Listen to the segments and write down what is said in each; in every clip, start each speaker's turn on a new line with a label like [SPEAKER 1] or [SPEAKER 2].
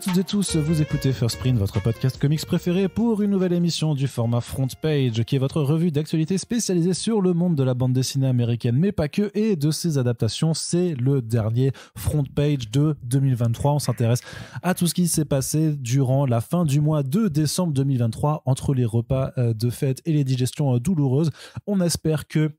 [SPEAKER 1] à toutes et tous, vous écoutez First Print, votre podcast comics préféré pour une nouvelle émission du format Front Page, qui est votre revue d'actualité spécialisée sur le monde de la bande dessinée américaine, mais pas que, et de ses adaptations. C'est le dernier Front Page de 2023. On s'intéresse à tout ce qui s'est passé durant la fin du mois de décembre 2023, entre les repas de fête et les digestions douloureuses. On espère que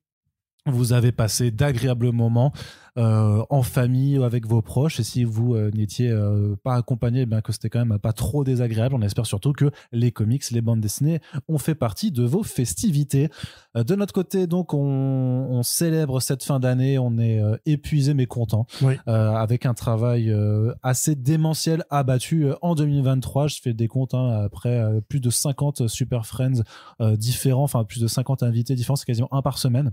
[SPEAKER 1] vous avez passé d'agréables moments en famille ou avec vos proches, et si vous n'étiez pas accompagné, que c'était quand même pas trop désagréable. On espère surtout que les comics, les bandes dessinées ont fait partie de vos festivités. De notre côté, donc, on célèbre cette fin d'année, on est épuisé mais content, oui. Avec un travail assez démentiel abattu en 2023. Je fais des comptes après plus de 50 Super Friends différents, enfin plus de 50 invités différents, c'est quasiment un par semaine.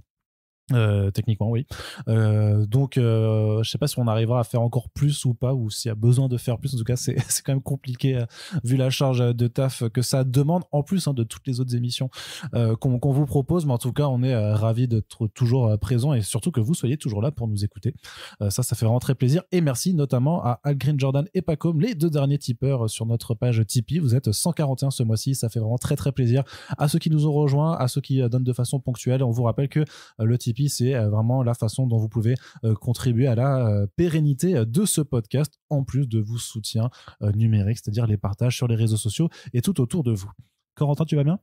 [SPEAKER 1] Techniquement oui, donc je sais pas si on arrivera à faire encore plus ou pas, ou s'il y a besoin de faire plus. En tout cas c'est quand même compliqué vu la charge de taf que ça demande, en plus de toutes les autres émissions qu'on vous propose. Mais en tout cas on est ravis d'être toujours présents, et surtout que vous soyez toujours là pour nous écouter. Ça fait vraiment très plaisir, et merci notamment à Al Green, Jordan et Pacom, les deux derniers tipeurs sur notre page Tipeee. Vous êtes 141 ce mois-ci, ça fait vraiment très très plaisir. À ceux qui nous ont rejoints, à ceux qui donnent de façon ponctuelle, on vous rappelle que le Tipeee, c'est vraiment la façon dont vous pouvez contribuer à la pérennité de ce podcast, en plus de vos soutiens numériques, c'est-à-dire les partages sur les réseaux sociaux et tout autour de vous. Corentin, tu vas bien ?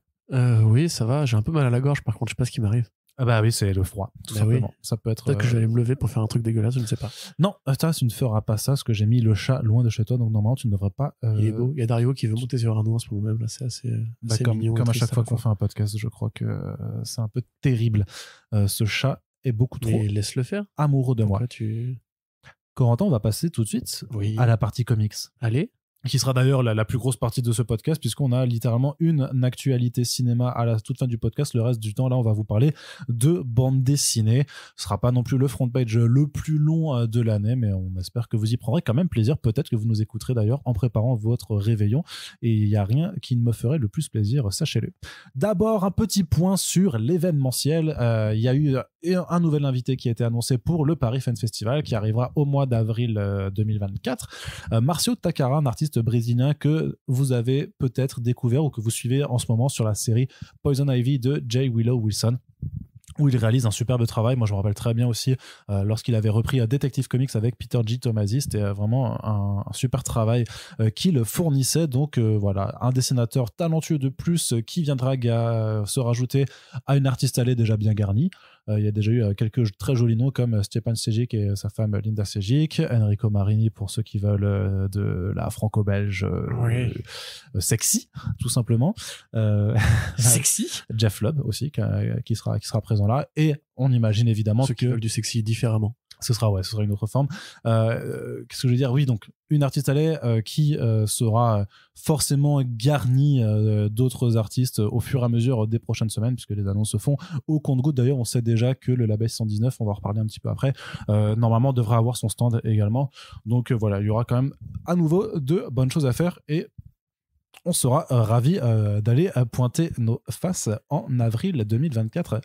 [SPEAKER 2] Oui, ça va. J'ai un peu mal à la gorge, par contre, je sais pas ce qui m'arrive.
[SPEAKER 1] Ah bah oui, c'est le froid, tout simplement. Oui. Ça peut être.
[SPEAKER 2] Peut-être que je vais aller me lever pour faire un truc dégueulasse, je ne sais pas.
[SPEAKER 1] Non, tu ne feras pas ça, parce que j'ai mis le chat loin de chez toi, donc normalement tu ne devrais pas.
[SPEAKER 2] Il est beau. Il y a Dario qui veut monter sur un ours en ce moment même, là, c'est assez mignon.
[SPEAKER 1] Comme à chaque fois qu'on fait un podcast, je crois que c'est un peu terrible. Ce chat est beaucoup trop.
[SPEAKER 2] Mais laisse-le faire.
[SPEAKER 1] Amoureux de moi. Corentin, on va passer tout de suite à la partie comics.
[SPEAKER 2] Allez.
[SPEAKER 1] Qui sera d'ailleurs la plus grosse partie de ce podcast, puisqu'on a littéralement une actualité cinéma à la toute fin du podcast. Le reste du temps, là, on va vous parler de bande dessinée. Ce sera pas non plus le front page le plus long de l'année, mais on espère que vous y prendrez quand même plaisir. Peut-être que vous nous écouterez d'ailleurs en préparant votre réveillon, et il n'y a rien qui ne me ferait le plus plaisir, sachez-le. D'abord, un petit point sur l'événementiel. Il y a eu un nouvel invité qui a été annoncé pour le Paris Fan Festival, qui arrivera au mois d'avril 2024. Marcio Takara, un artiste brésilien que vous avez peut-être découvert ou que vous suivez en ce moment sur la série Poison Ivy de J. Willow Wilson, où il réalise un superbe travail. Moi, je me rappelle très bien aussi lorsqu'il avait repris Detective Comics avec Peter G. Tomasi. C'était vraiment un super travail qu'il fournissait. Donc voilà, un dessinateur talentueux de plus qui viendra se rajouter à une artiste allée déjà bien garnie. Il y a déjà eu quelques très jolis noms comme Stepan Sejic et sa femme Linda Sejic, Enrico Marini pour ceux qui veulent de la franco-belge sexy, tout simplement.
[SPEAKER 2] Sexy.
[SPEAKER 1] Jeff Lubb aussi qui sera présent là, et on imagine évidemment
[SPEAKER 2] ceux qui veulent du sexy différemment.
[SPEAKER 1] Ce sera une autre forme. Qu'est-ce que je veux dire ? Oui, donc une artiste allée qui sera forcément garnie d'autres artistes au fur et à mesure des prochaines semaines, puisque les annonces se font au compte-gouttes. D'ailleurs, on sait déjà que le label 119, on va en reparler un petit peu après, normalement devrait avoir son stand également. Donc voilà, il y aura quand même à nouveau de bonnes choses à faire, et on sera ravis d'aller pointer nos faces en avril 2024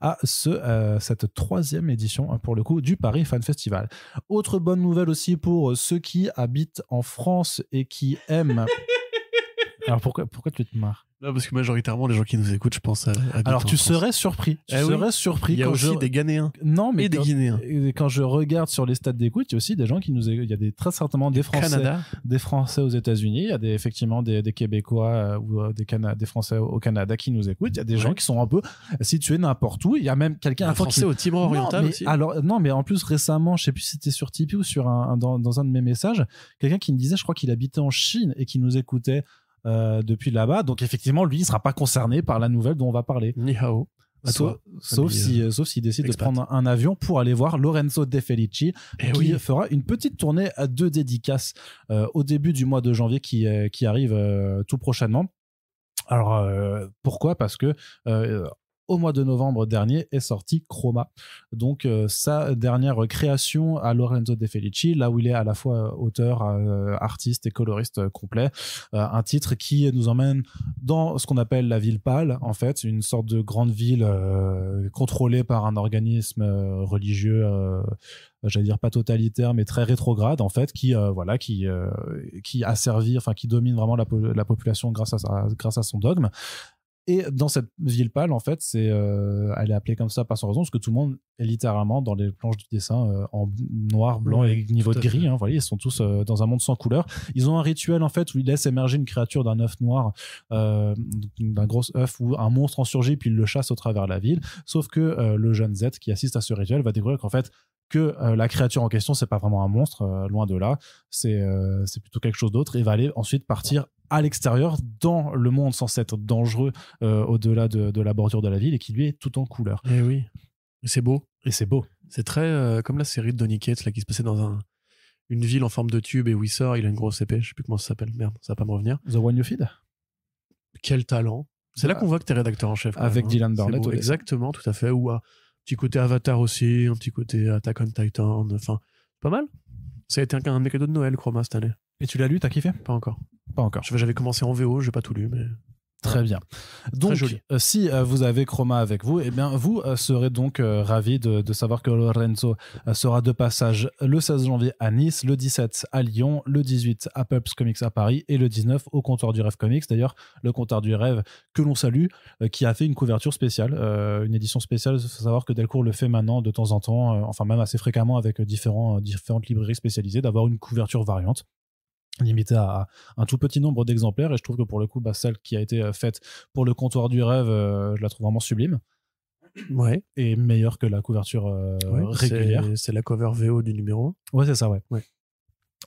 [SPEAKER 1] à cette 3e édition, pour le coup, du Paris Fan Festival. Autre bonne nouvelle aussi pour ceux qui habitent en France et qui aiment... Alors pourquoi tu te marres ?
[SPEAKER 2] Non, parce que majoritairement, les gens qui nous écoutent, je pense à
[SPEAKER 1] alors tu serais surpris.
[SPEAKER 2] Il y a aussi des Ghanéens.
[SPEAKER 1] Non, mais
[SPEAKER 2] des Guinéens.
[SPEAKER 1] Quand je regarde sur les stats d'écoute, il y a aussi des gens qui nous écoutent. Il y a très certainement des Français,
[SPEAKER 2] Canada.
[SPEAKER 1] Des Français aux États-Unis. Il y a effectivement des Québécois ou des Français au Canada qui nous écoutent. Il y a des gens qui sont un peu situés n'importe où. Il y a même quelqu'un,
[SPEAKER 2] un Français au Timor oriental aussi.
[SPEAKER 1] Alors non, mais en plus récemment, je sais plus si c'était sur Tipeee ou sur dans un de mes messages, quelqu'un qui me disait, je crois qu'il habitait en Chine et qui nous écoutait depuis là-bas. Donc effectivement, lui, il sera pas concerné par la nouvelle dont on va parler.
[SPEAKER 2] Ni hao.
[SPEAKER 1] Sauf s'il décide de prendre un avion pour aller voir Lorenzo De Felici, qui fera une petite tournée à 2 dédicaces au début du mois de janvier qui arrive tout prochainement. Alors pourquoi ? Parce que au mois de novembre dernier est sorti Chroma, donc sa dernière création à Lorenzo De Felici, là où il est à la fois auteur, artiste et coloriste complet, un titre qui nous emmène dans ce qu'on appelle la ville pâle, en fait, une sorte de grande ville contrôlée par un organisme religieux, j'allais dire pas totalitaire, mais très rétrograde, en fait, qui asservit, enfin qui domine vraiment la population grâce à son dogme. Et dans cette ville pâle, en fait, elle est appelée comme ça par sans raison, parce que tout le monde est littéralement dans les planches du dessin en noir, blanc et niveau de gris. Voilà, ils sont tous dans un monde sans couleur. Ils ont un rituel, en fait, où ils laissent émerger une créature d'un œuf noir, d'un gros œuf, où un monstre en surgit, puis ils le chassent au travers la ville. Sauf que le jeune Z qui assiste à ce rituel va découvrir qu'en fait, que la créature en question, c'est pas vraiment un monstre, loin de là, c'est plutôt quelque chose d'autre, et va aller ensuite partir à l'extérieur dans le monde censé être dangereux au-delà de la bordure de la ville, et qui lui est tout en couleur.
[SPEAKER 2] Et oui, et c'est beau.
[SPEAKER 1] Et c'est beau.
[SPEAKER 2] C'est très comme la série de Donny Cates là, qui se passait dans une ville en forme de tube, et où il sort, il a une grosse épée, je sais plus comment ça s'appelle, merde, ça va pas me revenir.
[SPEAKER 1] The One You Feed.
[SPEAKER 2] Quel talent. C'est là qu'on voit que t'es rédacteur en chef.
[SPEAKER 1] Avec Dylan Burnett.
[SPEAKER 2] Beau, exactement, tout à fait. Ou un petit côté Avatar aussi, un petit côté Attack on Titan, enfin, pas mal. Ça a été un de mes cadeaux de Noël, Chroma, cette année.
[SPEAKER 1] Et tu l'as lu, t'as kiffé?
[SPEAKER 2] Pas encore.
[SPEAKER 1] Pas encore.
[SPEAKER 2] J'avais commencé en VO, j'ai pas tout lu, mais...
[SPEAKER 1] Très bien. Donc,
[SPEAKER 2] très joli.
[SPEAKER 1] Si vous avez Chroma avec vous, eh bien, vous serez donc ravis de savoir que Lorenzo sera de passage le 16 janvier à Nice, le 17 à Lyon, le 18 à Pulps Comics à Paris et le 19 au Comptoir du Rêve Comics. D'ailleurs, le Comptoir du Rêve que l'on salue, qui a fait une couverture spéciale, une édition spéciale. Il faut savoir que Delcourt le fait maintenant de temps en temps, enfin même assez fréquemment avec différentes librairies spécialisées, d'avoir une couverture variante, limité à un tout petit nombre d'exemplaires, et je trouve que pour le coup, celle qui a été faite pour le Comptoir du Rêve, je la trouve vraiment sublime.
[SPEAKER 2] Ouais.
[SPEAKER 1] Et meilleure que la couverture régulière.
[SPEAKER 2] C'est la cover VO du numéro 1.
[SPEAKER 1] Ouais, c'est ça, ouais.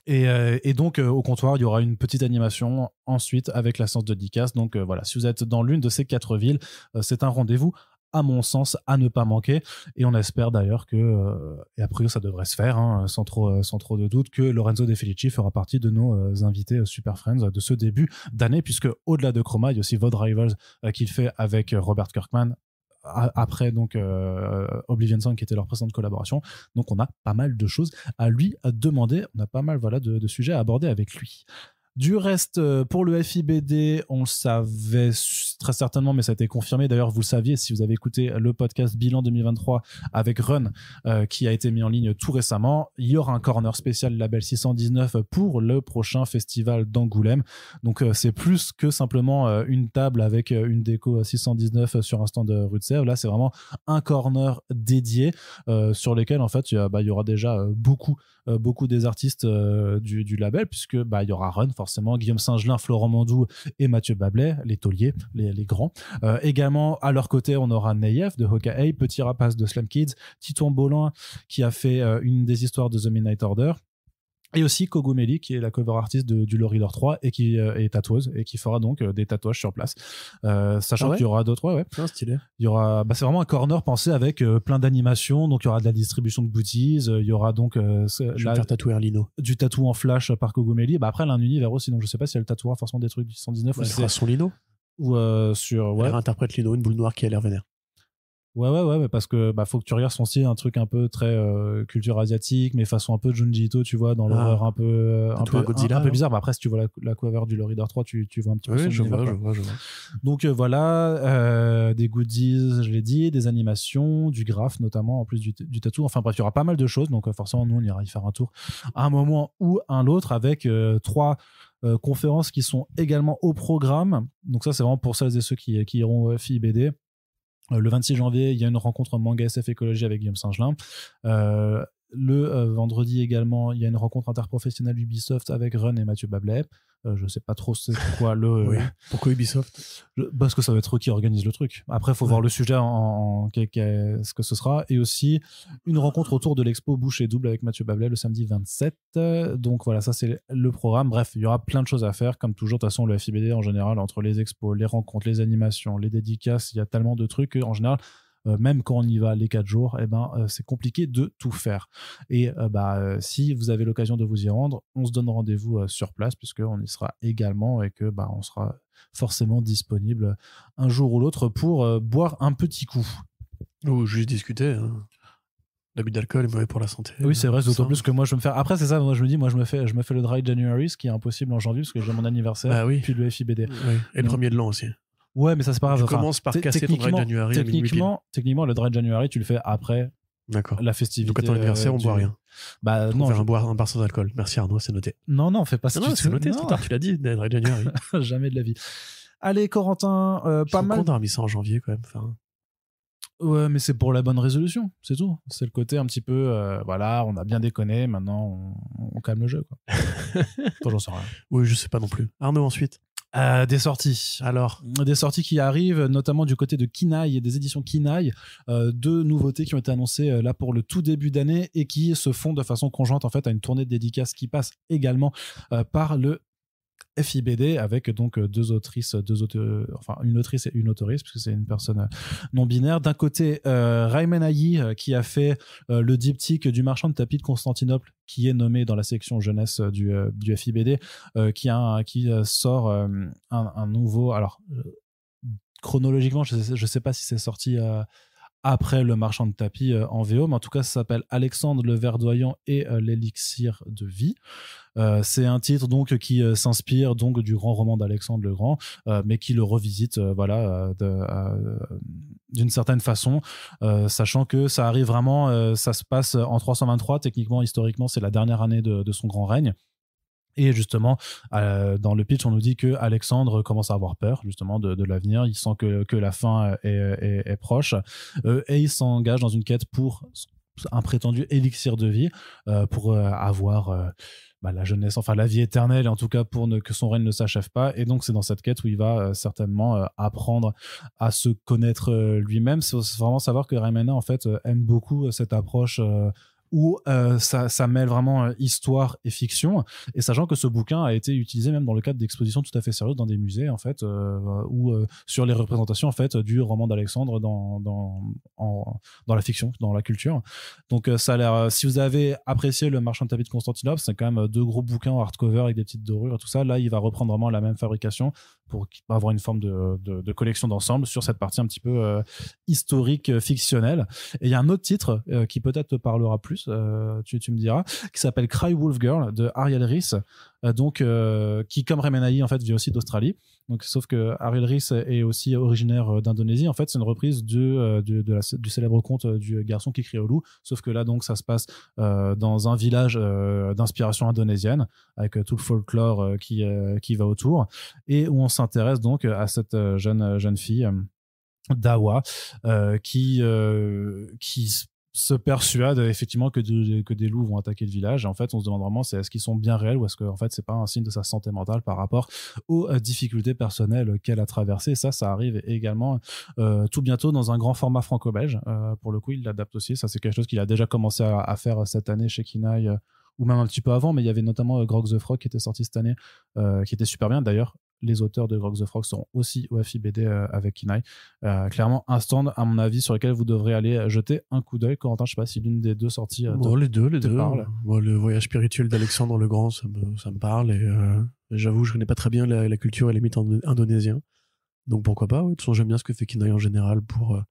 [SPEAKER 1] Et donc au comptoir, il y aura une petite animation ensuite avec la séance de dédicace. Donc voilà, si vous êtes dans l'une de ces 4 villes, c'est un rendez-vous, à mon sens, à ne pas manquer. Et on espère d'ailleurs que, et après ça devrait se faire, sans trop de doute, que Lorenzo De Felici fera partie de nos invités Super Friends de ce début d'année, puisque au-delà de Chroma, il y a aussi VOD Rivals qu'il fait avec Robert Kirkman, après donc Oblivion Song qui était leur précédente collaboration. Donc on a pas mal de choses à lui demander, on a pas mal de sujets à aborder avec lui. Du reste, pour le FIBD, on le savait très certainement, mais ça a été confirmé. D'ailleurs, vous le saviez si vous avez écouté le podcast Bilan 2023 avec Run, qui a été mis en ligne tout récemment. Il y aura un corner spécial label 619 pour le prochain festival d'Angoulême. Donc, c'est plus que simplement une table avec une déco 619 sur un stand rue de Sèvres. Là, c'est vraiment un corner dédié sur lesquels, en fait, il y aura déjà beaucoup des artistes du label, puisque il y aura Run, forcément, Guillaume Singelin, Florent Mandou et Mathieu Bablet, les tauliers, les grands. Également, à leur côté, on aura Neyef de Hawkeye, Petit Rapace de Slam Kids, Titouan Bolin qui a fait une des histoires de The Midnight Order, et aussi Kogumeli qui est la cover artiste du Law Reader 3 et qui est tatoueuse et qui fera donc des tatouages sur place, sachant qu'il y aura d'autres. Ouais.
[SPEAKER 2] Stylé.
[SPEAKER 1] Il y aura, c'est vraiment un corner pensé avec plein d'animations. Donc il y aura de la distribution de goodies, il y aura donc
[SPEAKER 2] je vais me faire tatouer Lino,
[SPEAKER 1] du tatou en flash par Kogumeli. Après elle a un univers aussi, donc je sais pas si elle tatouera forcément des trucs du 119 ou
[SPEAKER 2] elle fera son Lino,
[SPEAKER 1] ou sur
[SPEAKER 2] elle réinterprète Lino, une boule noire qui a l'air vénère.
[SPEAKER 1] Ouais, mais parce que faut que tu regardes son style, un truc un peu très culture asiatique, mais façon un peu Junji Ito, tu vois, dans l'horreur un peu
[SPEAKER 2] Godzilla,
[SPEAKER 1] un peu bizarre. Après, si tu vois la cover du Law Reader 3, tu vois un petit peu son univers.
[SPEAKER 2] Je vois.
[SPEAKER 1] Donc voilà, des goodies, je l'ai dit, des animations, du graphe notamment, en plus du tatou. Enfin bref, il y aura pas mal de choses. Donc forcément, nous, on ira y faire un tour à un moment ou un autre avec 3 conférences qui sont également au programme. Donc ça, c'est vraiment pour celles et ceux qui iront au FIBD. Le 26 janvier, il y a une rencontre manga SF écologie avec Guillaume Singelin. Le vendredi également, il y a une rencontre interprofessionnelle Ubisoft avec Run et Mathieu Bablet. Je sais pas trop c'est quoi le...
[SPEAKER 2] Oui. Pourquoi Ubisoft?
[SPEAKER 1] Parce que ça va être eux qui organisent le truc. Après, il faut voir le sujet ce que ce sera. Et aussi, une rencontre autour de l'expo Bouche et Double avec Mathieu Bablet le samedi 27. Donc voilà, ça c'est le programme. Bref, il y aura plein de choses à faire. Comme toujours, de toute façon, le FIBD en général, entre les expos, les rencontres, les animations, les dédicaces, il y a tellement de trucs qu'en général, même quand on y va les 4 jours, c'est compliqué de tout faire. Et si vous avez l'occasion de vous y rendre, on se donne rendez-vous sur place puisqu'on y sera également et que on sera forcément disponible un jour ou l'autre pour boire un petit coup.
[SPEAKER 2] Ou juste discuter. Hein. L'abus d'alcool est mauvais pour la santé.
[SPEAKER 1] Oui, c'est vrai, d'autant plus que moi je vais me faire. Après, c'est ça, moi je me dis, je me fais le dry January, ce qui est impossible en janvier parce que j'ai mon anniversaire, puis le FIBD.
[SPEAKER 2] Oui. Et le premier de l'an aussi.
[SPEAKER 1] Ouais, mais ça c'est pas grave.
[SPEAKER 2] Tu commences par casser ton dry January.
[SPEAKER 1] Techniquement, le dry January, tu le fais après la festivité.
[SPEAKER 2] Donc à ton anniversaire, on boit rien.
[SPEAKER 1] Non.
[SPEAKER 2] On va un bar sans alcool. Merci Arnaud, c'est noté.
[SPEAKER 1] Non, fais pas ça.
[SPEAKER 2] Non, c'est noté, trop tard, tu l'as dit, dry January.
[SPEAKER 1] Jamais de la vie. Allez, Corentin, pas mal.
[SPEAKER 2] On a remis ça en janvier quand même. Enfin...
[SPEAKER 1] Ouais, mais c'est pour la bonne résolution, c'est tout. C'est le côté un petit peu, on a bien déconné, maintenant on calme le jeu, quoi. Toi, j'en sais rien.
[SPEAKER 2] Oui, je sais pas non plus. Arnaud, ensuite.
[SPEAKER 1] Des sorties.
[SPEAKER 2] Alors,
[SPEAKER 1] des sorties qui arrivent, notamment du côté de Kinaï et des éditions Kinaï. 2 nouveautés qui ont été annoncées là pour le tout début d'année et qui se font de façon conjointe en fait à une tournée de dédicaces qui passe également par le FIBD avec donc une autrice et une autoriste puisque c'est une personne non binaire. D'un côté, Rayman Ayi qui a fait le diptyque du marchand de tapis de Constantinople qui est nommé dans la section jeunesse du FIBD qui sort un nouveau. Alors chronologiquement, je sais pas si c'est sorti après le marchand de tapis en VO, mais en tout cas ça s'appelle Alexandre le Verdoyant et l'élixir de vie. C'est un titre donc qui s'inspire donc du grand roman d'Alexandre le Grand, mais qui le revisite d'une certaine façon, sachant que ça arrive vraiment, ça se passe en 323, techniquement, historiquement, c'est la dernière année de son grand règne. Et justement, dans le pitch, on nous dit que Alexandre commence à avoir peur justement de l'avenir. Il sent que la fin est proche et il s'engage dans une quête pour un prétendu élixir de vie pour avoir la jeunesse, enfin la vie éternelle, et en tout cas pour que son règne ne s'achève pas. Et donc c'est dans cette quête où il va certainement apprendre à se connaître lui-même. C'est vraiment savoir que Raimana en fait aime beaucoup cette approche où ça mêle vraiment histoire et fiction, et sachant que ce bouquin a été utilisé même dans le cadre d'expositions tout à fait sérieuses dans des musées en fait, ou sur les représentations en fait du roman d'Alexandre dans la fiction, dans la culture. Donc ça a l'air, si vous avez apprécié le marchand de tapis de Constantinople, c'est quand même 2 gros bouquins en hardcover avec des petites dorures et tout ça. Là il va reprendre vraiment la même fabrication pour avoir une forme de collection d'ensemble sur cette partie un petit peu historique, fictionnelle. Et il y a un autre titre qui peut-être te parlera plus, tu me diras, qui s'appelle Cry Wolf Girl de Ariel Rhys, qui comme Remenaï en fait vient aussi d'Australie. Donc sauf que Ariel Rhys est aussi originaire d'Indonésie. En fait, c'est une reprise du célèbre conte du garçon qui crie au loup, sauf que là donc ça se passe dans un village d'inspiration indonésienne avec tout le folklore qui va autour, et où on s'intéresse donc à cette jeune fille Dawa qui se persuade effectivement que des loups vont attaquer le village. Et en fait, on se demande vraiment est-ce qu'ils sont bien réels ou est-ce que en fait c'est pas un signe de sa santé mentale par rapport aux difficultés personnelles qu'elle a traversées. Ça arrive également tout bientôt dans un grand format franco-belge. Pour le coup, il l'adapte aussi. Ça, c'est quelque chose qu'il a déjà commencé à faire cette année chez Kinaï, ou même un petit peu avant, mais il y avait notamment Grog the Frog qui était sorti cette année, qui était super bien. D'ailleurs, les auteurs de Grog the Frog seront aussi au FIBD avec Kinaï. Clairement, un stand, à mon avis, sur lequel vous devrez aller jeter un coup d'œil. Corentin, je sais pas si l'une des 2 sorties
[SPEAKER 2] les deux.
[SPEAKER 1] Parle.
[SPEAKER 2] Moi, le voyage spirituel d'Alexandre le Grand, ça me parle. Et j'avoue, je connais pas très bien la culture et les mythes indonésiens. Donc pourquoi pas. De toute façon, j'aime bien ce que fait Kinaï en général pour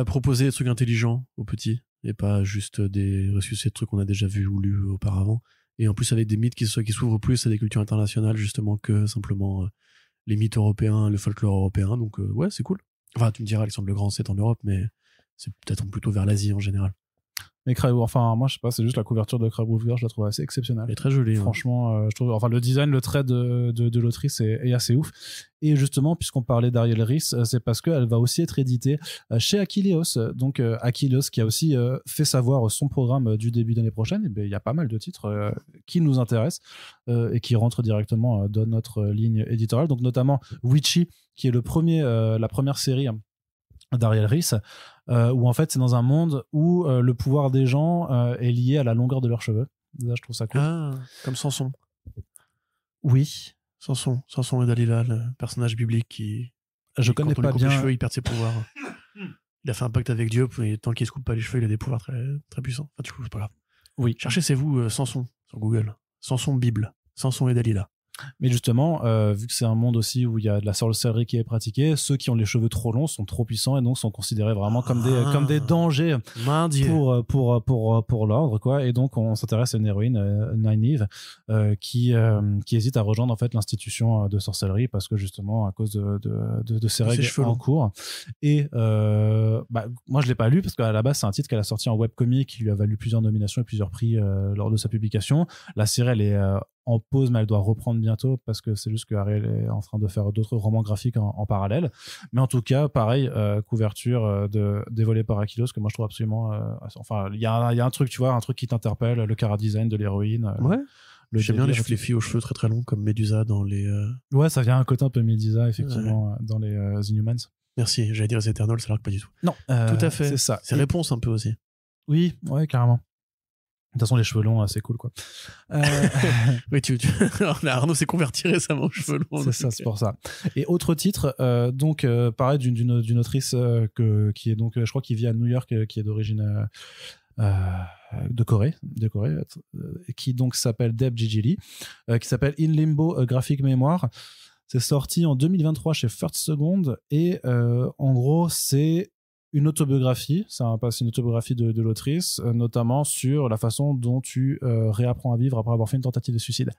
[SPEAKER 2] proposer des trucs intelligents aux petits et pas juste des ressuscités de trucs qu'on a déjà vus ou lus auparavant. Et en plus avec des mythes qui s'ouvrent plus à des cultures internationales justement que simplement les mythes européens, le folklore européen. Donc ouais, c'est cool. Enfin, tu me diras, Alexandre le Grand, c'est en Europe, mais c'est peut-être plutôt vers l'Asie en général.
[SPEAKER 1] Mais enfin moi je sais pas, c'est juste la couverture de Cry Wolf Girl, je la trouve assez exceptionnelle.
[SPEAKER 2] Elle est très jolie.
[SPEAKER 1] Franchement, je trouve, enfin le design, le trait de l'autrice est assez ouf. Et justement, puisqu'on parlait d'Ariel Rhys, c'est parce qu'elle va aussi être éditée chez Achilleos. Donc Achilleos qui a aussi fait savoir son programme du début d'année prochaine. Et ben il y a pas mal de titres qui nous intéressent et qui rentrent directement dans notre ligne éditoriale. Donc notamment Witchy, qui est la première série d'Ariel Rhys, où en fait c'est dans un monde où le pouvoir des gens est lié à la longueur de leurs cheveux. Déjà, je trouve ça cool.
[SPEAKER 2] Ah, comme Samson.
[SPEAKER 1] Oui.
[SPEAKER 2] Samson et Dalila, le personnage biblique qui...
[SPEAKER 1] Je connais pas bien.
[SPEAKER 2] Les cheveux, il perd ses pouvoirs. Il a fait un pacte avec Dieu, et tant qu'il se coupe pas les cheveux, il a des pouvoirs très, très puissants. Enfin, du coup, c'est pas grave.
[SPEAKER 1] Oui.
[SPEAKER 2] Cherchez, c'est vous, Samson, sur Google. Samson Bible. Samson et Dalila.
[SPEAKER 1] Mais justement, vu que c'est un monde aussi où il y a de la sorcellerie qui est pratiquée, ceux qui ont les cheveux trop longs sont trop puissants et donc sont considérés vraiment comme des dangers pour l'ordre, quoi. Et donc on s'intéresse à une héroïne, Nynaeve, qui hésite à rejoindre en fait l'institution de sorcellerie parce que justement à cause de ses règles en cours. Et moi je l'ai pas lu parce qu'à la base c'est un titre qu'elle a sorti en webcomic qui lui a valu plusieurs nominations et plusieurs prix lors de sa publication. La série elle est en pause, mais elle doit reprendre bientôt parce que c'est juste que Ariel est en train de faire d'autres romans graphiques en parallèle. Mais en tout cas, pareil, couverture dévoilée par Aquilos que moi je trouve absolument. Enfin, il y a un truc, tu vois, un truc qui t'interpelle, le chara-design de l'héroïne.
[SPEAKER 2] Ouais. J'aime bien les filles aux cheveux très très longs comme Medusa dans les.
[SPEAKER 1] Ouais, ça vient un côté un peu Medusa, effectivement, dans les Inhumans.
[SPEAKER 2] Merci, j'allais dire les Eternals, alors que pas du tout.
[SPEAKER 1] Non,
[SPEAKER 2] tout à fait.
[SPEAKER 1] C'est ça.
[SPEAKER 2] C'est réponse un peu aussi.
[SPEAKER 1] Oui, ouais, carrément. De toute façon, les cheveux longs, c'est cool, quoi.
[SPEAKER 2] Oui, Arnaud s'est converti récemment aux cheveux longs.
[SPEAKER 1] C'est ça, c'est pour ça. Et autre titre, donc, pareil, d'une autrice qui est donc, je crois, qui vit à New York, qui est d'origine de Corée, qui donc s'appelle Deb Gigili, qui s'appelle In Limbo, Graphic Memoir. C'est sorti en 2023 chez First Second et en gros, c'est une autobiographie, c'est une autobiographie de l'autrice, notamment sur la façon dont tu réapprends à vivre après avoir fait une tentative de suicide.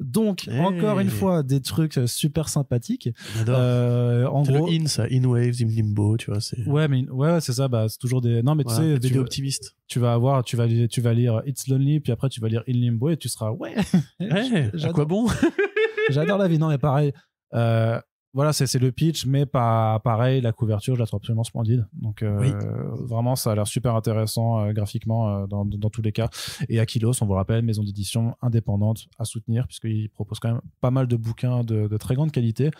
[SPEAKER 1] Donc, encore une fois, des trucs super sympathiques.
[SPEAKER 2] En gros, In Waves, In Limbo, tu vois.
[SPEAKER 1] Ouais, c'est ça, c'est toujours des. Non, mais tu sais,
[SPEAKER 2] des optimistes.
[SPEAKER 1] Tu vas lire It's Lonely, puis après tu vas lire In Limbo et tu seras
[SPEAKER 2] à quoi bon?
[SPEAKER 1] J'adore la vie. Non, mais pareil. Voilà, c'est le pitch, mais pas pareil, la couverture, je la trouve absolument splendide. Donc, vraiment, ça a l'air super intéressant graphiquement dans tous les cas. Et Aquilos, on vous le rappelle, maison d'édition indépendante à soutenir, puisqu'il propose quand même pas mal de bouquins de très grande qualité,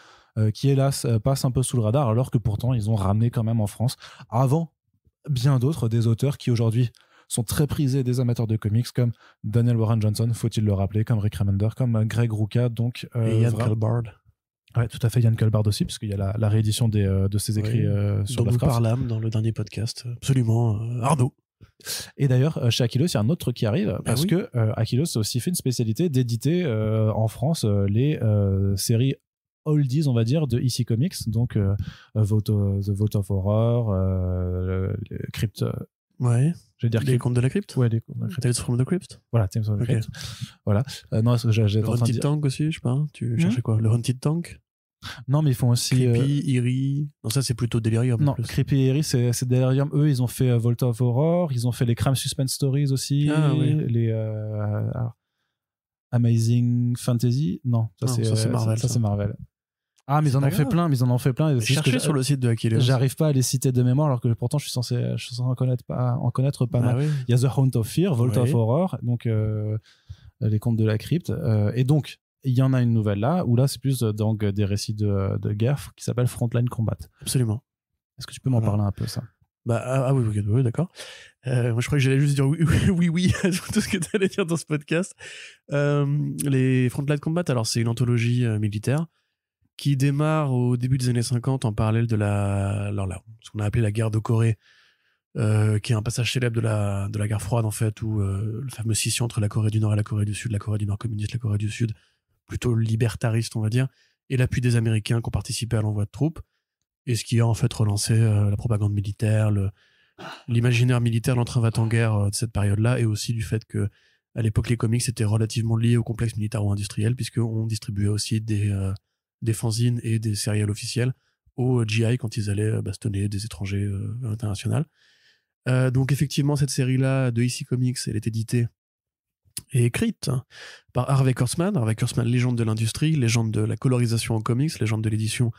[SPEAKER 1] qui hélas passent un peu sous le radar, alors que pourtant, ils ont ramené quand même en France, avant bien d'autres, des auteurs qui aujourd'hui sont très prisés des amateurs de comics, comme Daniel Warren Johnson, faut-il le rappeler, comme Rick Remender, comme Greg Rucka, donc,
[SPEAKER 2] et Ian Culbard.
[SPEAKER 1] Ouais, tout à fait, Ian Culbard aussi, parce qu'il y a la réédition de ses écrits sur Lovecraft.
[SPEAKER 2] Dont nous parlâmes dans le dernier podcast. Absolument, Arnaud.
[SPEAKER 1] Et d'ailleurs, chez Aquilos, il y a un autre truc qui arrive, parce que Aquilos a aussi fait une spécialité d'éditer en France les séries oldies, on va dire, de EC Comics, donc The Vault of Horror, Crypt.
[SPEAKER 2] Ouais.
[SPEAKER 1] Je vais dire
[SPEAKER 2] les contes de la crypte.
[SPEAKER 1] Ouais, les contes de la crypte.
[SPEAKER 2] Tales from the Crypt.
[SPEAKER 1] Voilà, Tales from the Crypt. Voilà. Non,
[SPEAKER 2] le Haunted Tank aussi, je sais pas. Tu cherchais quoi? Le Haunted Tank?
[SPEAKER 1] Non, mais ils font aussi.
[SPEAKER 2] Creepy, Eerie. Non, ça c'est plutôt Delirium.
[SPEAKER 1] Non, Creepy et Eerie, c'est Delirium. Eux, ils ont fait Vault of Horror. Ils ont fait les Crime Suspense Stories aussi.
[SPEAKER 2] Ah oui.
[SPEAKER 1] Les Amazing Fantasy. Non, ça c'est Marvel. Ça c'est Marvel. Ah, mais ils en ont fait plein.
[SPEAKER 2] Cherchez sur le site de Aquilos.
[SPEAKER 1] J'arrive pas à les citer de mémoire, alors que pourtant je suis censé en connaître pas mal.
[SPEAKER 2] Oui.
[SPEAKER 1] Il y a The Haunt of Fear, Vault of Horror, donc les contes de la crypte. Et donc, il y en a une nouvelle là, où là c'est plus donc, des récits de guerre qui s'appelle Frontline Combat.
[SPEAKER 2] Absolument.
[SPEAKER 1] Est-ce que tu peux m'en parler un peu, ça?
[SPEAKER 2] Oui, d'accord. Moi je crois que j'allais juste dire oui à tout ce que tu allais dire dans ce podcast. Les Frontline Combat, alors c'est une anthologie militaire qui démarre au début des années 50 en parallèle de ce qu'on a appelé la guerre de Corée, qui est un passage célèbre de la guerre froide, en fait, où le fameux scission entre la Corée du Nord et la Corée du Sud, la Corée du Nord communiste, la Corée du Sud plutôt libertariste, on va dire, et l'appui des Américains qui ont participé à l'envoi de troupes, et ce qui a en fait relancé la propagande militaire, l'imaginaire militaire, l'entrain va en guerre de cette période-là, et aussi du fait que à l'époque les comics étaient relativement liés au complexe militaro-industriel, puisqu'on distribuait aussi des fanzines et des sériels officiels aux GI quand ils allaient bastonner des étrangers internationaux. Donc effectivement, cette série-là de EC Comics, elle est éditée et écrite par Harvey Kurtzman. Harvey Kurtzman, légende de l'industrie, légende de la colorisation en comics, légende de l'édition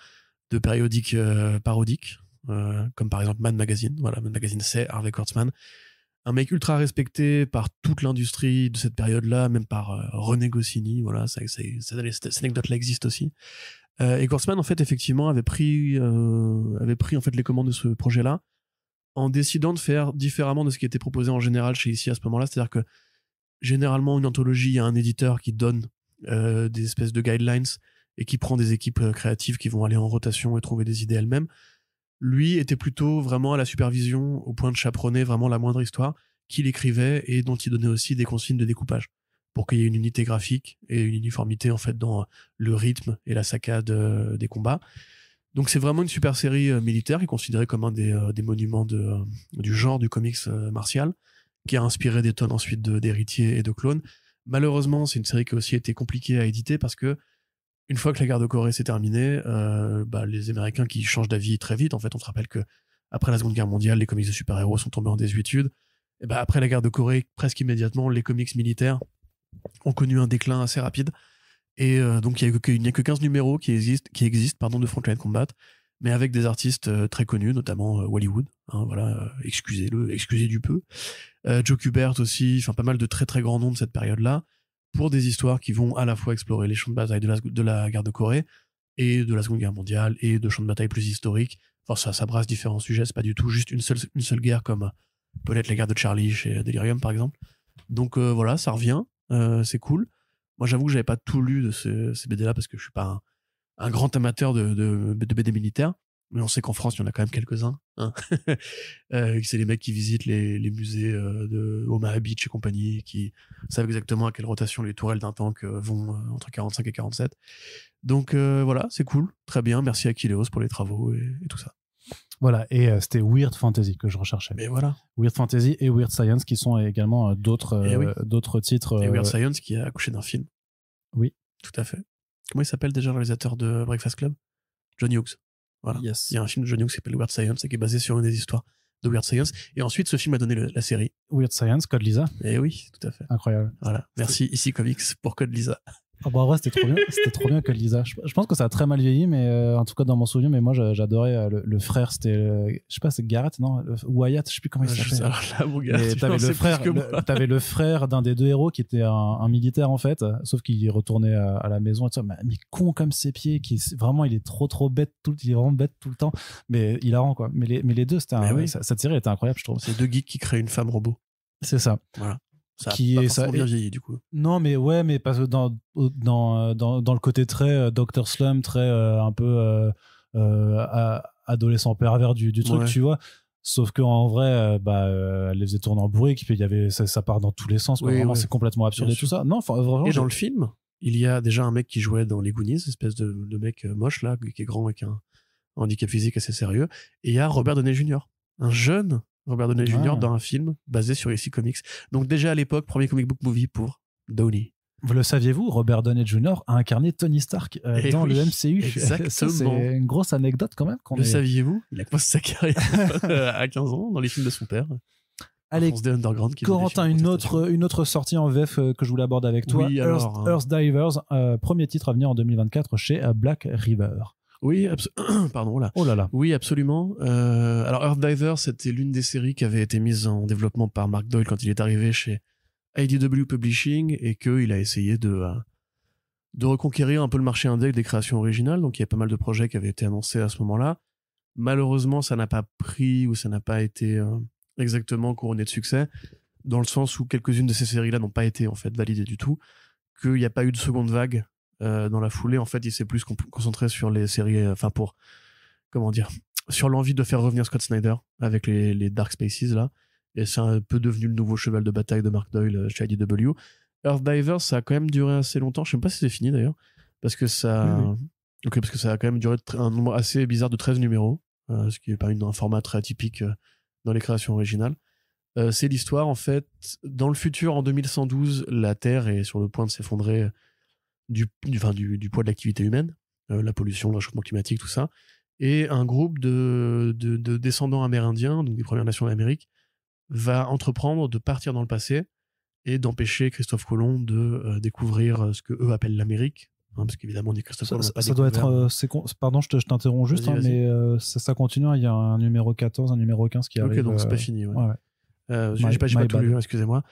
[SPEAKER 2] de périodiques parodiques, comme par exemple Mad Magazine. Voilà, Mad Magazine, c'est Harvey Kurtzman. Un mec ultra respecté par toute l'industrie de cette période-là, même par René Goscinny. Voilà, cette anecdote-là existe aussi. Et Kurtzman, en fait, effectivement, avait pris en fait les commandes de ce projet-là, en décidant de faire différemment de ce qui était proposé en général chez ICI à ce moment-là. C'est-à-dire que généralement, une anthologie, il y a un éditeur qui donne des espèces de guidelines et qui prend des équipes créatives qui vont aller en rotation et trouver des idées elles-mêmes. Lui était plutôt vraiment à la supervision, au point de chaperonner vraiment la moindre histoire qu'il écrivait et dont il donnait aussi des consignes de découpage pour qu'il y ait une unité graphique et une uniformité en fait dans le rythme et la saccade des combats. Donc c'est vraiment une super série militaire qui est considérée comme un des monuments du genre du comics martial, qui a inspiré des tonnes ensuite d'héritiers et de clones. Malheureusement, c'est une série qui a aussi été compliquée à éditer parce que une fois que la guerre de Corée s'est terminée, les Américains qui changent d'avis très vite, en fait, on se rappelle que après la Seconde Guerre mondiale, les comics de super-héros sont tombés en désuétude. Et après la guerre de Corée, presque immédiatement, les comics militaires ont connu un déclin assez rapide. Et donc, il n'y a que 15 numéros qui existent de Frontline Combat, mais avec des artistes très connus, notamment Hollywood. Hein, voilà, excusez du peu. Joe Kubert aussi, enfin pas mal de très très grands noms de cette période-là, pour des histoires qui vont à la fois explorer les champs de bataille de la guerre de Corée et de la Seconde Guerre mondiale et de champs de bataille plus historiques. Enfin, ça brasse différents sujets, c'est pas du tout juste une seule guerre comme peut-être la guerre de Charlie chez Delirium par exemple. Donc voilà, ça revient, c'est cool. Moi j'avoue que j'avais pas tout lu de ces BD-là parce que je suis pas un grand amateur de BD militaires, mais on sait qu'en France il y en a quand même quelques-uns. Hein. C'est les mecs qui visitent les musées de Omaha Beach et compagnie, qui savent exactement à quelle rotation les tourelles d'un tank vont entre 45 et 47. Donc voilà, c'est cool, très bien, merci à Kileos pour les travaux et tout ça.
[SPEAKER 1] Voilà, et c'était Weird Fantasy que je recherchais.
[SPEAKER 2] Mais voilà.
[SPEAKER 1] Weird Fantasy et Weird Science qui sont également d'autres titres.
[SPEAKER 2] Et Weird Science qui a accouché d'un film.
[SPEAKER 1] Oui.
[SPEAKER 2] Tout à fait. Comment il s'appelle déjà le réalisateur de Breakfast Club? John Hughes. Voilà.
[SPEAKER 1] Yes.
[SPEAKER 2] Il y a un film de John Hughes qui s'appelle Weird Science et qui est basé sur une des histoires de Weird Science. Et ensuite, ce film a donné la série.
[SPEAKER 1] Weird Science, Code Lisa.
[SPEAKER 2] Et oui, tout à fait.
[SPEAKER 1] Incroyable.
[SPEAKER 2] Voilà. Merci ici Comics pour Code Lisa.
[SPEAKER 1] Ah bah ouais, c'était trop bien. C'était trop bien Code Lisa. Je pense que ça a très mal vieilli, mais en tout cas dans mon souvenir. Mais moi, j'adorais le frère. C'était, je sais pas, c'est Garrett, non? Wyatt, je sais plus comment il s'appelle.
[SPEAKER 2] Alors là, mon gars,
[SPEAKER 1] t'avais le frère d'un des deux héros qui était un militaire en fait, sauf qu'il retournait à la maison et tout ça. Mais con comme ses pieds, vraiment, il est trop bête il est vraiment bête tout le temps. Mais hilarant quoi. Mais les deux, cette série était incroyable, je trouve.
[SPEAKER 2] C'est deux geeks qui créent une femme robot.
[SPEAKER 1] C'est ça.
[SPEAKER 2] Voilà. Ça a pas bien vieilli du coup.
[SPEAKER 1] Non mais parce que dans le côté très Dr Slump, très un peu adolescent pervers du truc, tu vois. Sauf qu'en vrai, elle les faisait tourner en bourrique, puis il y avait ça part dans tous les sens.
[SPEAKER 2] Oui,
[SPEAKER 1] vraiment, c'est complètement absurde et tout ça. Non, vraiment.
[SPEAKER 2] Et dans le film, il y a déjà un mec qui jouait dans les Goonies, espèce de mec moche là, qui est grand avec un handicap physique assez sérieux. Et il y a Robert Downey Jr., un jeune Robert Downey Jr. dans un film basé sur DC Comics. Donc déjà à l'époque, premier comic book movie pour Downey.
[SPEAKER 1] Vous le saviez-vous, Robert Downey Jr. a incarné Tony Stark dans le MCU.
[SPEAKER 2] Exactement.
[SPEAKER 1] Ça, c'est une grosse anecdote quand même.
[SPEAKER 2] Le saviez-vous? Il a commencé sa carrière à 15 ans dans les films de son père.
[SPEAKER 1] Allez, Corentin, une autre sortie en VF que je voulais aborder avec toi. Oui, Earth Divers, premier titre à venir en 2024 chez Black River.
[SPEAKER 2] Oui, pardon là.
[SPEAKER 1] Oh là là.
[SPEAKER 2] Oui, absolument. Alors Earth Divers, c'était l'une des séries qui avait été mise en développement par Mark Doyle quand il est arrivé chez IDW Publishing et qu'il a essayé de reconquérir un peu le marché indé des créations originales. Donc il y a pas mal de projets qui avaient été annoncés à ce moment-là. Malheureusement, ça n'a pas pris ou ça n'a pas été exactement couronné de succès, dans le sens où quelques-unes de ces séries-là n'ont pas été en fait validées du tout, qu'il n'y a pas eu de seconde vague dans la foulée. En fait, il s'est plus concentré sur les séries, sur l'envie de faire revenir Scott Snyder avec les Dark Spaces là, et c'est un peu devenu le nouveau cheval de bataille de Mark Doyle chez IDW. Earth Divers, ça a quand même duré assez longtemps, je sais même pas si c'est fini d'ailleurs, parce que ça a quand même duré un nombre assez bizarre de 13 numéros, ce qui est pas un format très atypique dans les créations originales. C'est l'histoire, en fait, dans le futur, en 2112, la Terre est sur le point de s'effondrer du poids de l'activité humaine, la pollution, le réchauffement climatique, tout ça, et un groupe de descendants amérindiens, donc des Premières Nations d'Amérique, va entreprendre de partir dans le passé et d'empêcher Christophe Colomb de découvrir ce que eux appellent l'Amérique, hein, parce qu'évidemment Christophe Colomb n'a pas
[SPEAKER 1] ça doit être pardon, je t'interromps juste, vas-y. Mais ça continue, il y a un numéro 14, un numéro 15 qui arrive.
[SPEAKER 2] Ok, donc c'est pas fini. Ouais.
[SPEAKER 1] Ouais.
[SPEAKER 2] J'ai pas tout lu, excusez-moi.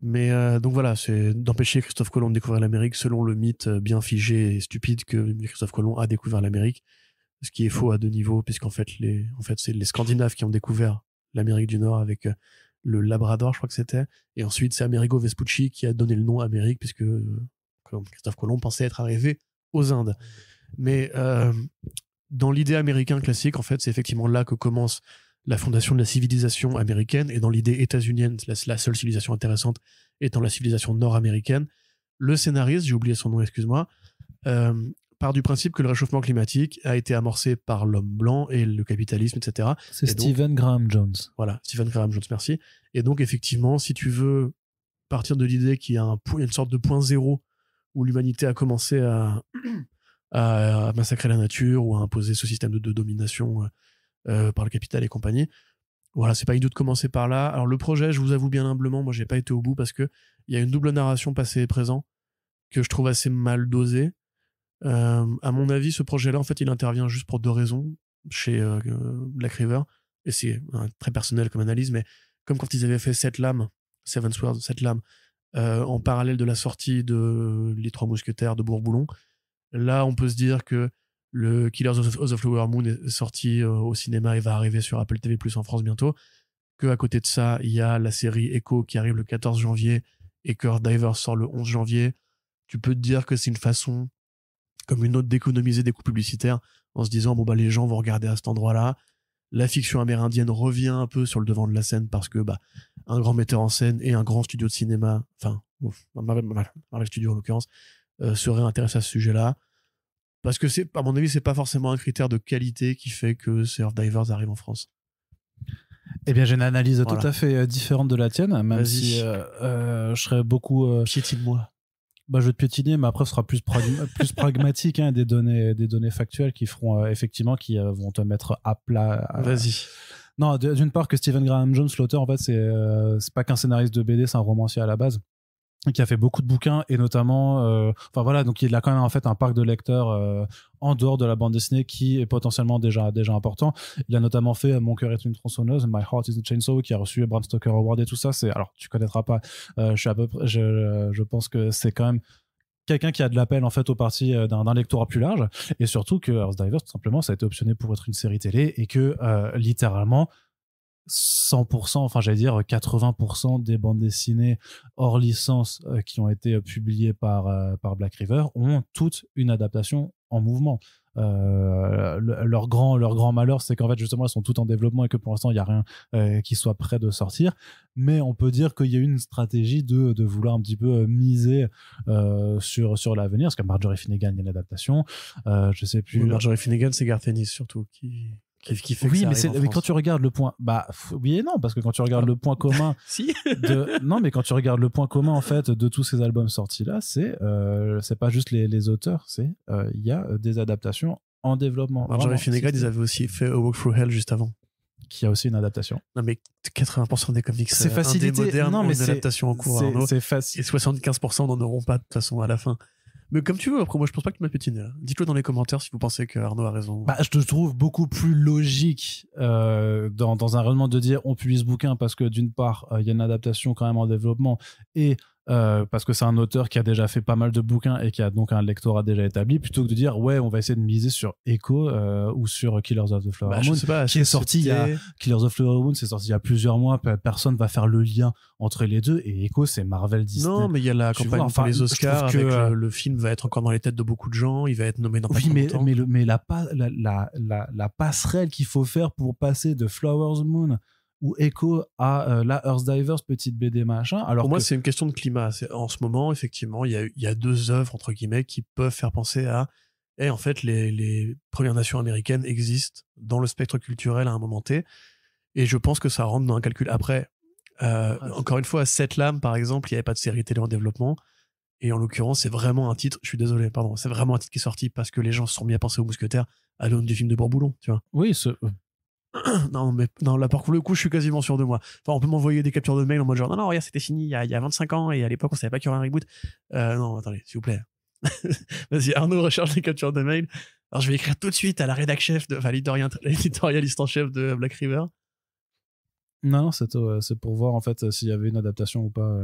[SPEAKER 2] Mais donc voilà, c'est d'empêcher Christophe Colomb de découvrir l'Amérique selon le mythe bien figé et stupide que Christophe Colomb a découvert l'Amérique, ce qui est faux à deux niveaux, puisqu'en fait c'est les Scandinaves qui ont découvert l'Amérique du Nord avec le Labrador, je crois que c'était, et ensuite c'est Amerigo Vespucci qui a donné le nom Amérique, puisque Christophe Colomb pensait être arrivé aux Indes. Mais dans l'idée américaine classique, en fait, c'est effectivement là que commence la fondation de la civilisation américaine, et dans l'idée états-unienne, la seule civilisation intéressante étant la civilisation nord-américaine. Le scénariste, j'ai oublié son nom, excuse-moi, part du principe que le réchauffement climatique a été amorcé par l'homme blanc et le capitalisme, etc.
[SPEAKER 1] C'est Stephen Graham Jones.
[SPEAKER 2] Voilà, Stephen Graham Jones, merci. Et donc, effectivement, si tu veux partir de l'idée qu'il y a une sorte de point zéro où l'humanité a commencé à massacrer la nature ou à imposer ce système de domination par le capital et compagnie. Voilà, c'est pas idiot de commencer par là. Alors le projet, je vous avoue bien humblement, moi j'ai pas été au bout parce que il y a une double narration passé et présent que je trouve assez mal dosée. À mon avis, ce projet-là, en fait, il intervient juste pour deux raisons chez Black River, et c'est très personnel comme analyse, mais comme quand ils avaient fait Seven Swords, Sept Lames, en parallèle de la sortie de Les Trois Mousquetaires de Bourboulon, là, on peut se dire que le Killers of the Flower Moon est sorti au cinéma et va arriver sur Apple TV+ en France bientôt. Que à côté de ça, il y a la série Echo qui arrive le 14 janvier et que Earth Divers sort le 11 janvier. Tu peux te dire que c'est une façon, comme une autre, d'économiser des coûts publicitaires en se disant, bon, bah, les gens vont regarder à cet endroit-là. La fiction amérindienne revient un peu sur le devant de la scène parce que, bah, un grand metteur en scène et un grand studio de cinéma, enfin, Marvel Studios en l'occurrence, seraient intéressés à ce sujet-là. Parce que à mon avis, c'est pas forcément un critère de qualité qui fait que Earth Divers arrive en France.
[SPEAKER 1] Eh bien, j'ai une analyse tout à fait différente de la tienne, même si je serais beaucoup...
[SPEAKER 2] Piétine-moi.
[SPEAKER 1] Bah, je vais te piétiner, mais après, ce sera plus pragmatique, hein, des données factuelles qui feront, effectivement, qui vont te mettre à plat.
[SPEAKER 2] Vas-y.
[SPEAKER 1] Non, d'une part, que Stephen Graham Jones, l'auteur, en fait, c'est pas qu'un scénariste de BD, c'est un romancier à la base, qui a fait beaucoup de bouquins, et notamment enfin voilà, donc il a quand même en fait un parc de lecteurs en dehors de la bande dessinée qui est potentiellement déjà important. Il a notamment fait Mon cœur est une tronçonneuse, My Heart is a Chainsaw, qui a reçu Bram Stoker Award et tout ça. C'est, alors tu connaîtras pas, je pense que c'est quand même quelqu'un qui a de l'appel en fait au parti d'un lectorat plus large, et surtout que Earth Divers, tout simplement, ça a été optionné pour être une série télé, et que littéralement 100%, enfin j'allais dire 80% des bandes dessinées hors licence qui ont été publiées par Black River ont toutes une adaptation en mouvement. Leur grand malheur, c'est qu'en fait justement elles sont toutes en développement et que pour l'instant il n'y a rien qui soit prêt de sortir, mais on peut dire qu'il y a une stratégie de vouloir un petit peu miser sur l'avenir, parce que Marjorie Finnegan, il y a une adaptation, je sais plus.
[SPEAKER 2] Oui, Marjorie Finnegan, c'est Garth Ennis surtout qui fait
[SPEAKER 1] oui,
[SPEAKER 2] que
[SPEAKER 1] mais quand tu regardes le point, bah oui et non, parce que quand tu regardes le point commun,
[SPEAKER 2] si
[SPEAKER 1] non, mais quand tu regardes le point commun en fait de tous ces albums sortis là, c'est pas juste les auteurs, c'est il y a des adaptations en développement.
[SPEAKER 2] Marjorie Finnegan, ils avaient aussi fait A Walk Through Hell juste avant,
[SPEAKER 1] qui a aussi une adaptation.
[SPEAKER 2] Non, mais 80% des comics
[SPEAKER 1] c'est facilité,
[SPEAKER 2] modernes
[SPEAKER 1] non, mais
[SPEAKER 2] ont une adaptation en cours, Arnaud,
[SPEAKER 1] c'est facile,
[SPEAKER 2] et 75% n'en auront pas de toute façon à la fin. Mais comme tu veux, après moi je pense pas que tu m'as pétiné là. Dites-le dans les commentaires si vous pensez que Arnaud a raison.
[SPEAKER 1] Bah, je te trouve beaucoup plus logique dans un raisonnement de dire on publie ce bouquin parce que d'une part il y a une adaptation quand même en développement, et parce que c'est un auteur qui a déjà fait pas mal de bouquins et qui a donc un lectorat déjà établi, plutôt que de dire ouais on va essayer de miser sur Echo ou sur Killers of the Flower Moon, qui est sorti il y a Killers of the Flower Moon, c'est sorti il y a plusieurs mois, personne va faire le lien entre les deux, et Echo c'est Marvel Disney.
[SPEAKER 2] Non, mais il y a la campagne pour les Oscars avec le film va être encore dans les têtes de beaucoup de gens, il va être nommé dans pas longtemps.
[SPEAKER 1] Mais la passerelle qu'il faut faire pour passer de Flowers Moon ou Echo à la Earth Divers, petite BD machin. Alors
[SPEAKER 2] pour moi, c'est une question de climat. En ce moment, effectivement, il y a deux œuvres, entre guillemets, qui peuvent faire penser à en fait, les Premières Nations américaines existent dans le spectre culturel à un moment T. Et je pense que ça rentre dans un calcul. Après, encore une fois, Sept Lames, par exemple, il n'y avait pas de série télé en développement. Et en l'occurrence, c'est vraiment un titre, je suis désolé, pardon, c'est vraiment un titre qui est sorti parce que les gens se sont mis à penser aux mousquetaires à l'aune du film de Bourboulon, tu vois.
[SPEAKER 1] Oui,
[SPEAKER 2] non, là, pour le coup, je suis quasiment sûr de moi. Enfin, on peut m'envoyer des captures de mail en mode genre, non, regarde, c'était fini il y a 25 ans et à l'époque, on savait pas qu'il y aurait un reboot. Non, attendez, s'il vous plaît. Vas-y, Arnaud recherche les captures de mail. Alors, je vais écrire tout de suite à la rédac chef l'éditorialiste en chef de Black River.
[SPEAKER 1] Non, c'est pour voir en fait s'il y avait une adaptation ou pas.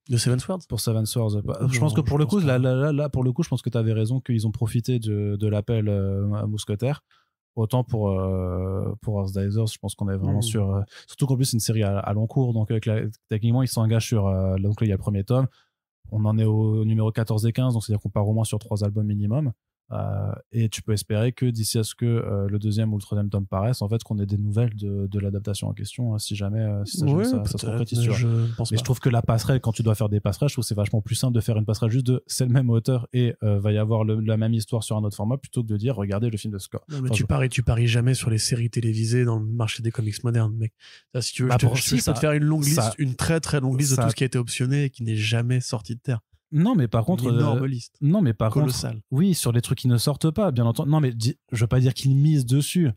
[SPEAKER 2] De Seven Swords.
[SPEAKER 1] Pour Seven Swords. Je pense que pour le coup, là, pour le coup, je pense que tu avais raison qu'ils ont profité de l'appel à Mousquetaire. Autant pour Earth Divers, je pense qu'on est vraiment sur. Surtout qu'en plus, c'est une série à long cours, donc techniquement, ils s'engagent sur. Donc là, il y a le premier tome. On en est au numéro 14 et 15, donc c'est-à-dire qu'on part au moins sur 3 albums minimum. Et tu peux espérer que d'ici à ce que le deuxième ou le troisième tome paraisse, en fait, qu'on ait des nouvelles de l'adaptation en question, hein, si jamais si ça se concrétise. Mais je trouve que la passerelle, quand tu dois faire des passerelles, je trouve que c'est vachement plus simple de faire une passerelle juste de c'est le même auteur et va y avoir la même histoire sur un autre format plutôt que de dire regardez le film de Score.
[SPEAKER 2] Non, mais tu paries jamais sur les séries télévisées dans le marché des comics modernes, mec. Ça, si tu veux, je peux te faire une longue liste, une très très longue liste de tout ce qui a été optionné et qui n'est jamais sorti de terre.
[SPEAKER 1] Non, mais par contre,
[SPEAKER 2] une énorme liste.
[SPEAKER 1] Non, mais par
[SPEAKER 2] colossale.
[SPEAKER 1] Contre, oui, sur les trucs qui ne sortent pas, bien entendu. Non, mais je veux pas dire qu'ils misent dessus,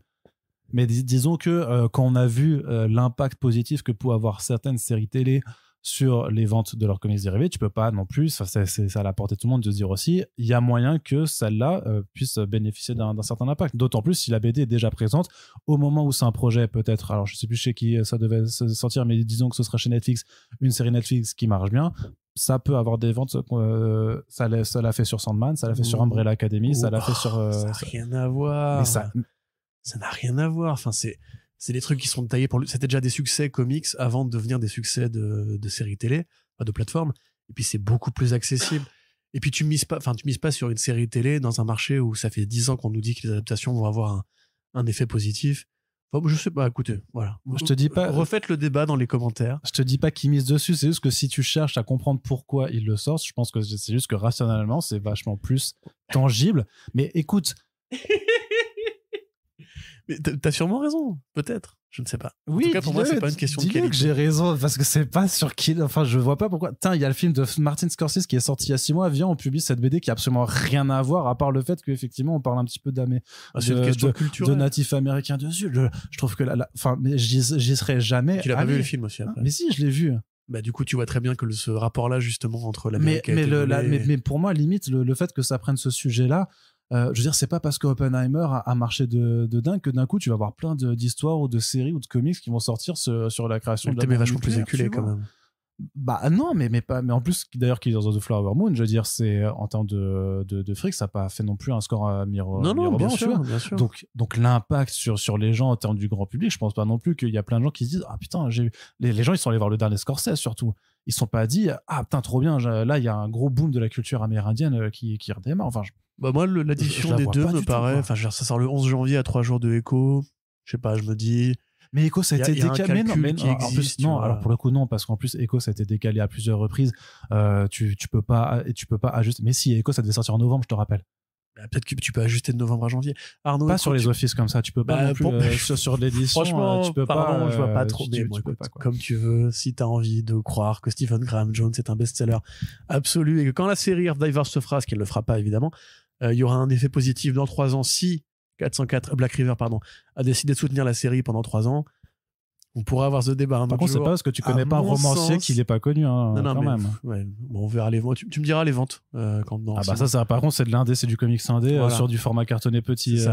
[SPEAKER 1] mais disons que quand on a vu l'impact positif que peuvent avoir certaines séries télé sur les ventes de leurs comics dérivés, tu peux pas non plus, c'est à la portée de tout le monde de se dire aussi, il y a moyen que celle-là puisse bénéficier d'un certain impact. D'autant plus si la BD est déjà présente au moment où c'est un projet peut-être, alors je sais plus chez qui ça devait sortir, mais disons que ce sera chez Netflix, une série Netflix qui marche bien. Ça peut avoir des ventes, ça l'a fait sur Sandman, ça l'a fait sur Umbrella Academy, ça l'a fait sur...
[SPEAKER 2] ça n'a rien à voir. Mais ça n'a rien à voir. Enfin, c'est des trucs qui sont taillés pour... C'était déjà des succès comics avant de devenir des succès de séries télé, de plateforme. Et puis, c'est beaucoup plus accessible. Et puis, tu mises pas sur une série télé dans un marché où ça fait 10 ans qu'on nous dit que les adaptations vont avoir un effet positif. Enfin, je sais pas, écoutez, voilà.
[SPEAKER 1] Je te dis pas.
[SPEAKER 2] Refaites le débat dans les commentaires.
[SPEAKER 1] Je te dis pas qu'ils misent dessus, c'est juste que si tu cherches à comprendre pourquoi ils le sortent, je pense que c'est juste que rationnellement, c'est vachement plus tangible. Mais écoute.
[SPEAKER 2] Mais t'as sûrement raison, peut-être. Je ne sais pas.
[SPEAKER 1] Oui,
[SPEAKER 2] en tout cas, pour moi, c'est pas une question de qualité.
[SPEAKER 1] Que j'ai raison, parce que c'est pas sur qui. Enfin, je vois pas pourquoi. Tiens, il y a le film de Martin Scorsese qui est sorti il y a 6 mois. Viens, on publie cette BD qui a absolument rien à voir, à part le fait qu'effectivement, on parle un petit peu de natifs américains dessus. Je trouve que enfin, j'y serais jamais.
[SPEAKER 2] Tu l'as pas vu le film aussi après.
[SPEAKER 1] Mais si, je l'ai vu.
[SPEAKER 2] Bah, du coup, tu vois très bien que ce rapport-là, justement, entre l'Amérique
[SPEAKER 1] mais pour moi, limite, le fait que ça prenne ce sujet-là, je veux dire, c'est pas parce qu'Oppenheimer a marché de dingue que d'un coup tu vas avoir plein d'histoires ou de séries ou de comics qui vont sortir sur la création de la bombe
[SPEAKER 2] vachement plus éculé quand même.
[SPEAKER 1] Bah non, mais en plus d'ailleurs Killers of the Flower Moon, je veux dire, c'est en termes de fric, ça n'a pas fait non plus un score à
[SPEAKER 2] non, bien sûr.
[SPEAKER 1] Donc l'impact sur les gens en termes du grand public, je pense pas non plus qu'il y a plein de gens qui se disent ah putain, les gens ils sont allés voir le dernier Scorsese surtout. Ils se sont pas dit ah putain trop bien, là il y a un gros boom de la culture amérindienne qui redémarre. Enfin,
[SPEAKER 2] bah moi l'addition des deux me paraît, enfin ça sort le 11 janvier à 3 jours de Echo. Je sais pas, je me dis.
[SPEAKER 1] Mais Echo ça a été décalé,
[SPEAKER 2] en plus
[SPEAKER 1] non, alors pour le coup non, parce qu'en plus Echo ça a été décalé à plusieurs reprises. Tu peux pas ajuster. Mais si Echo ça devait sortir en novembre, je te rappelle.
[SPEAKER 2] Bah, peut-être que tu peux ajuster de novembre à janvier. Arnaud,
[SPEAKER 1] pas sur les offices comme ça, tu peux pas non plus sur l'édition.
[SPEAKER 2] Franchement,
[SPEAKER 1] tu peux
[SPEAKER 2] je vois pas trop. Mais bon, écoute, comme tu veux, si t'as envie de croire que Stephen Graham Jones est un best-seller absolu et que quand la série Earth Divers se fera, ce qu'elle le fera pas évidemment, il y aura un effet positif dans 3 ans si Black River a décidé de soutenir la série pendant 3 ans. On pourrait avoir ce débat.
[SPEAKER 1] Par contre, c'est pas parce que tu connais pas un romancier qu'il est pas connu, hein, quand même.
[SPEAKER 2] Ouais, bon, on verra les ventes. Tu me diras les ventes quand dans.
[SPEAKER 1] Ah bah ça, par contre, c'est de l'indé, c'est du comics indé sur du format cartonné petit,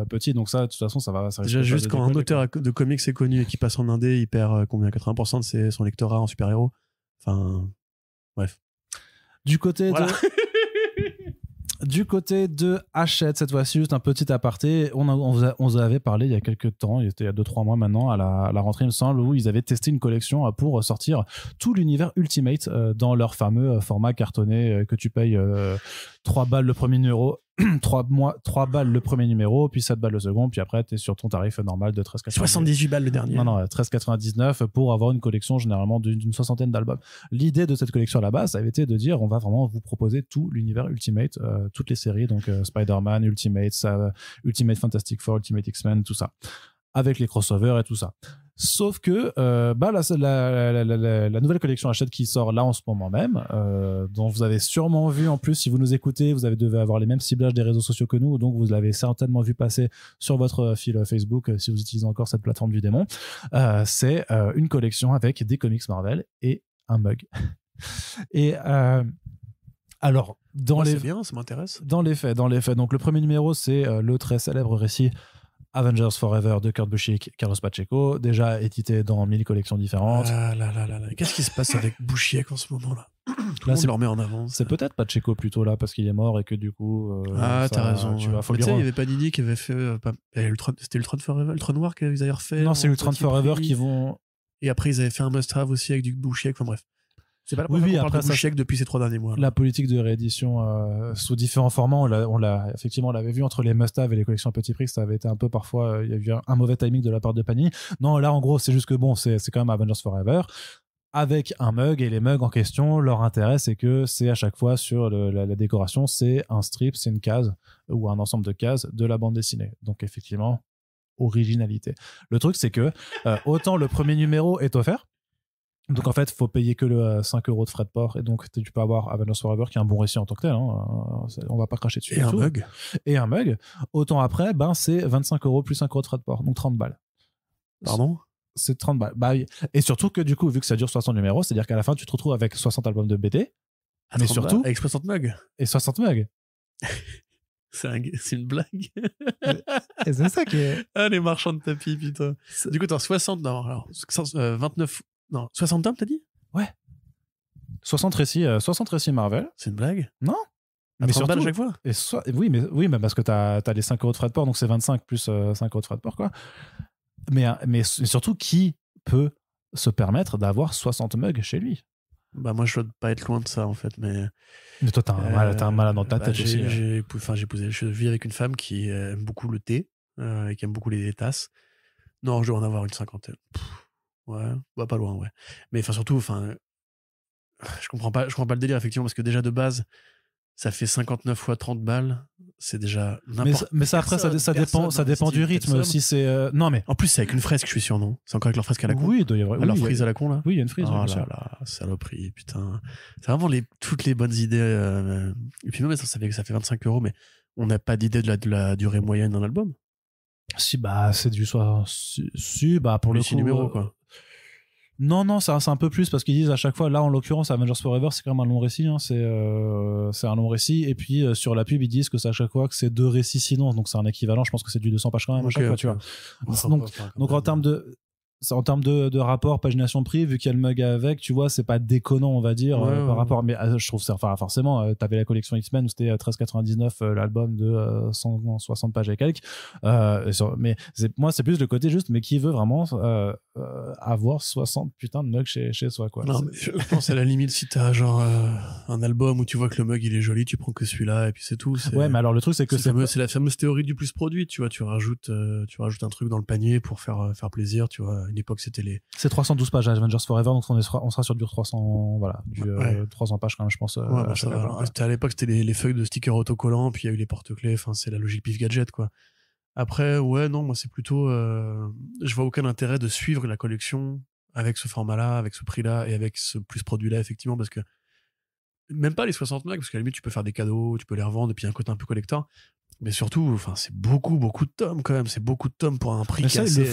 [SPEAKER 1] petit. Donc ça, de toute façon, ça va.
[SPEAKER 2] Déjà juste quand un auteur de comics est connu et qui passe en indé, il perd combien 80% de son lectorat en super-héros. Enfin, bref.
[SPEAKER 1] Du côté de Hachette, cette fois-ci, juste un petit aparté. On vous avait parlé il y a quelques temps, il y a 2-3 mois maintenant, à la rentrée, il me semble, où ils avaient testé une collection pour sortir tout l'univers Ultimate dans leur fameux format cartonné que tu payes 3 balles le premier numéro. 3 balles le premier numéro, puis 7 balles le second, puis après t'es sur ton tarif normal de 13,99.
[SPEAKER 2] 78 balles le dernier.
[SPEAKER 1] Non, 13,99 pour avoir une collection généralement d'une 60aine d'albums. L'idée de cette collection à la base, ça avait été de dire on va vraiment vous proposer tout l'univers Ultimate, toutes les séries, donc Spider-Man, Ultimate Fantastic Four, Ultimate X-Men, tout ça, avec les crossovers et tout ça. Sauf que la nouvelle collection Hachette qui sort là en ce moment même, dont vous avez sûrement vu en plus, si vous nous écoutez, vous devez avoir les mêmes ciblages des réseaux sociaux que nous, donc vous l'avez certainement vu passer sur votre fil Facebook si vous utilisez encore cette plateforme du démon. C'est une collection avec des comics Marvel et un mug. Et alors,
[SPEAKER 2] c'est bien, ça m'intéresse.
[SPEAKER 1] Dans les faits. Donc le premier numéro, c'est le très célèbre récit Avengers Forever de Kurt Busiek, Carlos Pacheco, déjà édité dans 1000 collections différentes.
[SPEAKER 2] Qu'est-ce qui se passe avec Busiek en ce moment-là? Tout le monde le remet en avant.
[SPEAKER 1] C'est peut-être Pacheco plutôt là parce qu'il est mort et que du coup.
[SPEAKER 2] T'as raison. Tu vois, il y avait Panini qui avait fait. C'était Ultron Forever, Ultron Noir qu'ils avaient refait.
[SPEAKER 1] Non, c'est Ultron Forever qui vont.
[SPEAKER 2] Et après, ils avaient fait un must-have aussi avec du Busiek. Enfin bref. C'est pas la
[SPEAKER 1] Oui,
[SPEAKER 2] première fois qu'on
[SPEAKER 1] après,
[SPEAKER 2] parle de
[SPEAKER 1] ça,
[SPEAKER 2] Bushek depuis ces 3 derniers mois.
[SPEAKER 1] la politique de réédition sous différents formats, effectivement, on l'avait vu entre les must-have et les collections à petit prix, ça avait été un peu parfois, il y a eu un mauvais timing de la part de Panini. Non, là, en gros, c'est juste que bon, c'est quand même Avengers Forever avec un mug, et les mugs en question, leur intérêt, c'est que c'est à chaque fois sur la décoration, c'est un strip, c'est une case ou un ensemble de cases de la bande dessinée. Donc, effectivement, originalité. Le truc, c'est que autant le premier numéro est offert. Donc en fait, il faut payer que le 5 € de frais de port, et donc tu peux avoir Avengers Forever qui est un bon récit en tant que tel, on va pas cracher dessus.
[SPEAKER 2] Et un mug.
[SPEAKER 1] Et un mug. Autant après, c'est 25 € plus 5 € de frais de port, donc 30 balles.
[SPEAKER 2] Pardon ?
[SPEAKER 1] C'est 30 balles. Bah, et surtout que du coup, vu que ça dure 60 numéros, c'est-à-dire qu'à la fin, tu te retrouves avec 60 albums de BD, mais surtout...
[SPEAKER 2] Avec 60 mugs.
[SPEAKER 1] Et 60 mugs.
[SPEAKER 2] C'est une blague.
[SPEAKER 1] Et c'est ça qui est...
[SPEAKER 2] Ah, les marchands de tapis, putain. Du coup, t'as 60... Non, alors, 29... Non, 60 tomes, t'as dit ?
[SPEAKER 1] Ouais. 60 récits Marvel.
[SPEAKER 2] C'est une blague ?
[SPEAKER 1] Non.
[SPEAKER 2] Mais surtout, balles à chaque fois.
[SPEAKER 1] Oui, mais parce que t'as les 5 € de frais de port, donc c'est 25 plus 5 € de frais de port, quoi. Mais surtout, qui peut se permettre d'avoir 60 mugs chez lui?
[SPEAKER 2] Bah, moi, je dois pas être loin de ça, en fait, mais
[SPEAKER 1] toi, t'as un mal dans ta tête aussi.
[SPEAKER 2] Je vis avec une femme qui aime beaucoup le thé, et qui aime beaucoup les tasses. Non, je dois en avoir une cinquantaine. Ouais, bah, pas loin, ouais. Mais surtout, je comprends pas le délire, effectivement, parce que déjà, de base, ça fait 59 fois 30 balles. C'est déjà n'importe.
[SPEAKER 1] Mais ça, après, ça dépend du rythme. Si c'est non, mais
[SPEAKER 2] en plus, c'est avec une fresque, je suis sûr, non? C'est encore avec leur fresque à la con.
[SPEAKER 1] Oui, il doit y avoir.
[SPEAKER 2] Alors, frise à la con, là.
[SPEAKER 1] Oui, il y a une frise.
[SPEAKER 2] Oh là là, saloperie, putain. C'est vraiment toutes les bonnes idées. Et puis même, ça fait 25 €, mais on n'a pas d'idée de la durée moyenne d'un album.
[SPEAKER 1] Si, c'est du soir. Pour le
[SPEAKER 2] 6
[SPEAKER 1] coup.
[SPEAKER 2] numéros, quoi.
[SPEAKER 1] Non, c'est un peu plus, parce qu'ils disent à chaque fois, là en l'occurrence Avengers Forever, c'est quand même un long récit, c'est un long récit, et puis sur la pub ils disent que c'est à chaque fois que c'est 2 récits sinon, donc c'est un équivalent, je pense que c'est du 200 pages quand même à chaque fois, tu vois. Donc en termes de rapport pagination prix, vu qu'il y a le mug avec, tu vois, c'est pas déconnant, on va dire, par rapport, mais je trouve ça, forcément, t'avais la collection X-Men où c'était 13,99 l'album de 160 pages et quelques, mais moi c'est plus le côté juste, mais qui veut vraiment avoir 60 putains de mugs chez soi, quoi.
[SPEAKER 2] Non, mais je pense à la limite, si t'as genre un album où tu vois que le mug il est joli, tu prends que celui-là et puis c'est tout.
[SPEAKER 1] Ouais, mais alors le truc c'est que
[SPEAKER 2] c'est la fameuse théorie du plus produit, tu vois, tu rajoutes un truc dans le panier pour faire plaisir, tu vois. À une époque, c'est
[SPEAKER 1] 312 pages à Avengers Forever, donc on sera sur du 300, voilà, 300 pages quand même, je pense.
[SPEAKER 2] À l'époque, c'était les feuilles de stickers autocollants, puis il y a eu les porte-clés, c'est la logique pif gadget, quoi. Après, non, moi c'est plutôt, je vois aucun intérêt de suivre la collection avec ce format-là, avec ce prix-là et avec ce plus produit-là, effectivement, parce que même pas les 60 mugs, parce qu'à la limite tu peux faire des cadeaux, tu peux les revendre, et puis il y a un côté un peu collector. Mais surtout, c'est beaucoup de tomes quand même. C'est beaucoup de tomes pour un prix.
[SPEAKER 1] Mais ça, ils le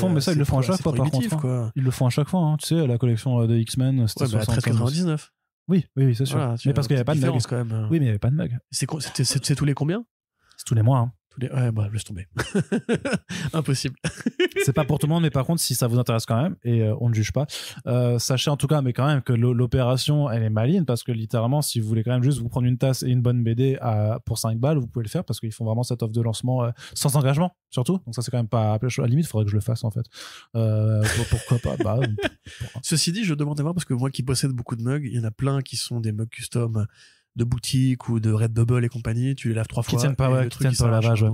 [SPEAKER 1] font à chaque fois, par contre. Quoi. Ils le font à chaque fois. Hein. Tu sais, la collection de X-Men, c'était
[SPEAKER 2] 13,99.
[SPEAKER 1] Oui, c'est sûr. Voilà, mais parce qu'il n'y avait pas de mug.
[SPEAKER 2] Quand même.
[SPEAKER 1] Oui, mais il n'y avait pas de mug.
[SPEAKER 2] C'est tous les combien?
[SPEAKER 1] C'est tous les mois. Hein.
[SPEAKER 2] Ouais, laisse tomber. Impossible.
[SPEAKER 1] C'est pas pour tout le monde, mais par contre, si ça vous intéresse quand même, et on ne juge pas, sachez en tout cas, mais quand même, que l'opération, elle est maligne, parce que littéralement, si vous voulez quand même juste vous prendre une tasse et une bonne BD pour 5 balles, vous pouvez le faire, parce qu'ils font vraiment cette offre de lancement sans engagement, surtout. Donc ça, c'est quand même pas... À la limite, il faudrait que je le fasse, en fait. Pourquoi pas
[SPEAKER 2] Ceci dit, je demandais voir, parce que moi qui possède beaucoup de mugs, il y en a plein qui sont des mugs custom de boutique ou de Redbubble et compagnie, tu les laves 3 fois.
[SPEAKER 1] Qui tiennent pas au lavage, ouais.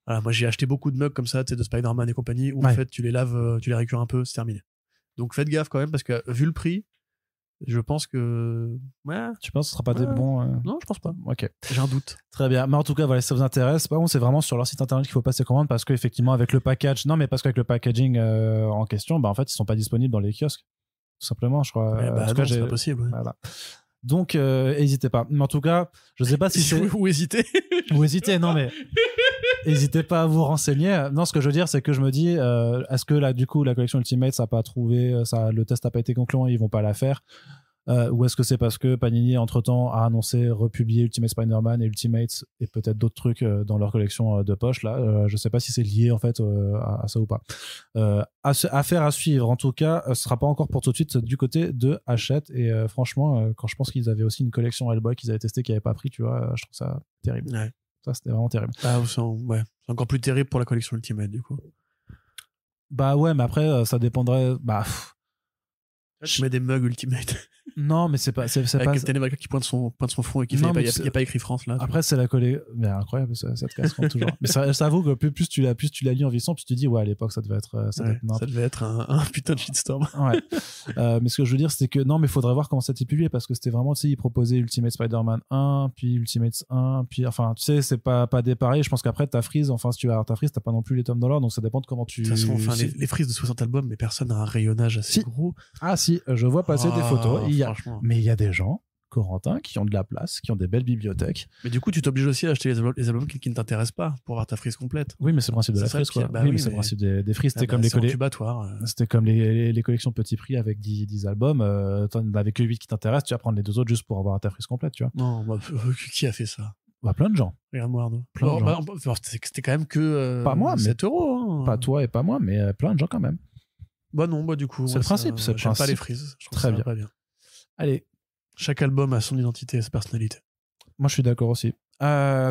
[SPEAKER 2] Voilà, moi j'ai acheté beaucoup de mugs comme ça, de Spider-Man et compagnie, où en fait tu les laves, tu les récures un peu, c'est terminé. Donc faites gaffe quand même, parce que vu le prix, je pense que...
[SPEAKER 1] Tu penses que ce sera pas des bons...
[SPEAKER 2] Non, je pense pas.
[SPEAKER 1] Ok.
[SPEAKER 2] J'ai un doute.
[SPEAKER 1] Très bien. Mais en tout cas, voilà, si ça vous intéresse, c'est vraiment sur leur site internet qu'il faut passer commande, parce qu'effectivement, avec le package... Non, mais parce qu'avec le packaging en question, en fait, ils sont pas disponibles dans les kiosques. Tout simplement, je crois.
[SPEAKER 2] C'est pas possible.
[SPEAKER 1] Voilà. Donc, n'hésitez pas. Mais en tout cas, je sais pas si c'est...
[SPEAKER 2] Ou hésitez.
[SPEAKER 1] Ou hésitez, non, mais... N'hésitez pas à vous renseigner. Non, ce que je veux dire, c'est que je me dis, est-ce que là, du coup, la collection Ultimate, ça a pas trouvé, le test n'a pas été concluant, ils vont pas la faire, ou est-ce que c'est parce que Panini, entre-temps, a annoncé republier Ultimate Spider-Man et Ultimate et peut-être d'autres trucs dans leur collection de poche, là. Je sais pas si c'est lié, en fait, à ça ou pas. Affaire à suivre. En tout cas, ce sera pas encore pour tout de suite du côté de Hachette. Et franchement, quand je pense qu'ils avaient aussi une collection Hellboy qu'ils avaient testé qui avait pas pris, tu vois, je trouve ça terrible.
[SPEAKER 2] Ouais.
[SPEAKER 1] Ça, c'était vraiment terrible.
[SPEAKER 2] C'est encore plus terrible pour la collection Ultimate, du coup.
[SPEAKER 1] Ouais, mais après, ça dépendrait...
[SPEAKER 2] Tu mets des mugs Ultimate.
[SPEAKER 1] Non, mais c'est
[SPEAKER 2] Avec
[SPEAKER 1] pas.
[SPEAKER 2] Captain America qui pointe son front et qui fait
[SPEAKER 1] Non,
[SPEAKER 2] il
[SPEAKER 1] mais
[SPEAKER 2] n'y a pas écrit France là.
[SPEAKER 1] Après, c'est la collée. Mais incroyable, ça te casse toujours. Mais ça avoue que plus tu la lis en vieillissant, plus tu dis, ouais, à l'époque, ça devait être.
[SPEAKER 2] Ça devait être un putain de shitstorm.
[SPEAKER 1] Ouais. Mais ce que je veux dire, c'est que non, mais il faudrait voir comment ça t'est publié parce que c'était vraiment, tu sais, ils proposaient Ultimate Spider-Man 1, puis Ultimate 1, puis enfin, tu sais, c'est pas dépareil. Je pense qu'après, ta frise, enfin, si tu vas avoir ta frise, t'as pas non plus les tomes dans l'ordre, donc ça dépend de comment tu.
[SPEAKER 2] De toute façon, enfin, les frises de 60 albums, mais personne n'a un rayonnage assez gros.
[SPEAKER 1] Ah, si, je vois passer des photos. Mais il y a des gens, Corentin, qui ont de la place, qui ont des belles bibliothèques.
[SPEAKER 2] Mais du coup, tu t'obliges aussi à acheter les albums qui ne t'intéressent pas pour avoir ta frise complète.
[SPEAKER 1] Oui, mais c'est le principe de la frise, quoi.
[SPEAKER 2] Bah
[SPEAKER 1] oui, mais c'est le principe des frises. C'était comme
[SPEAKER 2] C'était
[SPEAKER 1] comme les collections petit prix avec 10 albums. T'en avais que 8 qui t'intéressent, tu vas prendre les 2 autres juste pour avoir ta frise complète, tu vois.
[SPEAKER 2] Non, qui a fait ça?
[SPEAKER 1] Bah, plein de gens.
[SPEAKER 2] Regarde-moi, Arnaud. C'était quand même que
[SPEAKER 1] pas moi,
[SPEAKER 2] 7 euros. Hein.
[SPEAKER 1] Pas toi et pas moi, mais plein de gens quand même.
[SPEAKER 2] Bah non, du coup.
[SPEAKER 1] C'est le principe.
[SPEAKER 2] J'aime pas les frises. Je trouve
[SPEAKER 1] Très
[SPEAKER 2] ça pas bien.
[SPEAKER 1] Allez.
[SPEAKER 2] Chaque album a son identité et sa personnalité.
[SPEAKER 1] Moi, je suis d'accord aussi.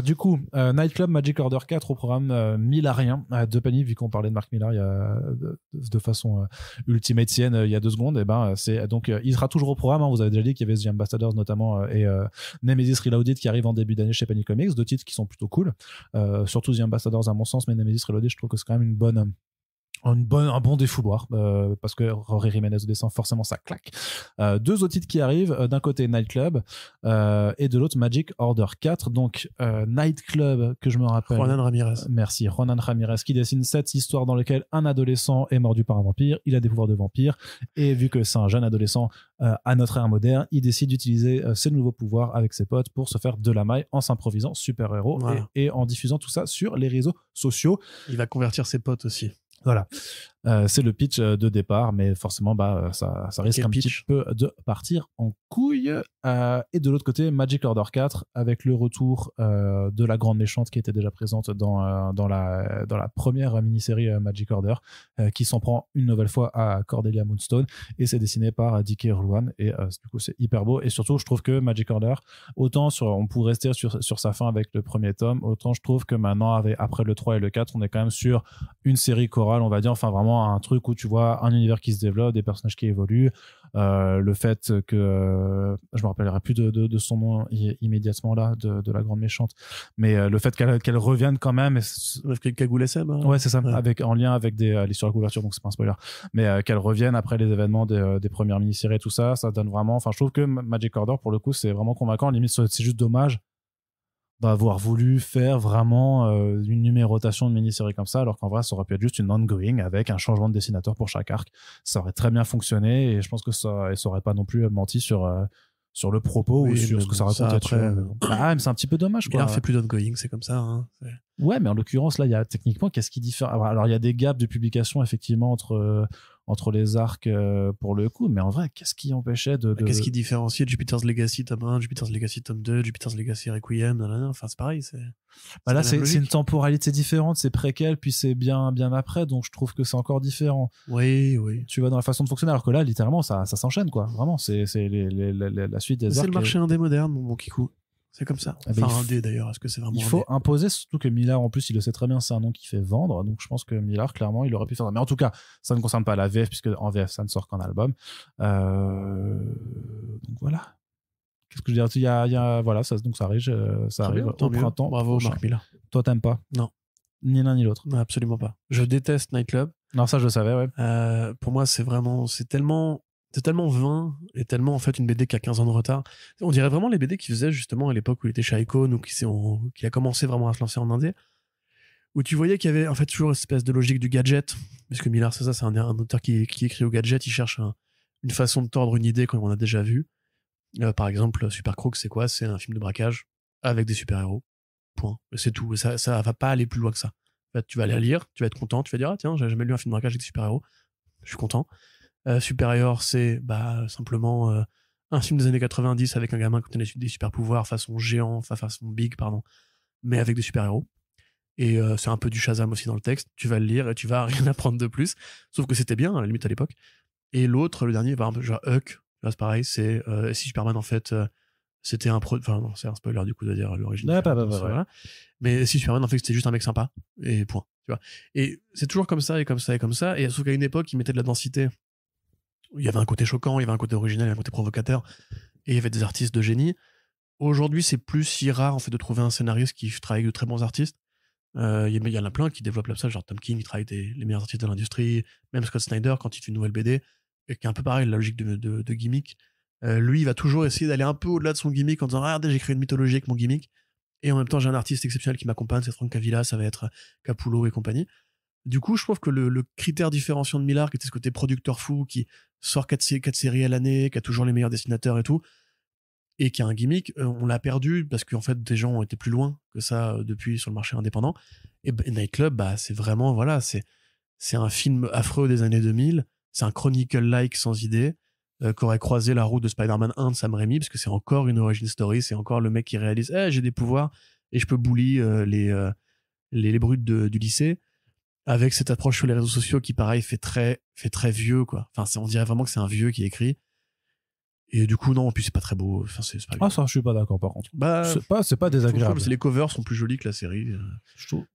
[SPEAKER 1] Du coup, Nightclub Magic Order 4 au programme millarien de Panini, vu qu'on parlait de Mark Millar il y a de façon ultimatienne il y a 2 secondes, et ben c'est donc il sera toujours au programme. Hein, vous avez déjà dit qu'il y avait The Ambassadors notamment et Nemesis Reloaded qui arrive en début d'année chez Panini Comics, 2 titres qui sont plutôt cool. Surtout The Ambassadors à mon sens, mais Nemesis Reloaded, je trouve que c'est quand même un bon défouloir parce que Rory Jiménez au dessin, forcément ça claque. 2 autres titres qui arrivent, d'un côté Nightclub et de l'autre Magic Order 4. Donc Nightclub, que je me rappelle,
[SPEAKER 2] Ronan Ramirez.
[SPEAKER 1] Merci, Ronan Ramirez, qui dessine cette histoire dans laquelle un adolescent est mordu par un vampire, il a des pouvoirs de vampire, et vu que c'est un jeune adolescent à notre ère moderne, il décide d'utiliser ses nouveaux pouvoirs avec ses potes pour se faire de la maille en s'improvisant super-héros, voilà. et en diffusant tout ça sur les réseaux sociaux.
[SPEAKER 2] Il va convertir ses potes aussi.
[SPEAKER 1] Voilà, c'est le pitch de départ, mais forcément ça risque petit peu de partir en couille. Et de l'autre côté, Magic Order 4 avec le retour de la grande méchante qui était déjà présente dans la première mini-série Magic Order, qui s'en prend une nouvelle fois à Cordelia Moonstone, et c'est dessiné par Dick Ruan, et du coup c'est hyper beau. Et surtout, je trouve que Magic Order, autant on pourrait rester sur sa fin avec le premier tome, autant je trouve que maintenant après le 3 et le 4, on est quand même sur une série chorale, on va dire, enfin vraiment un truc où tu vois un univers qui se développe, des personnages qui évoluent, le fait que je me rappellerai plus de son nom immédiatement là, de la grande méchante, mais le fait qu'elle revienne quand même,
[SPEAKER 2] avec Cagoule SM, hein.
[SPEAKER 1] Ouais, c'est ça, ouais. En lien avec elle est sur la couverture, donc c'est pas un spoiler, mais qu'elle revienne après les événements des premières mini-séries et tout ça donne vraiment, enfin je trouve que Magic Order pour le coup c'est vraiment convaincant. Limite c'est juste dommage d'avoir voulu faire vraiment une numérotation de mini-série comme ça, alors qu'en vrai ça aurait pu être juste une ongoing avec un changement de dessinateur pour chaque arc. Ça aurait très bien fonctionné, et je pense que ça aurait pas non plus menti sur le propos, ou sur ce que ça racontait.
[SPEAKER 2] Après,
[SPEAKER 1] mais c'est un petit peu dommage, quoi.
[SPEAKER 2] Il en fait plus d'ongoing, c'est comme ça, hein.
[SPEAKER 1] Ouais, mais en l'occurrence là, il y a techniquement, qu'est-ce qui diffère? Alors il y a des gaps de publication effectivement entre les arcs pour le coup, mais en vrai, qu'est-ce qui empêchait
[SPEAKER 2] qu'est-ce qui différencie Jupiter's Legacy tome 1, Jupiter's Legacy tome 2, Jupiter's Legacy Requiem, enfin c'est pareil,
[SPEAKER 1] là c'est une temporalité différente, c'est préquel, puis c'est bien après, donc je trouve que c'est encore différent.
[SPEAKER 2] Oui.
[SPEAKER 1] Tu vois, dans la façon de fonctionner, alors que là littéralement ça s'enchaîne, quoi. Vraiment, c'est la suite des arcs.
[SPEAKER 2] C'est le marché indé moderne, mon bon Kikou. C'est comme ça. Enfin, indé d'ailleurs, est-ce que c'est vraiment
[SPEAKER 1] il faut imposer, surtout que Millar, en plus, il le sait très bien, c'est un nom qui fait vendre, donc je pense que Millar, clairement, il aurait pu faire ça. Mais en tout cas, ça ne concerne pas la VF, puisque en VF, ça ne sort qu'en album. Donc voilà. Qu'est-ce que je veux dire? Voilà, donc ça arrive au printemps.
[SPEAKER 2] Bravo, Mark Millar.
[SPEAKER 1] Toi, t'aimes pas?
[SPEAKER 2] Non.
[SPEAKER 1] Ni l'un ni l'autre?
[SPEAKER 2] Non, absolument pas. Je déteste Nightclub.
[SPEAKER 1] Non, ça, je le savais, ouais.
[SPEAKER 2] Pour moi, c'est tellement vain, et tellement en fait une BD qui a 15 ans de retard. On dirait vraiment les BD qu'il faisait justement à l'époque où il était chez Icon, ou qui a commencé vraiment à se lancer en indé, où tu voyais qu'il y avait en fait toujours une espèce de logique du gadget, parce que Millar, c'est ça, c'est un auteur qui écrit au gadget, il cherche une façon de tordre une idée qu'on a déjà vue. Par exemple, Super Crooks, c'est quoi? C'est un film de braquage avec des super-héros. Point. C'est tout. Ça va pas aller plus loin que ça. En fait, tu vas aller la lire, tu vas être content, tu vas dire, ah tiens, j'ai jamais lu un film de braquage avec des super-héros. Je suis content. Supérieur, c'est simplement un film des années 90 avec un gamin qui a des super pouvoirs façon big, mais avec des super héros, et c'est un peu du Shazam aussi dans le texte. Tu vas le lire et tu vas rien apprendre de plus, sauf que c'était bien à la limite à l'époque. Et l'autre, le dernier, un peu genre Huck, là c'est pareil, c'est si Superman en fait c'était enfin non, c'est un spoiler du coup de dire l'origine.
[SPEAKER 1] Ouais,
[SPEAKER 2] voilà. Mais si Superman en fait c'était juste un mec sympa, et point, tu vois. Et c'est toujours comme ça et comme ça et comme ça, et sauf qu'à une époque ils mettaient de la densité il y avait un côté choquant, il y avait un côté original, il y avait un côté provocateur, et il y avait des artistes de génie. Aujourd'hui, c'est plus si rare en fait de trouver un scénariste qui travaille avec de très bons artistes. Il y en a plein qui développent ça, genre Tom King, il travaille avec les meilleurs artistes de l'industrie, même Scott Snyder quand il fait une nouvelle BD, et qui est un peu pareil, la logique de gimmick. Lui, il va toujours essayer d'aller un peu au-delà de son gimmick en disant regardez, j'ai créé une mythologie avec mon gimmick, et en même temps j'ai un artiste exceptionnel qui m'accompagne, c'est Frank Avila, ça va être Capullo et compagnie. Du coup, je trouve que le critère différenciant de Millard, qui était ce côté producteur fou, qui sort 4 séries à l'année, qui a toujours les meilleurs dessinateurs et tout, et qui a un gimmick, on l'a perdu parce qu'en fait des gens ont été plus loin que ça depuis sur le marché indépendant. Et Night Club, bah c'est vraiment voilà, c'est un film affreux des années 2000, c'est un Chronicle-like sans idée, qu'aurait croisé la route de Spider-Man 1 de Sam Raimi, parce que c'est encore une origin story, c'est encore le mec qui réalise j'ai des pouvoirs et je peux bully les brutes du lycée, avec cette approche sur les réseaux sociaux qui pareil fait très vieux quoi. Enfin on dirait vraiment que c'est un vieux qui écrit. Et du coup, non, en plus, c'est pas très beau. Enfin, c'est pas
[SPEAKER 1] Ah, ça, je suis pas d'accord, par contre.
[SPEAKER 2] Bah,
[SPEAKER 1] c'est pas désagréable.
[SPEAKER 2] Les covers sont plus jolis que la série.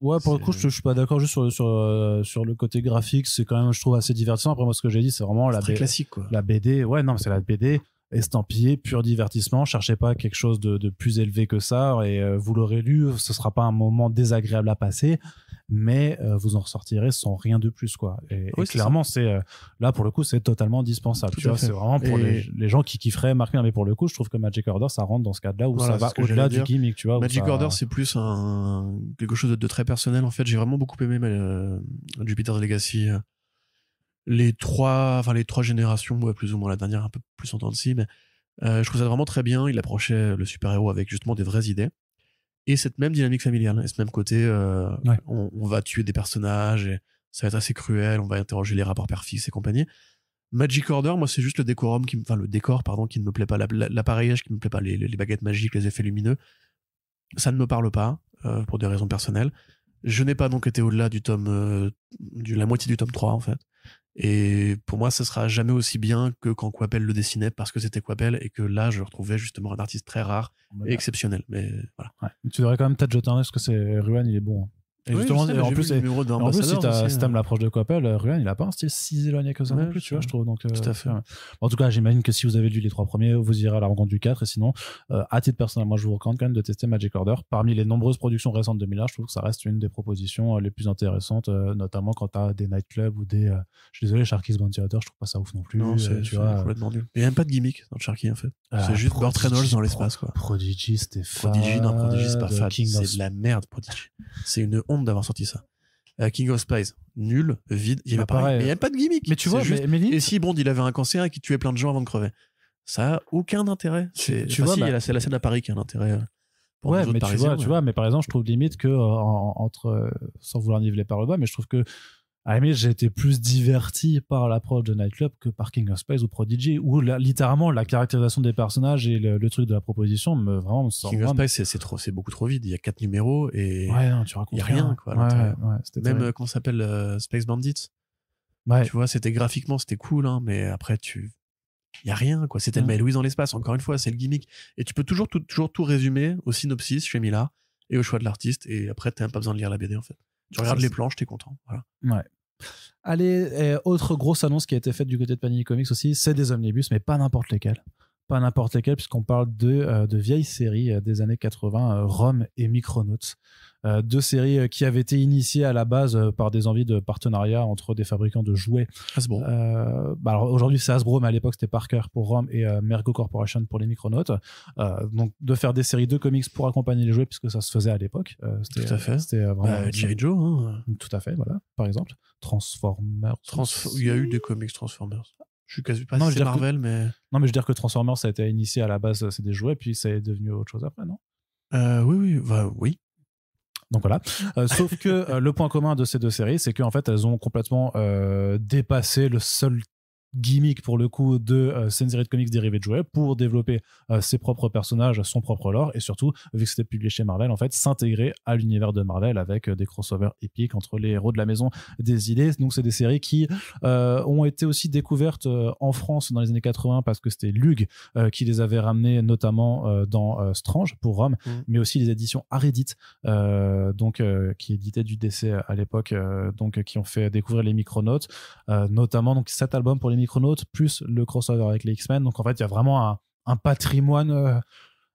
[SPEAKER 1] Ouais, pour le coup, je suis pas d'accord juste sur le côté graphique. C'est quand même, je trouve, assez divertissant. Après, moi, ce que j'ai dit, c'est vraiment
[SPEAKER 2] très classique, quoi.
[SPEAKER 1] La BD. Ouais, non, mais c'est la BD estampillée, pur divertissement. Cherchez pas quelque chose de plus élevé que ça. Et vous l'aurez lu, ce sera pas un moment désagréable à passer, mais vous en ressortirez sans rien de plus, quoi. Et clairement, c'est là pour le coup, c'est totalement indispensable. Tu vois, c'est vraiment pour les gens qui kifferaient Mark Millar. Mais pour le coup, je trouve que Magic Order, ça rentre dans ce cadre-là où ça va au-delà du gimmick, tu vois.
[SPEAKER 2] Magic Order, c'est plus quelque chose de très personnel. En fait, j'ai vraiment beaucoup aimé Jupiter's Legacy. Les trois générations, plus ou moins la dernière un peu plus en temps de scie, mais je trouve ça vraiment très bien. Il approchait le super-héros avec justement des vraies idées. Et cette même dynamique familiale, et ce même côté, on va tuer des personnages, et ça va être assez cruel, on va interroger les rapports père-fils et compagnie. Magic Order, moi, c'est juste le décor, qui ne me plaît pas, l'appareillage qui me plaît pas, les baguettes magiques, les effets lumineux. Ça ne me parle pas, pour des raisons personnelles. Je n'ai pas donc été au-delà du la moitié du tome 3, en fait. Et pour moi, ça sera jamais aussi bien que quand Coppel le dessinait, parce que c'était Coppel, et que là, je retrouvais justement un artiste très rare et exceptionnel. Mais voilà.
[SPEAKER 1] Ouais. Tu devrais quand même peut-être jeter un œil, parce que c'est Ruan, il est bon. Hein. Et
[SPEAKER 2] oui,
[SPEAKER 1] justement,
[SPEAKER 2] en plus,
[SPEAKER 1] si t'aimes l'approche de Coppel, Ruan, il a pas un style si éloigné que ça non plus, tu vois, je trouve. Donc,
[SPEAKER 2] tout à fait.
[SPEAKER 1] En tout cas, j'imagine que si vous avez lu les 3 premiers, vous irez à la rencontre du 4. Et sinon, à titre personnel, moi, je vous recommande quand même de tester Magic Order. Parmi les nombreuses productions récentes de Millard, je trouve que ça reste une des propositions les plus intéressantes, notamment quand t'as des Night Club ou des. Je suis désolé, Sharky's Bounty Hunter, je trouve pas ça ouf non plus.
[SPEAKER 2] Non, tu vois, complètement nul. Il y a même pas de gimmick dans Sharky, en fait. C'est juste Burt Reynolds dans l'espace, quoi.
[SPEAKER 1] Prodigy, c'était
[SPEAKER 2] Prodigy, c'est pas fade. C'est de la merde, Prodigy. C'est une honte d'avoir sorti ça. King of Spies, nul, vide. Il y a pas de gimmick.
[SPEAKER 1] Mais tu vois, juste...
[SPEAKER 2] et si Bond il avait un cancer et qu'il tuait plein de gens avant de crever, ça a aucun intérêt. C'est la scène à Paris qui a un intérêt.
[SPEAKER 1] Ouais, mais tu vois, mais par exemple, je trouve limite que sans vouloir niveler par le bas, mais je trouve que à la limite, j'ai été plus diverti par l'approche de Night Club que par King of Spies ou Prodigy, où littéralement la caractérisation des personnages et le truc de la proposition me sort.
[SPEAKER 2] King of Spies, c'est beaucoup trop vide. Il y a 4 numéros et
[SPEAKER 1] tu racontes
[SPEAKER 2] il y a rien, quoi. Même quand ça s'appelle Space Bandits.
[SPEAKER 1] Ouais.
[SPEAKER 2] Tu vois, graphiquement, c'était cool, hein, mais après il y a rien, quoi. C'était le Louise dans l'espace. Encore une fois, c'est le gimmick. Et tu peux toujours tout résumer au synopsis chez Millard et au choix de l'artiste. Et après, t'as même pas besoin de lire la BD, en fait. Tu regardes les planches, t'es content. Voilà.
[SPEAKER 1] Ouais. Allez, autre grosse annonce qui a été faite du côté de Panini Comics aussi, c'est des omnibus, mais pas n'importe lesquels. Pas n'importe lesquels, puisqu'on parle de vieilles séries des années 80, Rome et Micronauts. 2 séries qui avaient été initiées à la base par des envies de partenariat entre des fabricants de jouets.
[SPEAKER 2] Hasbro.
[SPEAKER 1] Alors aujourd'hui c'est Hasbro, mais à l'époque c'était Parker pour Rome et Mergo Corporation pour les Micronauts. Donc de faire des séries de comics pour accompagner les jouets, puisque ça se faisait à l'époque.
[SPEAKER 2] Tout à fait.
[SPEAKER 1] C'était vraiment
[SPEAKER 2] G.I. Joe. Hein.
[SPEAKER 1] Tout à fait, voilà. Par exemple, Transformers.
[SPEAKER 2] Il y a eu des comics Transformers. Je suis quasi pas
[SPEAKER 1] si
[SPEAKER 2] c'est Marvel, mais...
[SPEAKER 1] Non, mais je veux dire que Transformers, ça a été initié à la base, c'est des jouets, puis ça est devenu autre chose après, non ?
[SPEAKER 2] Oui.
[SPEAKER 1] Donc voilà. Sauf que le point commun de ces 2 séries, c'est qu'en fait, elles ont complètement dépassé le seul gimmick pour le coup de c'est une série de comics dérivés de jouets pour développer ses propres personnages, son propre lore, et surtout, vu que c'était publié chez Marvel, en fait, s'intégrer à l'univers de Marvel avec des crossovers épiques entre les héros de la maison des idées. Donc c'est des séries qui ont été aussi découvertes en France dans les années 80 parce que c'était Lug qui les avait ramenées notamment dans Strange pour Rome, mais aussi les éditions Arédit qui éditaient du DC à l'époque, donc qui ont fait découvrir les Micronauts, notamment donc cet album pour les Micronauts plus le crossover avec les X-Men. Donc en fait, il y a vraiment un patrimoine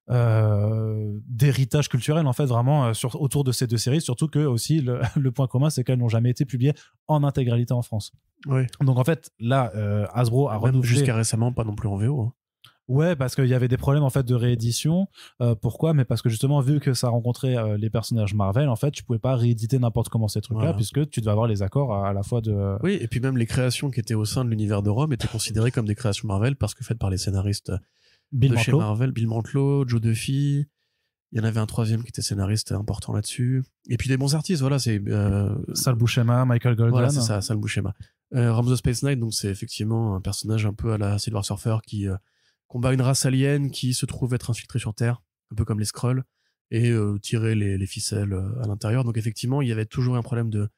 [SPEAKER 1] d'héritage culturel en fait vraiment autour de ces deux séries, surtout que aussi le point commun c'est qu'elles n'ont jamais été publiées en intégralité en France.
[SPEAKER 2] Oui.
[SPEAKER 1] Donc en fait là Hasbro a renouvelé
[SPEAKER 2] jusqu'à récemment, pas non plus en VO, hein.
[SPEAKER 1] Ouais, parce qu'il y avait des problèmes en fait de réédition. Pourquoi ? Mais parce que justement, vu que ça rencontrait les personnages Marvel, en fait, tu pouvais pas rééditer n'importe comment ces trucs-là,
[SPEAKER 2] voilà.
[SPEAKER 1] puisque tu devais avoir les accords à la fois de.
[SPEAKER 2] Oui, et puis même les créations qui étaient au sein de l'univers de Rome étaient considérées comme des créations Marvel parce que faites par les scénaristes
[SPEAKER 1] Bill
[SPEAKER 2] de chez
[SPEAKER 1] Mantlo.
[SPEAKER 2] Marvel, Bill Mantlo, Joe Duffy. Il y en avait un troisième qui était scénariste important là-dessus. Et puis des bons artistes, voilà, c'est
[SPEAKER 1] Sal Buscema, Michael Golden.
[SPEAKER 2] Voilà, c'est ça, Sal Buscema. Rome the Space Knight, donc c'est effectivement un personnage un peu à la Silver Surfer qui combat une race alien qui se trouve être infiltrée sur Terre, un peu comme les Skrulls, et tirer les ficelles à l'intérieur. Donc effectivement, il y avait toujours un problème de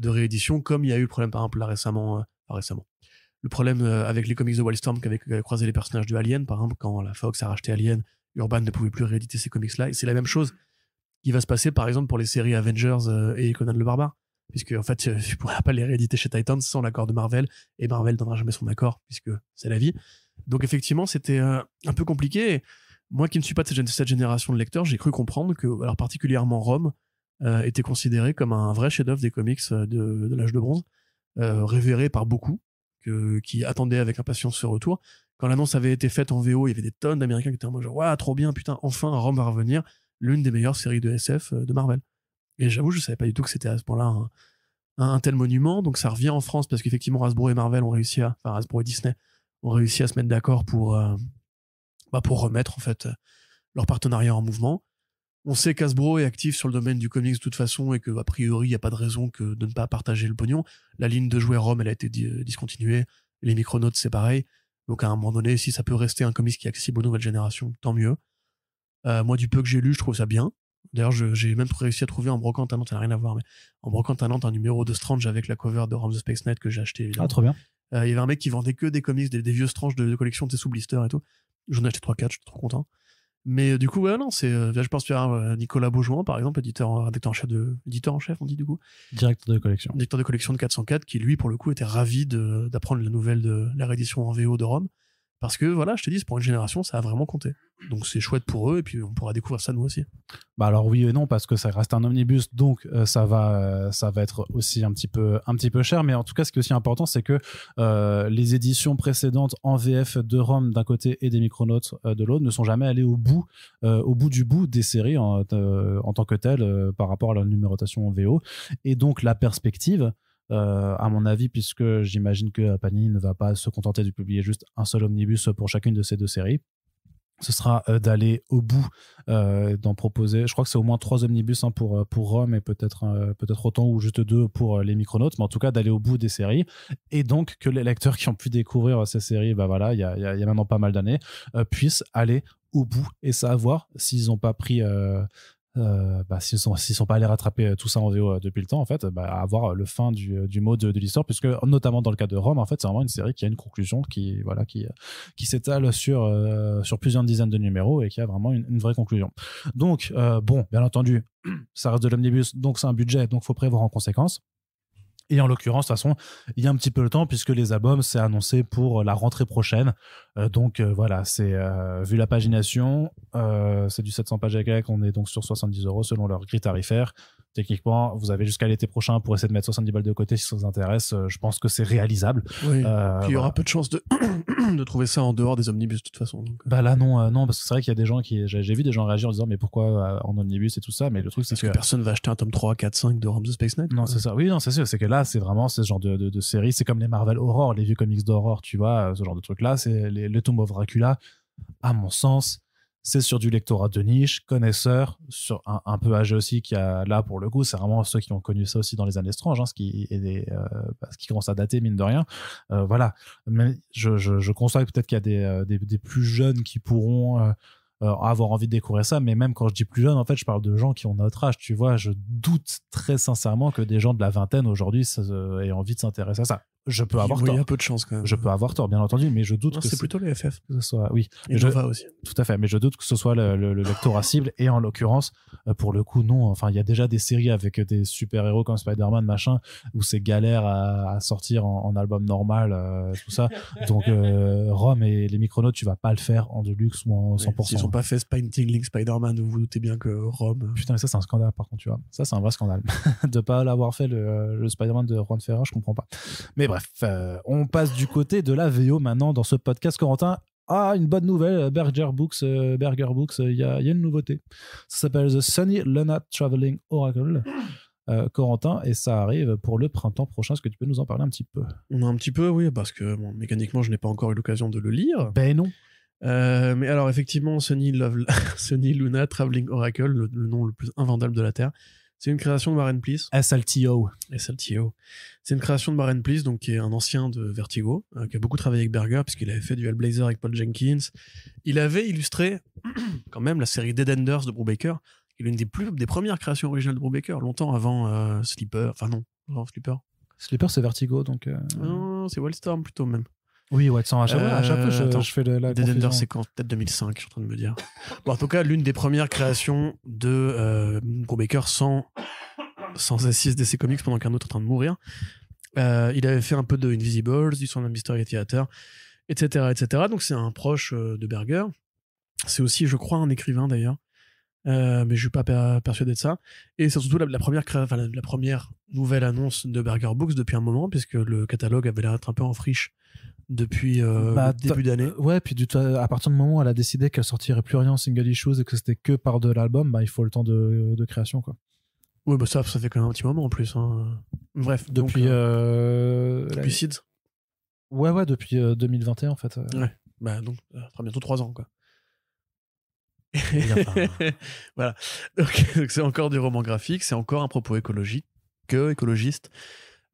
[SPEAKER 2] réédition, comme il y a eu le problème par exemple là récemment. Le problème avec les comics de Wildstorm qui avaient croisé les personnages de Alien, par exemple, quand la Fox a racheté Alien, Urban ne pouvait plus rééditer ces comics-là. Et c'est la même chose qui va se passer, par exemple, pour les séries Avengers et Conan le Barbare. Puisque, en fait, tu ne pourras pas les rééditer chez Titans sans l'accord de Marvel. Et Marvel ne donnera jamais son accord, puisque c'est la vie. Donc, effectivement, c'était un peu compliqué. Et moi qui ne suis pas de cette génération de lecteurs, j'ai cru comprendre que, alors particulièrement Rome, était considéré comme un vrai chef-d'œuvre des comics de l'âge de bronze, révéré par beaucoup, qui attendaient avec impatience ce retour. Quand l'annonce avait été faite en VO, il y avait des tonnes d'Américains qui étaient en mode genre, waouh, trop bien, putain, enfin, Rome va revenir, l'une des meilleures séries de SF de Marvel. Et j'avoue, je savais pas du tout que c'était à ce point-là un tel monument. Donc ça revient en France parce qu'effectivement, Hasbro et Marvel ont réussi Hasbro et Disney ont réussi à se mettre d'accord pour remettre en fait leur partenariat en mouvement. On sait qu'Hasbro est actif sur le domaine du comics de toute façon et que a priori, il n'y a pas de raison que de ne pas partager le pognon. La ligne de jouets Rome, elle a été discontinuée. Les Micronauts, c'est pareil. Donc à un moment donné, si ça peut rester un comics qui est accessible aux nouvelles générations, tant mieux. Moi, du peu que j'ai lu, je trouve ça bien. D'ailleurs, j'ai même réussi à trouver en brocante à Nantes, ça n'a rien à voir, mais en brocante à Nantes, un numéro de Strange avec la cover de Rome the Space Knight que j'ai acheté, évidemment.
[SPEAKER 1] Ah, trop bien.
[SPEAKER 2] Il y avait un mec qui vendait que des comics, des vieux Strange de collection, sous blister et tout. J'en ai acheté 3-4, je suis trop content. Mais du coup, ouais, non, je pense à Nicolas Beaujouan, par exemple, éditeur en chef, on dit du coup.
[SPEAKER 1] Directeur de collection.
[SPEAKER 2] Directeur de collection de 404, qui lui, pour le coup, était ravi d'apprendre la nouvelle de la réédition en VO de Rome. Parce que, voilà, je te dis, pour une génération, ça a vraiment compté. Donc c'est chouette pour eux, et puis on pourra découvrir ça nous aussi.
[SPEAKER 1] Bah alors oui et non, parce que ça reste un omnibus, donc ça va être aussi un petit peu cher, mais en tout cas, ce qui est aussi important, c'est que les éditions précédentes en VF de Rome d'un côté et des Micronauts de l'autre ne sont jamais allées au bout du bout des séries en tant que telles par rapport à leur numérotation en VO. Et donc la perspective, à mon avis, puisque j'imagine que Panini ne va pas se contenter de publier juste un seul omnibus pour chacune de ces deux séries, ce sera d'aller au bout, d'en proposer. Je crois que c'est au moins 3 omnibus pour Rome et peut-être autant ou juste 2 pour les Micronauts, mais en tout cas d'aller au bout des séries. Et donc que les lecteurs qui ont pu découvrir ces séries, bah voilà, il y a maintenant pas mal d'années, puissent aller au bout et savoir s'ils n'ont pas pris. S'ils sont pas allés rattraper tout ça en VO depuis le temps, en fait, avoir le fin du mot de l'histoire, puisque notamment dans le cas de Rome, en fait, c'est vraiment une série qui a une conclusion qui s'étale sur plusieurs dizaines de numéros et qui a vraiment une vraie conclusion. Donc, bon, bien entendu, ça reste de l'omnibus, donc c'est un budget, donc faut prévoir en conséquence. Et en l'occurrence, de toute façon, il y a un petit peu le temps puisque les albums, c'est annoncé pour la rentrée prochaine. Donc voilà, c'est vu la pagination, c'est du 700 pages avec, on est donc sur 70€ selon leur grille tarifaire. Techniquement, vous avez jusqu'à l'été prochain pour essayer de mettre 70 balles de côté si ça vous intéresse. Je pense que c'est réalisable.
[SPEAKER 2] Oui. Puis il y aura peu de chances de trouver ça en dehors des omnibus de toute façon. Donc.
[SPEAKER 1] Bah là non, parce que c'est vrai qu'il y a des gens j'ai vu des gens réagir en disant mais pourquoi en omnibus et tout ça, mais le truc c'est que
[SPEAKER 2] personne va acheter un tome 3, 4, 5 de Rome the Space Knight.
[SPEAKER 1] Non, c'est ça. Oui, non, c'est sûr, c'est que là c'est vraiment ce genre de série, c'est comme les Marvel Horror, les vieux comics d'horreur, tu vois, ce genre de truc là, c'est le Tomb of Dracula, à mon sens. C'est sur du lectorat de niche, connaisseur, sur un peu âgé aussi, qui a là pour le coup, c'est vraiment ceux qui ont connu ça aussi dans les années Strange, ce qui commence à dater mine de rien. Voilà, mais je conçois peut-être qu'il y a des plus jeunes qui pourront avoir envie de découvrir ça, mais même quand je dis plus jeune, en fait, je parle de gens qui ont notre âge, tu vois. Je doute très sincèrement que des gens de la vingtaine aujourd'hui aient envie de s'intéresser à ça. Je peux avoir
[SPEAKER 2] Il y
[SPEAKER 1] tort.
[SPEAKER 2] a peu de chance quand même.
[SPEAKER 1] Je peux avoir tort, bien entendu, mais je doute
[SPEAKER 2] Non,
[SPEAKER 1] que
[SPEAKER 2] c'est plutôt les FF.
[SPEAKER 1] ce soit. Oui,
[SPEAKER 2] Et Nova aussi.
[SPEAKER 1] tout à fait. Mais je doute que ce soit le lectorat cible. Et en l'occurrence, pour le coup, non. Enfin, il y a déjà des séries avec des super-héros comme Spider-Man, machin, où c'est galère à sortir en album normal, tout ça. Donc, Rome et les Micronautes, tu vas pas le faire en deluxe ou en 100%.
[SPEAKER 2] S'ils ont pas fait Painting Link Spider-Man, vous vous doutez bien que Rome.
[SPEAKER 1] Putain, mais ça, c'est un scandale, par contre, tu vois. Ça, c'est un vrai scandale. De pas l'avoir fait le Spider-Man de Juan Ferrer, je comprends pas. Mais bref, on passe du côté de la VO maintenant dans ce podcast. Corentin, une bonne nouvelle, Burger Books, il y a une nouveauté. Ça s'appelle The Sunny Luna Traveling Oracle. Corentin, et ça arrive pour le printemps prochain. Est-ce que tu peux nous en parler un petit peu?
[SPEAKER 2] Un petit peu, oui, parce que mécaniquement, je n'ai pas encore eu l'occasion de le lire.
[SPEAKER 1] Ben non.
[SPEAKER 2] Mais alors, effectivement, Sunny Luna Traveling Oracle, le nom le plus invendable de la Terre, c'est une création de Warren Pleece.
[SPEAKER 1] SLTO.
[SPEAKER 2] C'est une création de Warren Pleece, donc qui est un ancien de Vertigo, qui a beaucoup travaillé avec Berger, puisqu'il avait fait du Hellblazer avec Paul Jenkins. Il avait illustré quand même la série Dead Enders de Brubaker, qui est l'une des premières créations originales de Brubaker, longtemps avant Sleeper. Enfin non, avant Sleeper.
[SPEAKER 1] Sleeper, c'est Vertigo, donc...
[SPEAKER 2] Non, c'est Wildstorm plutôt même.
[SPEAKER 1] Oui, ouais, à chaque fois, je fais la
[SPEAKER 2] Dead
[SPEAKER 1] confusion.
[SPEAKER 2] Enders, c'est quand peut-être 2005, je suis en train de me dire. Bon, en tout cas, l'une des premières créations de Brubaker sans assist DC Comics pendant qu'un autre est en train de mourir. Il avait fait un peu de Invisibles, du Son of Mystery Theater, etc., etc. Donc c'est un proche de Berger. C'est aussi, je crois, un écrivain d'ailleurs. Mais je suis pas persuadé de ça. Et c'est surtout la première nouvelle annonce de Berger Books depuis un moment, puisque le catalogue avait l'air d'être un peu en friche depuis le début d'année.
[SPEAKER 1] Ouais, puis à partir du moment où elle a décidé qu'elle sortirait plus rien en single issues et que c'était que par de l'album, il faut le temps de création, quoi.
[SPEAKER 2] Oui, bah ça fait quand même un petit moment en plus. Hein. Bref,
[SPEAKER 1] depuis
[SPEAKER 2] depuis Seeds.
[SPEAKER 1] Ouais, depuis 2021 en fait.
[SPEAKER 2] Ouais, bah donc ça fera bientôt 3 ans, quoi. Voilà. Donc c'est encore du roman graphique, c'est encore un propos écologiste,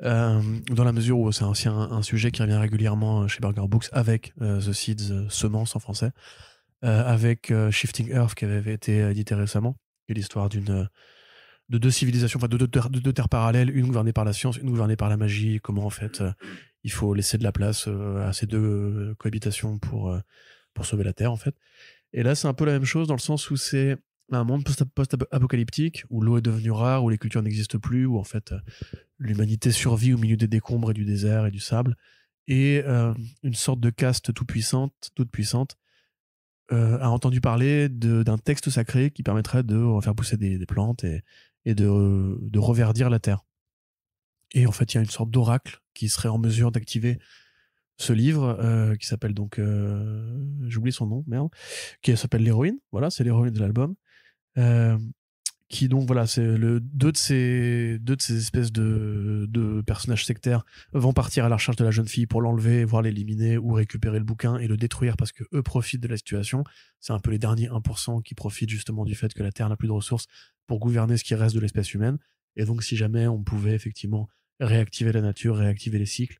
[SPEAKER 2] dans la mesure où c'est aussi un sujet qui revient régulièrement chez Berger Books avec The Seeds, Semence en français, avec Shifting Earth qui avait été édité récemment, qui est l'histoire de deux civilisations, enfin de deux terres parallèles, une gouvernée par la science, une gouvernée par la magie, comment en fait il faut laisser de la place à ces deux cohabitations pour sauver la Terre en fait. Et là c'est un peu la même chose dans le sens où c'est un monde post-apocalyptique où l'eau est devenue rare, où les cultures n'existent plus, où en fait l'humanité survit au milieu des décombres et du désert et du sable, et une sorte de caste toute puissante a entendu parler d'un texte sacré qui permettrait de faire pousser des plantes et de reverdir la terre. Et en fait, il y a une sorte d'oracle qui serait en mesure d'activer ce livre qui s'appelle donc j'oublie son nom, merde, qui s'appelle l'héroïne. Voilà, c'est l'héroïne de l'album. Qui donc voilà, c'est deux de ces espèces de personnages sectaires vont partir à la recherche de la jeune fille pour l'enlever, voire l'éliminer ou récupérer le bouquin et le détruire parce que eux profitent de la situation. C'est un peu les derniers 1% qui profitent justement du fait que la Terre n'a plus de ressources pour gouverner ce qui reste de l'espèce humaine. Et donc si jamais on pouvait effectivement réactiver la nature, réactiver les cycles,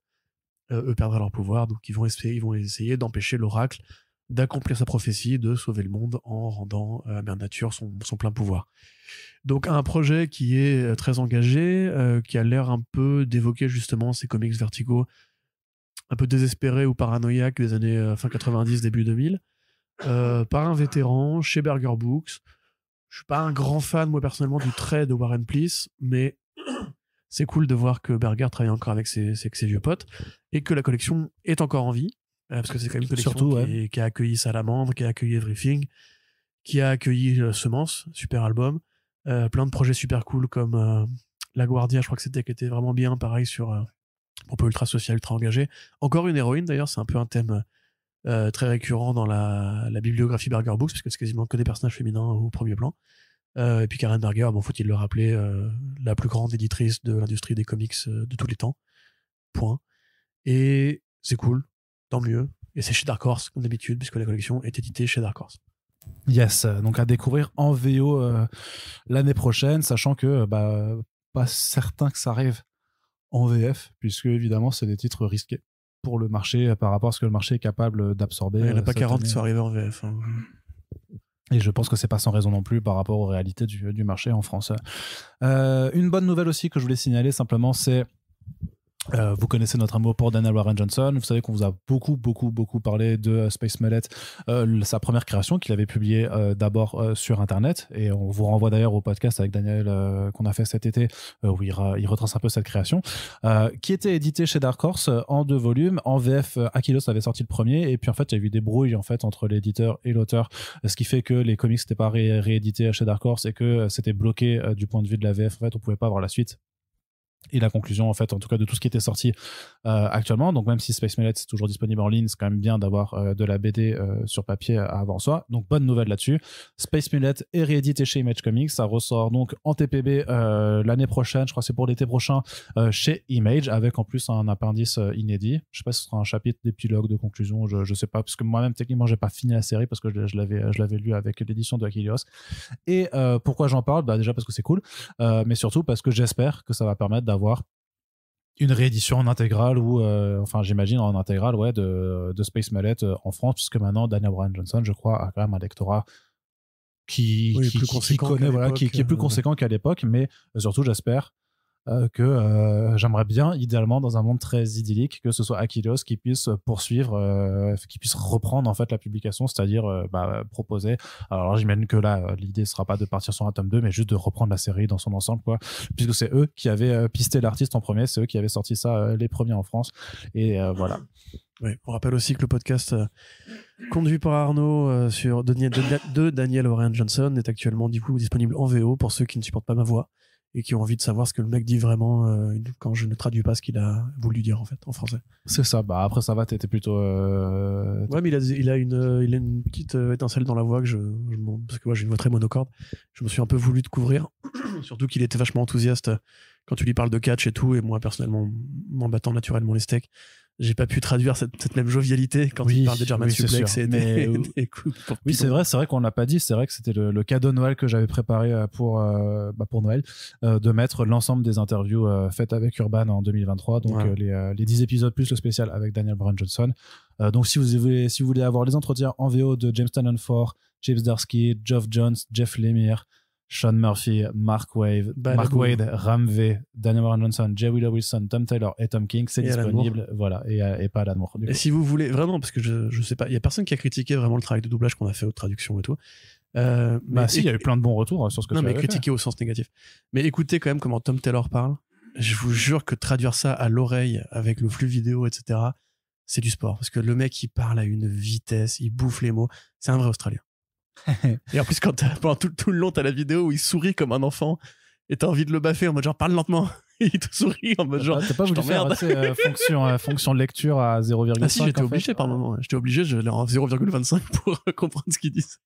[SPEAKER 2] eux perdraient leur pouvoir. Donc ils vont essayer d'empêcher l'oracle d'accomplir sa prophétie de sauver le monde en rendant à Mère Nature son plein pouvoir. Donc un projet qui est très engagé, qui a l'air un peu d'évoquer justement ces comics Vertigo un peu désespérés ou paranoïaques des années fin 90, début 2000, par un vétéran chez Berger Books. Je suis pas un grand fan moi personnellement du trait de Warren Pleece, mais c'est cool de voir que Berger travaille encore avec ses vieux potes et que la collection est encore en vie. Parce que c'est quand même une collection qui a accueilli Salamandre, qui a accueilli Everything, qui a accueilli Semence, super album, plein de projets super cool comme La Guardia, je crois que c'était, qui était vraiment bien, pareil sur propos ultra social, ultra engagé. Encore une héroïne d'ailleurs, c'est un peu un thème très récurrent dans la bibliographie Berger Books, parce que c'est quasiment que des personnages féminins au premier plan. Et puis Karen Berger, bon, faut-il le rappeler, la plus grande éditrice de l'industrie des comics de tous les temps. Point. Et c'est cool. Tant mieux. Et c'est chez Dark Horse, comme d'habitude, puisque la collection est éditée chez Dark Horse.
[SPEAKER 1] Yes, donc à découvrir en VO l'année prochaine, sachant que pas certain que ça arrive en VF, puisque évidemment c'est des titres risqués pour le marché par rapport à ce que le marché est capable d'absorber.
[SPEAKER 2] Il n'y en a pas 40 qui sont arrivés en VF. Hein.
[SPEAKER 1] Et je pense que c'est pas sans raison non plus par rapport aux réalités du marché en France. Une bonne nouvelle aussi que je voulais signaler simplement, c'est Vous connaissez notre amour pour Daniel Warren Johnson. Vous savez qu'on vous a beaucoup parlé de Space Mullet, sa première création qu'il avait publiée d'abord sur Internet. Et on vous renvoie d'ailleurs au podcast avec Daniel qu'on a fait cet été où il retrace un peu cette création, qui était édité chez Dark Horse en 2 volumes. En VF, Aquilos avait sorti le premier. Et puis en fait, il y a eu des brouilles en fait, entre l'éditeur et l'auteur, ce qui fait que les comics n'étaient pas réédités chez Dark Horse et que c'était bloqué du point de vue de la VF. En fait, on pouvait pas avoir la suite et la conclusion en fait en tout cas de tout ce qui était sorti actuellement. Donc même si Space Mullet c'est toujours disponible en ligne, c'est quand même bien d'avoir de la BD sur papier avant soi. Donc bonne nouvelle là-dessus. Space Mullet est réédité chez Image Comics, ça ressort donc en TPB l'année prochaine, je crois que c'est pour l'été prochain, chez Image, avec en plus un appendice inédit. Je sais pas si ce sera un chapitre d'épilogue, de conclusion, je sais pas, parce que moi-même techniquement j'ai pas fini la série parce que je l'avais lu avec l'édition de Achilles. Et pourquoi j'en parle? Déjà parce que c'est cool, mais surtout parce que j'espère que ça va permettre d'avoir une réédition en intégrale ou enfin j'imagine en intégrale de Space Mullet en France, puisque maintenant Daniel Warren Johnson je crois a quand même un lectorat qui connaît, qui est plus conséquent qu'à l'époque, mais surtout j'espère que j'aimerais bien idéalement dans un monde très idyllique que ce soit Aquilos qui puisse poursuivre, qui puisse reprendre en fait la publication, c'est-à-dire proposer, alors j'imagine que là l'idée sera pas de partir sur un tome 2 mais juste de reprendre la série dans son ensemble quoi, puisque c'est eux qui avaient pisté l'artiste en premier, c'est eux qui avaient sorti ça les premiers en France et voilà.
[SPEAKER 2] Oui, on rappelle aussi que le podcast conduit par Arnaud de Daniel Warren Johnson est actuellement du coup disponible en VO pour ceux qui ne supportent pas ma voix et qui ont envie de savoir ce que le mec dit vraiment quand je ne traduis pas ce qu'il a voulu dire en fait en français.
[SPEAKER 1] C'est ça. Après ça va, t'étais plutôt.
[SPEAKER 2] Ouais, mais il a une petite étincelle dans la voix parce que moi j'ai une voix très monocorde. Je me suis un peu voulu de couvrir, surtout qu'il était vachement enthousiaste quand tu lui parles de catch et tout, et moi personnellement m'en battant naturellement les steaks. J'ai pas pu traduire cette même jovialité quand il parle de German Suplex
[SPEAKER 1] Oui, c'est vrai qu'on l'a pas dit, c'est vrai que c'était le cadeau Noël que j'avais préparé pour Noël, de mettre l'ensemble des interviews faites avec Urban en 2023, donc les 10 épisodes plus le spécial avec Daniel Warren Johnson. Donc si vous voulez avoir les entretiens en VO de James Tynion IV, James Darsky, Geoff Johns, Jeff Lemire, Sean Murphy, Mark Wade, Ram V, Daniel Warren Johnson, J. Willow Wilson, Tom Taylor et Tom King, c'est disponible, voilà, et pas Alan Moore.
[SPEAKER 2] Et si vous voulez vraiment, parce que je sais pas, il y a personne qui a critiqué vraiment le travail de doublage qu'on a fait aux traductions et tout.
[SPEAKER 1] Il y a eu plein de bons retours sur ce que tu avais fait. Non, mais
[SPEAKER 2] critiqué au sens négatif. Mais écoutez quand même comment Tom Taylor parle. Je vous jure que traduire ça à l'oreille avec le flux vidéo, etc., c'est du sport. Parce que le mec, il parle à une vitesse, il bouffe les mots. C'est un vrai Australien. Et en plus quand pendant tout le long t'as la vidéo où il sourit comme un enfant et t'as envie de le baffer en mode genre parle lentement et il te sourit en mode genre
[SPEAKER 1] t'as pas voulu faire fonction lecture à 0,5.
[SPEAKER 2] Ah si, j'étais obligé par moment, je l'ai en 0,25 pour comprendre ce qu'ils disent.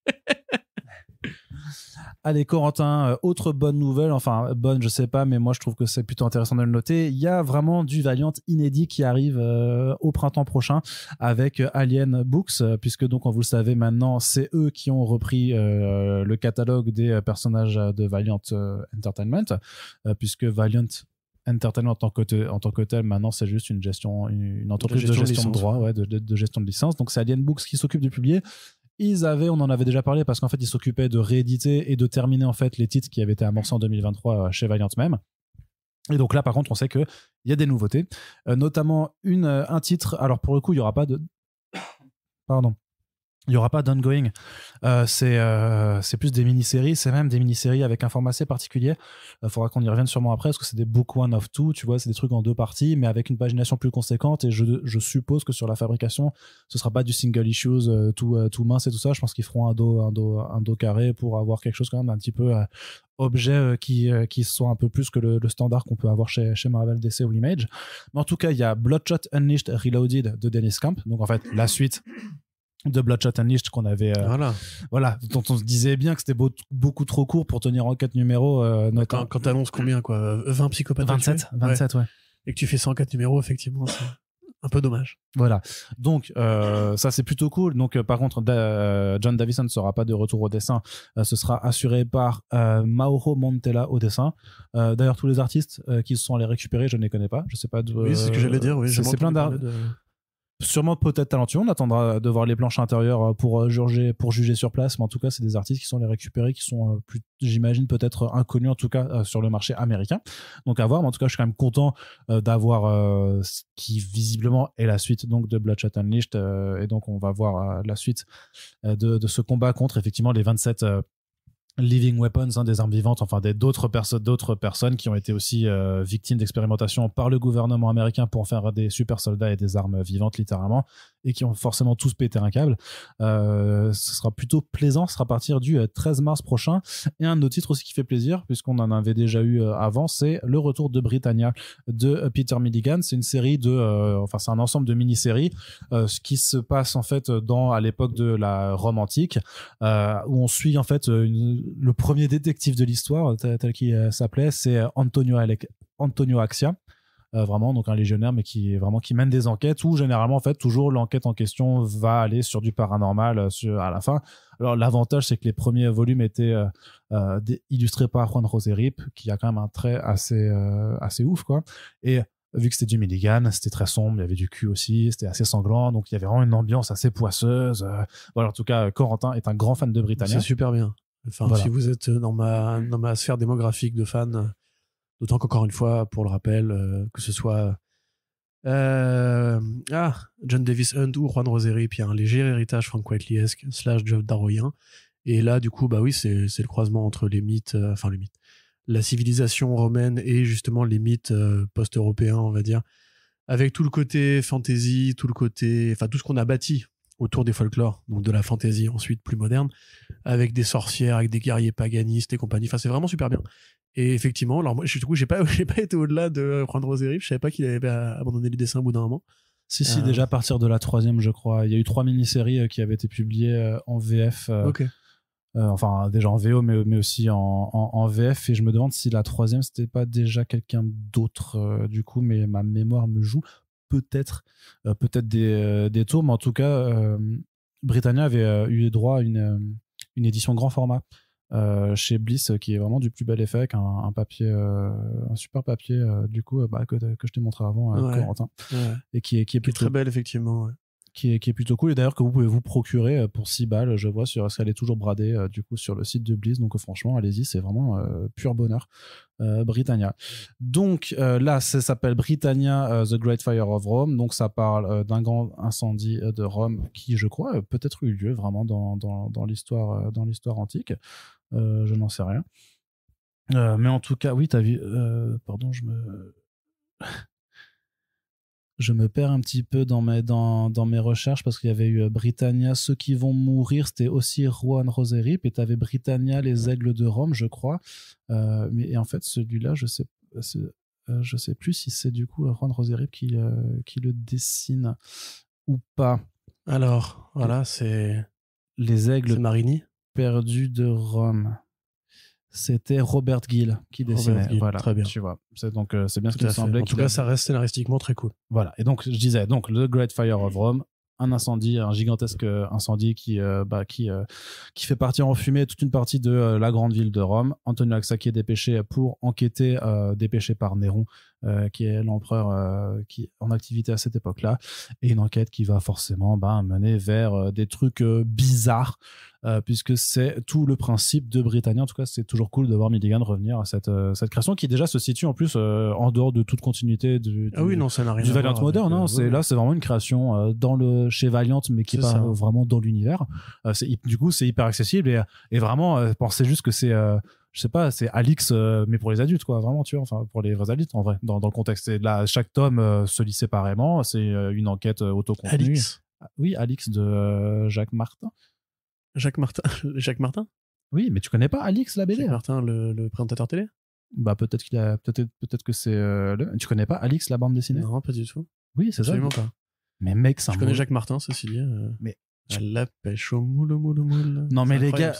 [SPEAKER 1] Allez Corentin, autre bonne nouvelle, enfin bonne je sais pas, mais moi je trouve que c'est plutôt intéressant de le noter, il y a vraiment du Valiant inédit qui arrive au printemps prochain avec Alien Books, puisque donc vous le savez maintenant c'est eux qui ont repris le catalogue des personnages de Valiant Entertainment, puisque Valiant Entertainment en tant que tel maintenant c'est juste une entreprise de gestion de droit, de gestion de licence, donc c'est Alien Books qui s'occupe de publier. On en avait déjà parlé parce qu'en fait ils s'occupaient de rééditer et de terminer en fait les titres qui avaient été amorcés en 2023 chez Valiant même. Et donc là par contre on sait qu'il y a des nouveautés, notamment un titre, alors pour le coup il n'y aura pas de il n'y aura pas d'ongoing, c'est plus des mini-séries, c'est même des mini-séries avec un format assez particulier. Faudra qu'on y revienne sûrement après parce que c'est des book one of two, tu vois, c'est des trucs en 2 parties mais avec une pagination plus conséquente, et je suppose que sur la fabrication ce sera pas du single issues tout mince et tout ça. Je pense qu'ils feront un dos carré pour avoir quelque chose quand même un petit peu objet qui soit un peu plus que le standard qu'on peut avoir chez Marvel, DC ou Image. Mais en tout cas il y a Bloodshot Unleashed Reloaded de Dennis Camp, donc en fait la suite de Bloodshot Unleashed qu'on avait dont on se disait bien que c'était beaucoup trop court pour tenir en 4 numéros
[SPEAKER 2] quand t'annonces combien quoi, 20 psychopathes
[SPEAKER 1] 27 ouais.
[SPEAKER 2] Et que tu fais 104 numéros, effectivement c'est un peu dommage.
[SPEAKER 1] Voilà, donc ça c'est plutôt cool. Donc par contre John Davison ne sera pas de retour au dessin, ce sera assuré par Mauro Montella au dessin. D'ailleurs tous les artistes qui se sont allés récupérer je ne les connais pas, je sais pas
[SPEAKER 2] oui c'est ce que j'allais dire, oui,
[SPEAKER 1] c'est plein sûrement peut-être talentueux. On attendra de voir les planches intérieures pour juger sur place, mais en tout cas c'est des artistes qui sont les récupérés, qui sont j'imagine peut-être inconnus en tout cas sur le marché américain, donc à voir. Mais en tout cas je suis quand même content d'avoir ce qui visiblement est la suite donc de Bloodshot Unleashed, et donc on va voir la suite de ce combat contre effectivement les 27 living weapons, des armes vivantes, enfin d'autres personnes qui ont été aussi victimes d'expérimentation par le gouvernement américain pour en faire des super soldats et des armes vivantes littéralement, et qui ont forcément tous pété un câble. Ce sera plutôt plaisant, ce sera à partir du 13 mars prochain. Et un autre titre aussi qui fait plaisir, puisqu'on en avait déjà eu avant, c'est le retour de Britannia de Peter Milligan. C'est une série c'est un ensemble de mini-séries ce qui se passe en fait à l'époque de la Rome antique, où on suit en fait le premier détective de l'histoire tel qu'il s'appelait, c'est Antonio Axia, vraiment donc un légionnaire, mais qui mène des enquêtes où généralement en fait toujours l'enquête en question va aller sur du paranormal à la fin. Alors l'avantage c'est que les premiers volumes étaient illustrés par Juan José Rip, qui a quand même un trait assez ouf quoi, et vu que c'était du Milligan, c'était très sombre, il y avait du cul aussi, c'était assez sanglant, donc il y avait vraiment une ambiance assez poisseuse. Voilà, en tout cas Corentin est un grand fan de Britannia.
[SPEAKER 2] C'est super bien. Enfin, voilà. Si vous êtes dans ma sphère démographique de fans, d'autant qu'encore une fois, pour le rappel, que ce soit John Davis Hunt ou Juan José Rip, il y a un léger héritage Frank Whiteley-esque / Joe Darroyen. Et là, du coup, bah oui, c'est le croisement entre les mythes, la civilisation romaine et justement les mythes post-européens, on va dire, avec tout le côté fantasy, tout ce qu'on a bâti autour des folklores, donc de la fantasy ensuite plus moderne, avec des sorcières, avec des guerriers paganistes et compagnie. Enfin, c'est vraiment super bien. Et effectivement, alors moi, du coup, j'ai pas été au-delà de Juan José Rip. Je savais pas qu'il avait abandonné le dessin au bout d'un moment.
[SPEAKER 1] Si, déjà à partir de la 3e, je crois. Il y a eu 3 mini-séries qui avaient été publiées en VF.
[SPEAKER 2] Ok.
[SPEAKER 1] Enfin, déjà en VO, mais aussi en VF. Et je me demande si la 3e, c'était pas déjà quelqu'un d'autre, du coup, mais ma mémoire me joue. Peut-être des tours, mais en tout cas Britannia avait eu droit à une édition grand format chez Bliss, qui est vraiment du plus bel effet, avec un papier, un super papier du coup que je t'ai montré avant, Corentin, et qui est plutôt
[SPEAKER 2] très belle effectivement, ouais.
[SPEAKER 1] Qui est plutôt cool, et d'ailleurs que vous pouvez vous procurer pour 6 balles, je vois, parce qu'elle est toujours bradée du coup sur le site de Bliss, donc franchement allez-y, c'est vraiment pur bonheur. Britannia, donc là ça s'appelle Britannia The Great Fire of Rome, donc ça parle d'un grand incendie de Rome qui, je crois, peut-être eu lieu vraiment dans l'histoire antique, je n'en sais rien, mais en tout cas oui, t'as vu, pardon, je me perds un petit peu dans mes recherches, parce qu'il y avait eu Britannia, ceux qui vont mourir, c'était aussi Juan José Rip, et tu avais Britannia, les aigles de Rome, je crois. Mais en fait, celui-là, je sais plus si c'est du coup Juan José Rip qui le dessine ou pas.
[SPEAKER 2] Alors, voilà, c'est
[SPEAKER 1] les aigles
[SPEAKER 2] Marini
[SPEAKER 1] perdus de Rome. C'était Robert Gill qui dessinait. Voilà,
[SPEAKER 2] très bien.
[SPEAKER 1] Tu vois. C'est bien ce qui me semblait.
[SPEAKER 2] En tout cas, ça reste scénaristiquement très cool.
[SPEAKER 1] Voilà. Et donc, je disais, The Great Fire of Rome, un gigantesque incendie qui fait partir en fumée toute une partie de la grande ville de Rome. Antonio Axia est dépêché pour enquêter, dépêché par Néron, qui est l'empereur qui est en activité à cette époque-là, et une enquête qui va forcément mener vers des trucs bizarres, puisque c'est tout le principe de Britannia. En tout cas, c'est toujours cool de voir Milligan revenir à cette création qui déjà se situe en plus en dehors de toute continuité du Valiant Modern. Là, c'est vraiment une création chez Valiant, mais qui est pas vraiment dans l'univers. Du coup, c'est hyper accessible, et vraiment, pensez juste que c'est je sais pas, c'est Alix, mais pour les adultes, quoi, vraiment, tu vois, enfin, pour les vrais adultes, en vrai, dans le contexte. Et là, chaque tome se lit séparément, c'est une enquête autocontenue.
[SPEAKER 2] Alix.
[SPEAKER 1] Oui, Alix de Jacques Martin.
[SPEAKER 2] Jacques Martin?
[SPEAKER 1] Oui, mais tu connais pas Alix, la BD?
[SPEAKER 2] Jacques Martin, le présentateur télé?
[SPEAKER 1] Peut-être que c'est tu connais pas Alix, la bande dessinée?
[SPEAKER 2] Non, pas du tout.
[SPEAKER 1] Oui, c'est
[SPEAKER 2] absolument
[SPEAKER 1] ça.
[SPEAKER 2] Pas.
[SPEAKER 1] Mais mec, c'est
[SPEAKER 2] Je connais Jacques Martin, ceci dit.
[SPEAKER 1] Mais
[SPEAKER 2] la pêche au moule.
[SPEAKER 1] Non, mais les gars,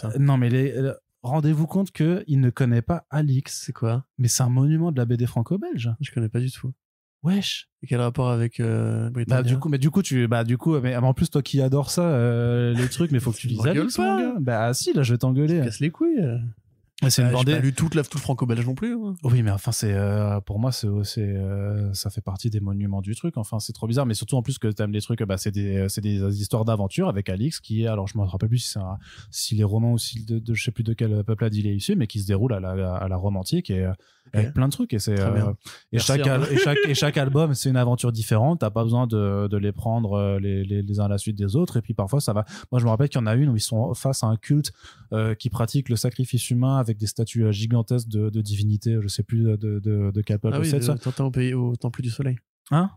[SPEAKER 1] rendez-vous compte qu'il ne connaît pas Alix.
[SPEAKER 2] C'est quoi?
[SPEAKER 1] Mais c'est un monument de la BD franco-belge.
[SPEAKER 2] Je connais pas du tout.
[SPEAKER 1] Wesh.
[SPEAKER 2] Et quel rapport avec Britannia?
[SPEAKER 1] Mais en plus, toi qui adores ça, les trucs, mais faut que tu lises Alix, mon gars. Si, là, je vais t'engueuler.
[SPEAKER 2] Tu casses les couilles.
[SPEAKER 1] C'est une
[SPEAKER 2] J'ai
[SPEAKER 1] bandée.
[SPEAKER 2] pas lu tout le franco-belge non plus. Hein.
[SPEAKER 1] Oui, mais enfin, pour moi, ça fait partie des monuments du truc. Enfin, c'est trop bizarre, mais surtout en plus que t'aimes les trucs, c'est des histoires d'aventure avec Alix qui est, alors je me rappelle plus si les romans ou si je sais plus de quel peuplade il est issu, mais qui se déroule à la Rome antique et avec plein de trucs et c'est et chaque album c'est une aventure différente. T'as pas besoin de les prendre les uns à la suite des autres et puis parfois ça va. Moi, je me rappelle qu'il y en a une où ils sont face à un culte qui pratique le sacrifice humain avec des statues gigantesques de divinités, je sais plus de quel peuple c'est ça.
[SPEAKER 2] T'entends au Temple du Soleil.
[SPEAKER 1] Hein?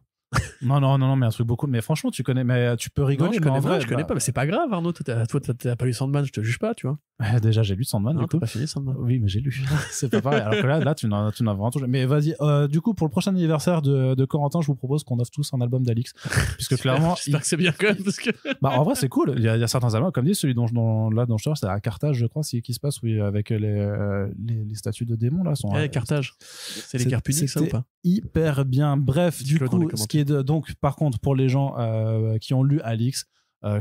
[SPEAKER 1] non, mais un truc beaucoup. Mais franchement, tu connais, mais tu peux rigoler.
[SPEAKER 2] Non,
[SPEAKER 1] mais en vrai,
[SPEAKER 2] je connais pas, mais c'est pas grave, Arnaud. Toi, t'as pas lu Sandman, je te juge pas, tu vois.
[SPEAKER 1] Déjà, j'ai lu Sandman,
[SPEAKER 2] Non,
[SPEAKER 1] du coup.
[SPEAKER 2] t'as pas fini Sandman.
[SPEAKER 1] Oui, mais j'ai lu. C'est pas pareil. Alors que là, tu n'as vraiment tout. Mais vas-y, du coup, pour le prochain anniversaire de Corentin, je vous propose qu'on offre tous un album d'Alix. Puisque clairement.
[SPEAKER 2] J'espère que c'est bien quand même, parce que.
[SPEAKER 1] En vrai, c'est cool. Il y a certains albums, comme dit, celui dont je parle, c'est à Carthage, je crois, qui se passe, oui, avec les statues de démons, là.
[SPEAKER 2] Carthage. C'est les Carpuniques, ça ou pas?
[SPEAKER 1] Hyper bien. Bref, du coup, ce qui est donc, par contre, pour les gens qui ont lu Alix,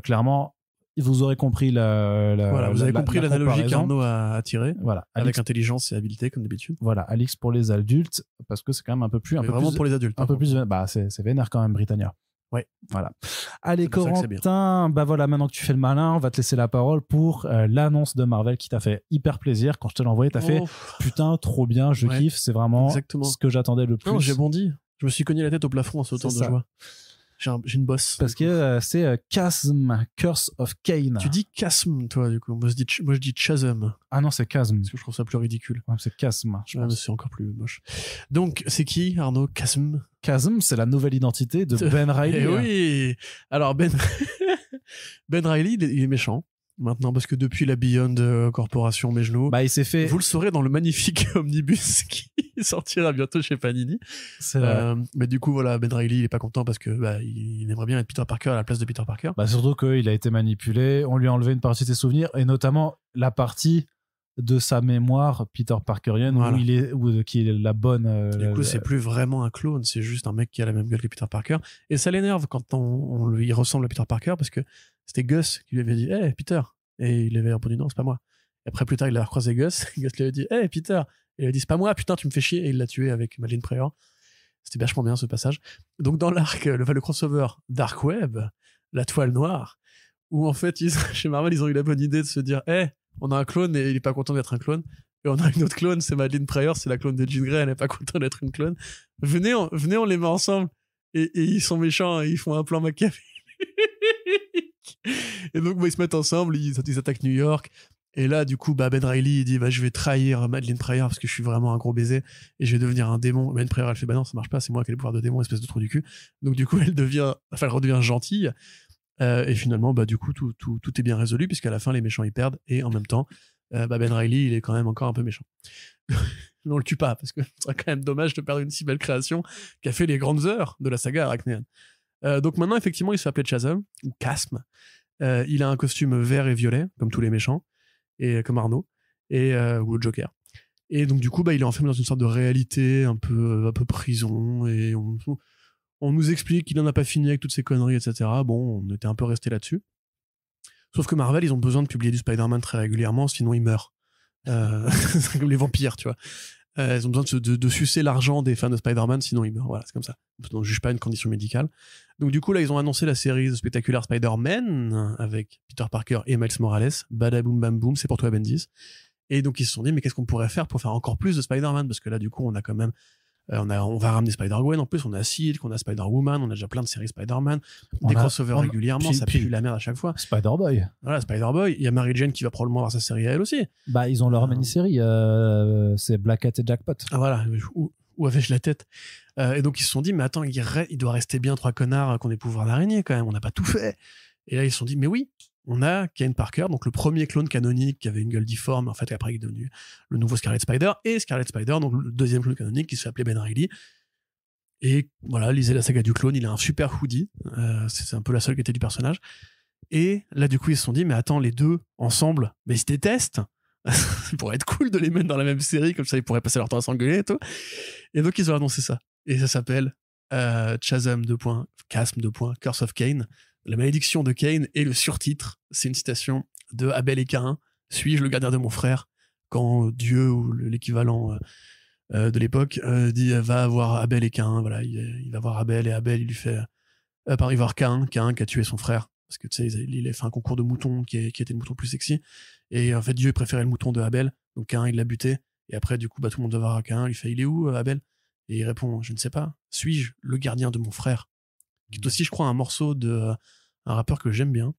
[SPEAKER 1] clairement, vous aurez compris vous avez compris
[SPEAKER 2] l'analogie qu'Arnaud a tirée.
[SPEAKER 1] Voilà,
[SPEAKER 2] avec intelligence et habileté comme d'habitude.
[SPEAKER 1] Voilà, Alix pour les adultes parce que c'est quand même un peu plus
[SPEAKER 2] pour les adultes.
[SPEAKER 1] Un peu plus c'est vénère quand même Britannia.
[SPEAKER 2] Ouais.
[SPEAKER 1] Voilà. Allez Corentin, voilà, maintenant que tu fais le malin, on va te laisser la parole pour l'annonce de Marvel qui t'a fait hyper plaisir. Quand je te l'ai envoyé, t'as fait putain trop bien, je kiffe, c'est vraiment ce que j'attendais le plus.
[SPEAKER 2] Non, j'ai bondi. Je me suis cogné la tête au plafond en sautant de joie. J'ai une bosse.
[SPEAKER 1] Parce que c'est Chasm, Curse of Cain.
[SPEAKER 2] Tu dis Chasm, toi, du coup. Moi, je dis Chasm.
[SPEAKER 1] Ah non, c'est Chasm.
[SPEAKER 2] Parce que je trouve ça plus ridicule.
[SPEAKER 1] Ouais, c'est Chasm.
[SPEAKER 2] Mais c'est encore plus moche. Donc, c'est qui, Arnaud? Chasm?
[SPEAKER 1] Chasm, c'est la nouvelle identité de Ben Reilly.
[SPEAKER 2] Eh oui. Alors, Ben Reilly, il est méchant. Maintenant, parce que depuis la Beyond Corporation mes genoux,
[SPEAKER 1] il s'est fait.
[SPEAKER 2] Vous le saurez dans le magnifique omnibus qui sortira bientôt chez Panini.
[SPEAKER 1] C'est vrai.
[SPEAKER 2] Mais du coup, voilà, Ben Reilly, il est pas content parce que il aimerait bien être Peter Parker à la place de Peter Parker.
[SPEAKER 1] Surtout qu'il a été manipulé, on lui a enlevé une partie de ses souvenirs et notamment la partie de sa mémoire Peter Parkerienne qui est la bonne.
[SPEAKER 2] Du coup, c'est plus vraiment un clone, c'est juste un mec qui a la même gueule que Peter Parker. Et ça l'énerve quand il ressemble à Peter Parker parce que c'était Gus qui lui avait dit hey, Peter. Et il avait répondu non, c'est pas moi. Et après, plus tard, il a recroisé Gus. Gus lui avait dit hey, Peter. Et il a dit c'est pas moi, putain, tu me fais chier. Et il l'a tué avec Madeleine Pryor. C'était vachement bien ce passage. Donc, dans l'arc, le crossover Dark Web, la toile noire, où en fait, chez Marvel, ils ont eu la bonne idée de se dire hey, on a un clone et il est pas content d'être un clone. Et on a une autre clone, c'est Madeleine Pryor, c'est la clone de Jean Grey, elle est pas contente d'être une clone. Venez, on les met ensemble. Et ils sont méchants et ils font un plan machiavélique. Et donc, ils se mettent ensemble, ils attaquent New York. Et là, du coup, Ben Reilly, il dit, je vais trahir Madeleine Pryor parce que je suis vraiment un gros baiser et je vais devenir un démon. Madeleine Pryor, elle fait, non, ça marche pas, c'est moi qui ai le pouvoir de démon, espèce de trou du cul. Donc, du coup, elle redevient gentille. Et finalement, du coup, tout est bien résolu puisqu'à la fin, les méchants, ils perdent. Et en même temps, Ben Reilly, il est quand même encore un peu méchant. On le tue pas parce que ce serait quand même dommage de perdre une si belle création qui a fait les grandes heures de la saga Arachnéen. Donc maintenant, effectivement, il se fait appeler Chasm ou Chasm. Il a un costume vert et violet, comme tous les méchants, et comme Arnaud, ou le Joker. Et donc du coup, il est enfermé dans une sorte de réalité un peu prison, et on nous explique qu'il n'en a pas fini avec toutes ces conneries, etc. Bon, on était un peu resté là-dessus. Sauf que Marvel, ils ont besoin de publier du Spider-Man très régulièrement, sinon ils meurent. C'est comme les vampires, tu vois. Ils ont besoin de sucer l'argent des fans de Spider-Man, sinon ils meurent. Voilà, c'est comme ça. On ne juge pas une condition médicale. Donc du coup, là, ils ont annoncé la série The Spectacular Spider-Man avec Peter Parker et Miles Morales. Badaboum bam boum, c'est pour toi Bendis. Et donc ils se sont dit, mais qu'est-ce qu'on pourrait faire pour faire encore plus de Spider-Man? Parce que là, du coup, on a quand même... on va ramener Spider-Gwen en plus, on a Silk, on a Spider-Woman, on a déjà plein de séries Spider-Man, des crossovers régulièrement, ça pue la merde à chaque fois.
[SPEAKER 1] Spider-Boy.
[SPEAKER 2] Voilà, Spider-Boy. Il y a Mary Jane qui va probablement avoir sa série à elle aussi.
[SPEAKER 1] Ils ont leur mini-série, c'est Black Cat et Jackpot.
[SPEAKER 2] Ah voilà, où avais-je la tête? Et donc ils se sont dit, mais attends, il doit rester bien 3 connards qui ont des pouvoirs d'araignée quand même, on n'a pas tout fait. Et là ils se sont dit, mais oui, on a Kane Parker, donc le premier clone canonique qui avait une gueule difforme, en fait après il est devenu le nouveau Scarlet Spider, et Scarlet Spider, donc le deuxième clone canonique qui se fait appeler Ben Reilly. Et voilà, lisez la saga du clone, il a un super hoodie, c'est un peu la seule qualité du personnage. Et là du coup ils se sont dit, mais attends, les deux ensemble, mais ils se détestent. Ça pourrait être cool de les mettre dans la même série, comme ça ils pourraient passer leur temps à s'engueuler et tout. Et donc ils ont annoncé ça. Et ça s'appelle Chasm Chasm Curse of Cain, la malédiction de Cain, et le surtitre, c'est une citation de Abel et Caïn. Suis-je le gardien de mon frère? quand Dieu ou l'équivalent de l'époque dit va voir Abel et Caïn, voilà, il va voir Abel et Abel il lui fait il va voir Caïn qui a tué son frère parce que tu sais il a fait un concours de moutons qui était le mouton le plus sexy et en fait Dieu préférait le mouton de Abel, donc Caïn il l'a buté et après du coup tout le monde va voir Caïn, il lui fait il est où Abel, et il répond je ne sais pas, suis-je le gardien de mon frère, qui est aussi je crois un morceau de un rappeur que j'aime bien,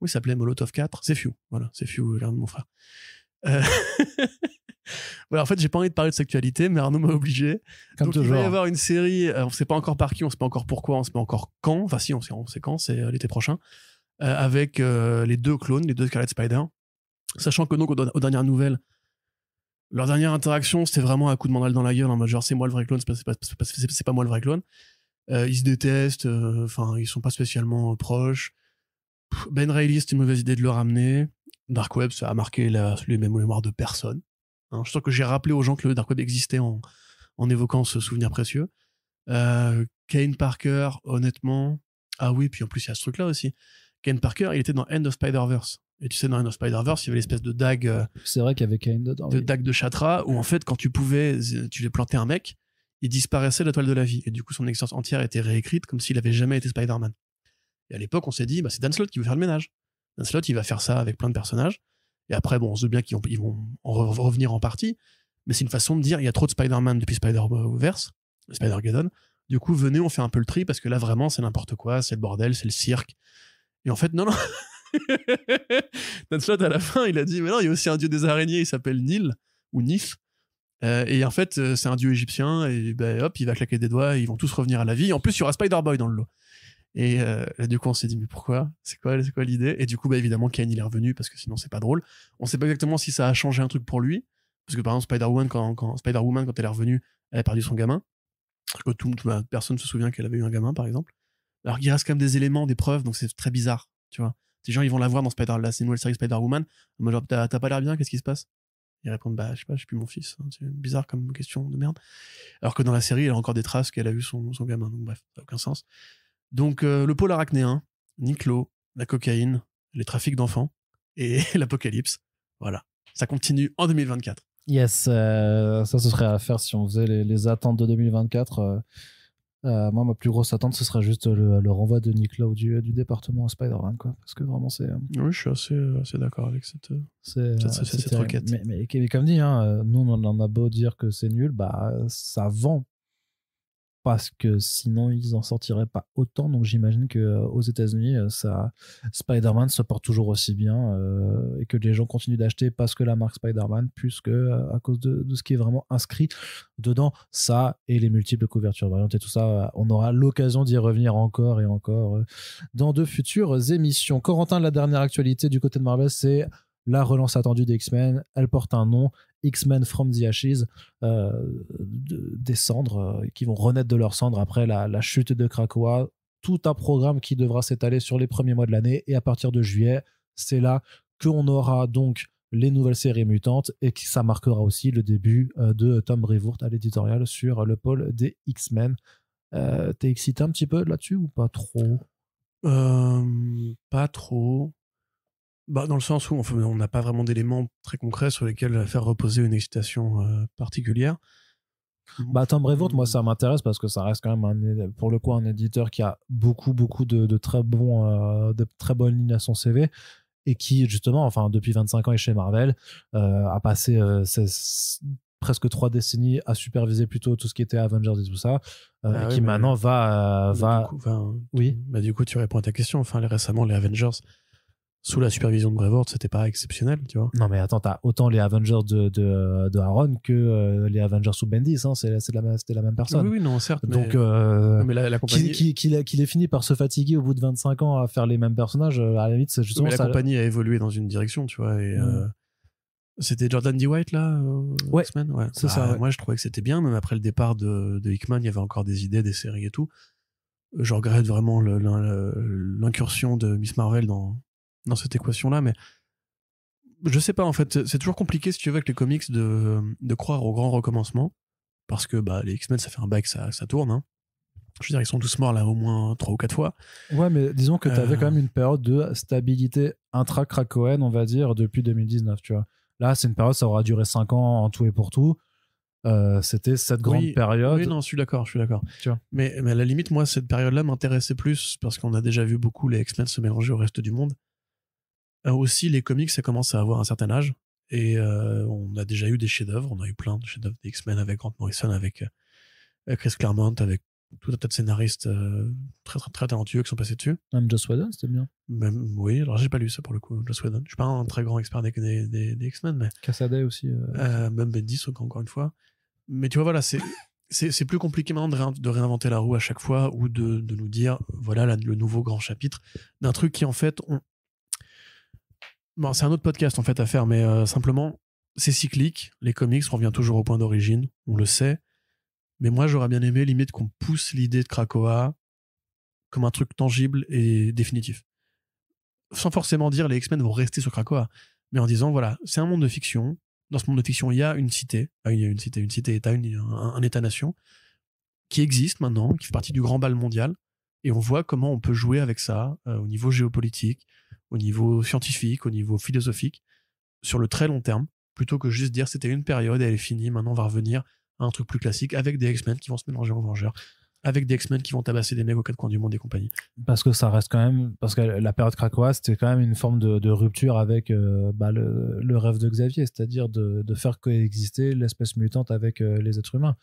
[SPEAKER 2] oui, il s'appelait Molotov 4, c'est Few, voilà, c'est Few, le gardien de mon frère. Voilà, en fait, j'ai pas envie de parler de sexualité, mais Arnaud m'a obligé.
[SPEAKER 1] Comme
[SPEAKER 2] donc,
[SPEAKER 1] toujours.
[SPEAKER 2] il va y avoir une série, on sait pas encore par qui, on sait pas encore pourquoi, on sait pas encore quand. Enfin, si, on sait quand, c'est l'été prochain. Avec les deux clones, les deux Scarlet Spider. Sachant que donc, aux dernières nouvelles, leur dernière interaction, c'était vraiment un coup de mandale dans la gueule, en mode genre, c'est moi le vrai clone, c'est pas moi le vrai clone. Ils se détestent, enfin, ils sont pas spécialement proches. Ben Reilly, c'était une mauvaise idée de le ramener. Dark Web, ça a marqué les mémoires de personne. Hein, je suis sûr que j'ai rappelé aux gens que le Dark Web existait en évoquant ce souvenir précieux. Kane Parker, honnêtement... Ah oui, puis en plus, il y a ce truc-là aussi. Kane Parker, il était dans End of Spider-Verse. Et tu sais, dans End of Spider-Verse, il y avait l'espèce de dague...
[SPEAKER 1] c'est vrai qu'il y avait Kane dedans.
[SPEAKER 2] Dague de Chatra, où en fait, quand tu les plantais un mec, il disparaissait de la toile de la vie. Et du coup, son existence entière était réécrite comme s'il avait jamais été Spider-Man. Et à l'époque, on s'est dit, c'est Dan Slott qui veut faire le ménage. Dan Slott, il va faire ça avec plein de personnages. Et après, bon, on se doute bien qu'ils vont en revenir en partie. Mais c'est une façon de dire, il y a trop de Spider-Man depuis Spider-Verse, Spider-Geddon. Du coup, venez, on fait un peu le tri, parce que là, vraiment, c'est n'importe quoi, c'est le bordel, c'est le cirque. Et en fait, non. Dan Slott, à la fin, il a dit, mais non, il y a aussi un dieu des araignées, il s'appelle Nil, ou Nif. Et en fait, c'est un dieu égyptien, et hop, il va claquer des doigts, et ils vont tous revenir à la vie. En plus, il y aura Spider-Boy dans le lot. Et du coup, on s'est dit, mais pourquoi ? C'est quoi l'idée ? Et du coup, évidemment, Kane, il est revenu, parce que sinon, c'est pas drôle. On sait pas exactement si ça a changé un truc pour lui. Parce que, par exemple, Spider-Woman, quand elle est revenue, elle a perdu son gamin. Parce que personne ne se souvient qu'elle avait eu un gamin, par exemple. Alors qu'il reste quand même des éléments, des preuves, donc c'est très bizarre, tu vois. Ces gens, ils vont la voir dans là, c'est une nouvelle série Spider-Woman. Moi, genre, t'as pas l'air bien, qu'est-ce qui se passe ? Ils répondent, je sais pas, je suis plus mon fils. C'est bizarre comme question de merde. Alors que dans la série, elle a encore des traces qu'elle a eu son gamin. Donc, bref, ça n'a aucun sens. Donc, le pôle arachnéen, Niklo, la cocaïne, les trafics d'enfants et l'apocalypse. Voilà. Ça continue en 2024.
[SPEAKER 1] Yes, ça ce serait à faire si on faisait les attentes de 2024. Moi, ma plus grosse attente, ce serait juste le renvoi de Niklo du département Spider-Man, quoi. Parce que vraiment, c'est...
[SPEAKER 2] Oui, je suis assez d'accord avec cette requête.
[SPEAKER 1] Mais comme dit, nous, on en a beau dire que c'est nul, ça vend. Parce que sinon, ils n'en sortiraient pas autant. Donc, j'imagine qu'aux États-Unis, Spider-Man se porte toujours aussi bien et que les gens continuent d'acheter parce que la marque Spider-Man, plus qu'à cause de ce qui est vraiment inscrit dedans. Ça et les multiples couvertures variantes et tout ça, on aura l'occasion d'y revenir encore et encore dans de futures émissions. Corentin, la dernière actualité du côté de Marvel, c'est la relance attendue des X-Men. Elle porte un nom, X-Men from the Ashes, des cendres qui vont renaître de leurs cendres après la chute de Krakoa. Tout un programme qui devra s'étaler sur les premiers mois de l'année, et à partir de juillet, c'est là qu'on aura donc les nouvelles séries mutantes, et que ça marquera aussi le début de Tom Brevoort à l'éditorial sur le pôle des X-Men. T'es excité un petit peu là-dessus ou pas trop ?
[SPEAKER 2] Pas trop. Dans le sens où on n'a pas vraiment d'éléments très concrets sur lesquels faire reposer une excitation particulière.
[SPEAKER 1] Tom Brevoort, moi, ça m'intéresse parce que ça reste quand même pour le coup un éditeur qui a beaucoup de très bonnes lignes à son CV, et qui justement, depuis 25 ans est chez Marvel, a passé presque 3 décennies à superviser plutôt tout ce qui était Avengers et tout ça, qui maintenant va...
[SPEAKER 2] Du coup, tu réponds à ta question. Récemment, les Avengers, sous la supervision de Brevoort, c'était pas exceptionnel, tu vois.
[SPEAKER 1] Non, mais attends, t'as autant les Avengers de Aaron que les Avengers sous Bendis, c'était la même personne.
[SPEAKER 2] Oui, non, certes.
[SPEAKER 1] Donc,
[SPEAKER 2] mais la compagnie...
[SPEAKER 1] qu'il ait fini par se fatiguer au bout de 25 ans à faire les mêmes personnages, à la limite, c'est justement
[SPEAKER 2] mais la compagnie a évolué dans une direction, tu vois, et c'était Jordan D. White, là, X-Men, ouais.
[SPEAKER 1] C'est ça, ouais.
[SPEAKER 2] Moi, je trouvais que c'était bien, même après le départ de Hickman, il y avait encore des idées, des séries et tout. Je regrette vraiment l'incursion de Miss Marvel dans cette équation-là, mais je sais pas, en fait, c'est toujours compliqué, si tu veux, avec les comics, de croire au grand recommencement, parce que les X-Men, ça fait un bail que ça tourne, hein. Je veux dire, ils sont tous morts là au moins 3 ou 4 fois.
[SPEAKER 1] Ouais, mais disons que tu avais quand même une période de stabilité intra-Krakoen, on va dire, depuis 2019, tu vois. Là, c'est une période, ça aura duré 5 ans en tout et pour tout. C'était cette grande période.
[SPEAKER 2] Oui, non, je suis d'accord.
[SPEAKER 1] Tu vois.
[SPEAKER 2] Mais à la limite, moi, cette période-là m'intéressait plus parce qu'on a déjà vu beaucoup les X-Men se mélanger au reste du monde. Aussi, les comics, ça commence à avoir un certain âge. Et on a déjà eu des chefs-d'œuvre. On a eu plein de chefs-d'œuvre des X-Men avec Grant Morrison, avec Chris Claremont, avec tout un tas de scénaristes très, très, très talentueux qui sont passés dessus.
[SPEAKER 1] Même Joss Whedon, c'était bien.
[SPEAKER 2] Oui, alors j'ai pas lu ça pour le coup, Joss Whedon. Je suis pas un très grand expert des X-Men, mais.
[SPEAKER 1] Cassaday aussi.
[SPEAKER 2] Même Bendis, encore une fois. Mais tu vois, voilà, c'est plus compliqué maintenant de réinventer la roue à chaque fois ou de nous dire, voilà le nouveau grand chapitre d'un truc qui, en fait, Bon, c'est un autre podcast, en fait, à faire, mais simplement, c'est cyclique. Les comics, on revient toujours au point d'origine, on le sait. Mais moi, j'aurais bien aimé, limite, qu'on pousse l'idée de Krakoa comme un truc tangible et définitif. Sans forcément dire les X-Men vont rester sur Krakoa, mais en disant, voilà, c'est un monde de fiction. Dans ce monde de fiction, il y a une cité, une cité-État, un État-nation qui existe maintenant, qui fait partie du grand bal mondial, et on voit comment on peut jouer avec ça au niveau géopolitique, au niveau scientifique, au niveau philosophique, sur le très long terme, plutôt que juste dire c'était une période et elle est finie, maintenant on va revenir à un truc plus classique avec des X-Men qui vont se mélanger aux Vengeurs, avec des X-Men qui vont tabasser des mecs aux quatre coins du monde et compagnie.
[SPEAKER 1] Parce que ça reste quand même, parce que la période Krakoa, c'était quand même une forme de rupture avec le rêve de Xavier, c'est-à-dire de faire coexister l'espèce mutante avec les êtres humains.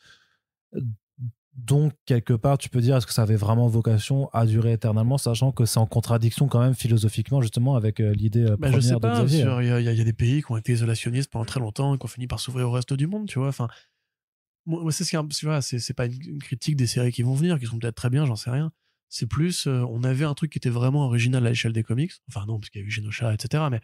[SPEAKER 1] Donc, quelque part, tu peux dire, est-ce que ça avait vraiment vocation à durer éternellement, sachant que c'est en contradiction quand même philosophiquement, justement, avec l'idée première
[SPEAKER 2] je sais pas,
[SPEAKER 1] de Xavier.
[SPEAKER 2] Il y a des pays qui ont été isolationnistes pendant très longtemps et qui ont fini par s'ouvrir au reste du monde, tu vois. Enfin, moi, c'est pas une critique des séries qui vont venir, qui sont peut-être très bien, j'en sais rien. C'est plus, on avait un truc qui était vraiment original à l'échelle des comics. Enfin, non, parce qu'il y a eu Genosha, etc., mais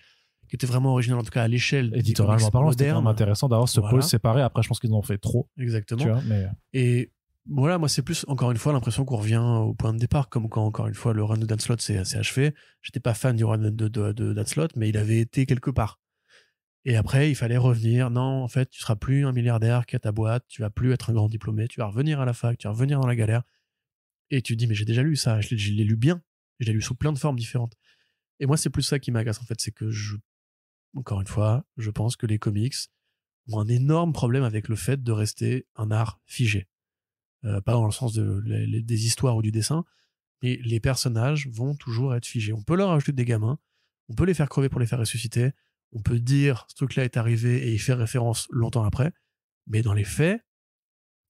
[SPEAKER 2] qui était vraiment original, en tout cas à l'échelle
[SPEAKER 1] éditorialement parlant, c'était quand même intéressant d'avoir ce pôle séparé. Après, je pense qu'ils en ont fait trop.
[SPEAKER 2] Exactement.
[SPEAKER 1] Tu vois, mais...
[SPEAKER 2] Et voilà, moi, c'est plus, encore une fois, l'impression qu'on revient au point de départ, comme quand, encore une fois, le run de Dan Slott s'est achevé. J'étais pas fan du run de Dan Slott, mais il avait été quelque part. Et après, il fallait revenir. Non, en fait, tu seras plus un milliardaire qui a ta boîte, tu vas plus être un grand diplômé, tu vas revenir à la fac, tu vas revenir dans la galère. Et tu te dis, mais j'ai déjà lu ça, je l'ai lu bien, je l'ai lu sous plein de formes différentes. Et moi, c'est plus ça qui m'agace, en fait, c'est que encore une fois, je pense que les comics ont un énorme problème avec le fait de rester un art figé. Pas dans le sens des histoires ou du dessin, mais les personnages vont toujours être figés. On peut leur ajouter des gamins, on peut les faire crever pour les faire ressusciter, on peut dire ce truc-là est arrivé et y faire référence longtemps après, mais dans les faits,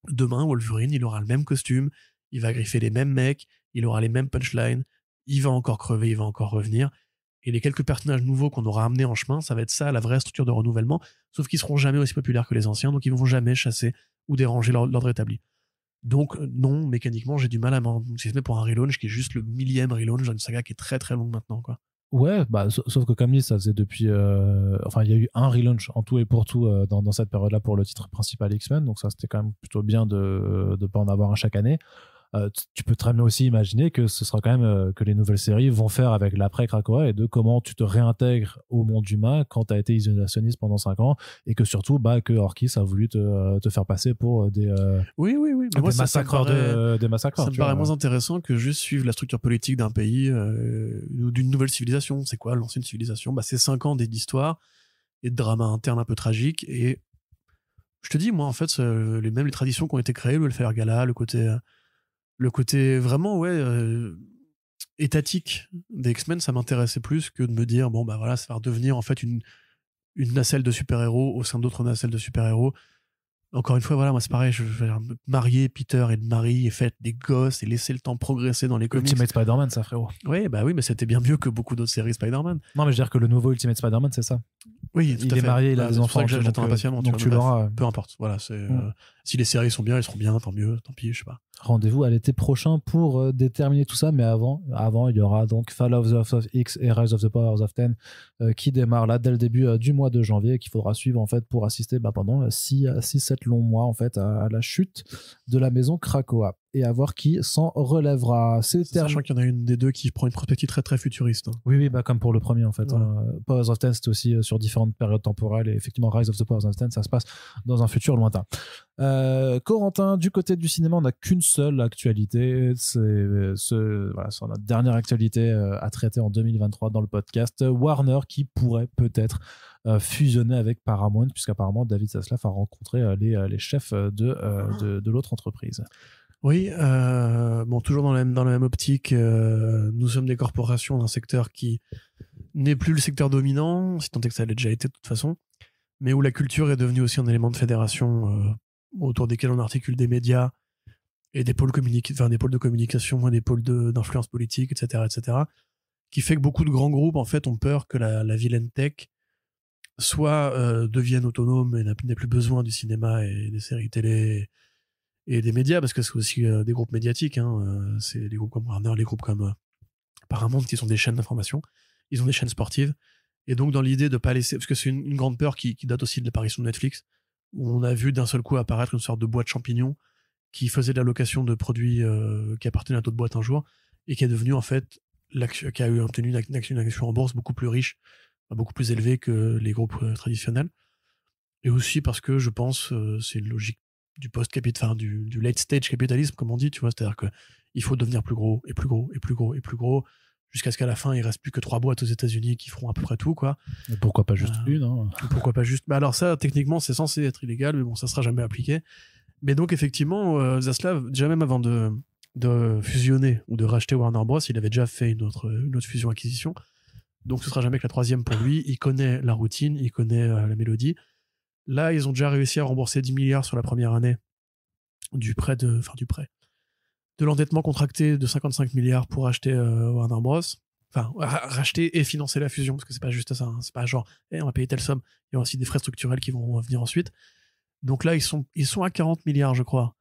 [SPEAKER 2] demain, Wolverine, il aura le même costume, il va griffer les mêmes mecs, il aura les mêmes punchlines, il va encore crever, il va encore revenir, et les quelques personnages nouveaux qu'on aura amenés en chemin, ça va être ça, la vraie structure de renouvellement, sauf qu'ils seront jamais aussi populaires que les anciens, donc ils vont jamais chasser ou déranger l'ordre établi. Donc non, mécaniquement, j'ai du mal à m'enthousiasmer pour un relaunch qui est juste le 1000e relaunch d'une saga qui est très très longue maintenant, quoi.
[SPEAKER 1] Ouais, bah, sauf que comme dit, ça faisait depuis... Enfin, il y a eu un relaunch en tout et pour tout dans cette période-là pour le titre principal X-Men, donc ça, c'était quand même plutôt bien de ne pas en avoir un chaque année. Tu peux très bien aussi imaginer que ce sera quand même que les nouvelles séries vont faire avec l'après Krakoa et de comment tu te réintègres au monde humain quand tu as été isolationniste pendant 5 ans et que surtout que Orkis a voulu te faire passer pour des
[SPEAKER 2] mais moi,
[SPEAKER 1] massacreurs des massacreurs.
[SPEAKER 2] Ça me paraît moins intéressant que juste suivre la structure politique d'un pays ou d'une nouvelle civilisation. C'est quoi l'ancienne civilisation? C'est 5 ans d'histoire et de drama interne un peu tragique, et je te dis, moi, en fait, même les traditions qui ont été créées, le Hellfire Gala, le côté vraiment étatique des X-Men, ça m'intéressait plus que de me dire bon bah voilà, ça va redevenir en fait une nacelle de super-héros au sein d'autres nacelles de super-héros. Encore une fois, voilà, moi c'est pareil, je vais marier Peter et Marie et faire des gosses et laisser le temps progresser dans les comics.
[SPEAKER 1] Ultimate Spider-Man, ça, frérot.
[SPEAKER 2] Oui, mais c'était bien mieux que beaucoup d'autres séries Spider-Man.
[SPEAKER 1] Non, mais je veux dire que le nouveau Ultimate Spider-Man, c'est ça.
[SPEAKER 2] Oui, tout à fait.
[SPEAKER 1] Il est marié, il a des enfants.
[SPEAKER 2] J'attends impatiemment.
[SPEAKER 1] Donc tu l'auras.
[SPEAKER 2] Peu importe. Voilà, si les séries sont bien, elles seront bien, tant mieux, tant pis, je sais pas.
[SPEAKER 1] Rendez-vous à l'été prochain pour déterminer tout ça, mais avant, il y aura donc Fall of the House of X et Rise of the Powers of Ten qui démarrent là dès le début du mois de janvier, qu'il faudra suivre en fait pour assister pendant 6-7 longs mois en fait à la chute de la maison Krakoa. et à voir qui s'en relèvera.
[SPEAKER 2] Sachant qu'il y en a une des deux qui prend une perspective très très futuriste.
[SPEAKER 1] Oui, comme pour le premier en fait.
[SPEAKER 2] Voilà.
[SPEAKER 1] Powers of Ten, c'est aussi sur différentes périodes temporelles, et effectivement Rise of the Powers of Ten, ça se passe dans un futur lointain. Corentin, du côté du cinéma, on n'a qu'une seule actualité, c'est sur notre dernière actualité à traiter en 2023 dans le podcast, Warner qui pourrait peut-être fusionner avec Paramount, puisqu'apparemment David Zaslav a rencontré les chefs de l'autre entreprise.
[SPEAKER 2] Oui, toujours dans la même optique, nous sommes des corporations d'un secteur qui n'est plus le secteur dominant, si tant est que ça l'a déjà été de toute façon, mais où la culture est devenue aussi un élément de fédération autour desquels on articule des médias et des pôles, des pôles de communication et des pôles d'influence politique, etc., qui fait que beaucoup de grands groupes en fait ont peur que la vilaine tech soit devienne autonome et n'ait plus besoin du cinéma et des séries télé et des médias, parce que c'est aussi des groupes médiatiques, c'est les groupes comme Warner, les groupes comme Paramount, qui sont des chaînes d'information, ils ont des chaînes sportives, et donc dans l'idée de pas laisser, parce que c'est une grande peur qui date aussi de l'apparition de Netflix, où on a vu d'un seul coup apparaître une sorte de boîte champignon qui faisait de la location de produits qui appartenaient à d'autres boîtes un jour, et qui est devenu en fait, qui a obtenu une action en bourse beaucoup plus riche, beaucoup plus élevée que les groupes traditionnels, et aussi parce que je pense c'est une logique du du late stage capitalisme, comme on dit, tu vois, c'est-à-dire que il faut devenir plus gros et plus gros et plus gros et plus gros jusqu'à ce qu'à la fin il reste plus que 3 boîtes aux États-Unis qui feront à peu près tout, quoi.
[SPEAKER 1] Mais pourquoi pas juste une, hein.
[SPEAKER 2] Pourquoi pas juste, alors ça techniquement c'est censé être illégal, mais bon, ça sera jamais appliqué. Mais donc effectivement Zaslav, déjà même avant de fusionner ou de racheter Warner Bros, il avait déjà fait une autre fusion acquisition, donc ce sera jamais que la troisième pour lui. Il connaît la routine, il connaît la mélodie. Là, ils ont déjà réussi à rembourser 10 milliards sur la première année de l'endettement contracté de 55 milliards pour acheter Warner Bros. Enfin, racheter et financer la fusion, parce que c'est pas juste ça, hein. C'est pas genre, on va payer telle somme. Il y a aussi des frais structurels qui vont venir ensuite. Donc là, ils sont à 40 milliards, je crois.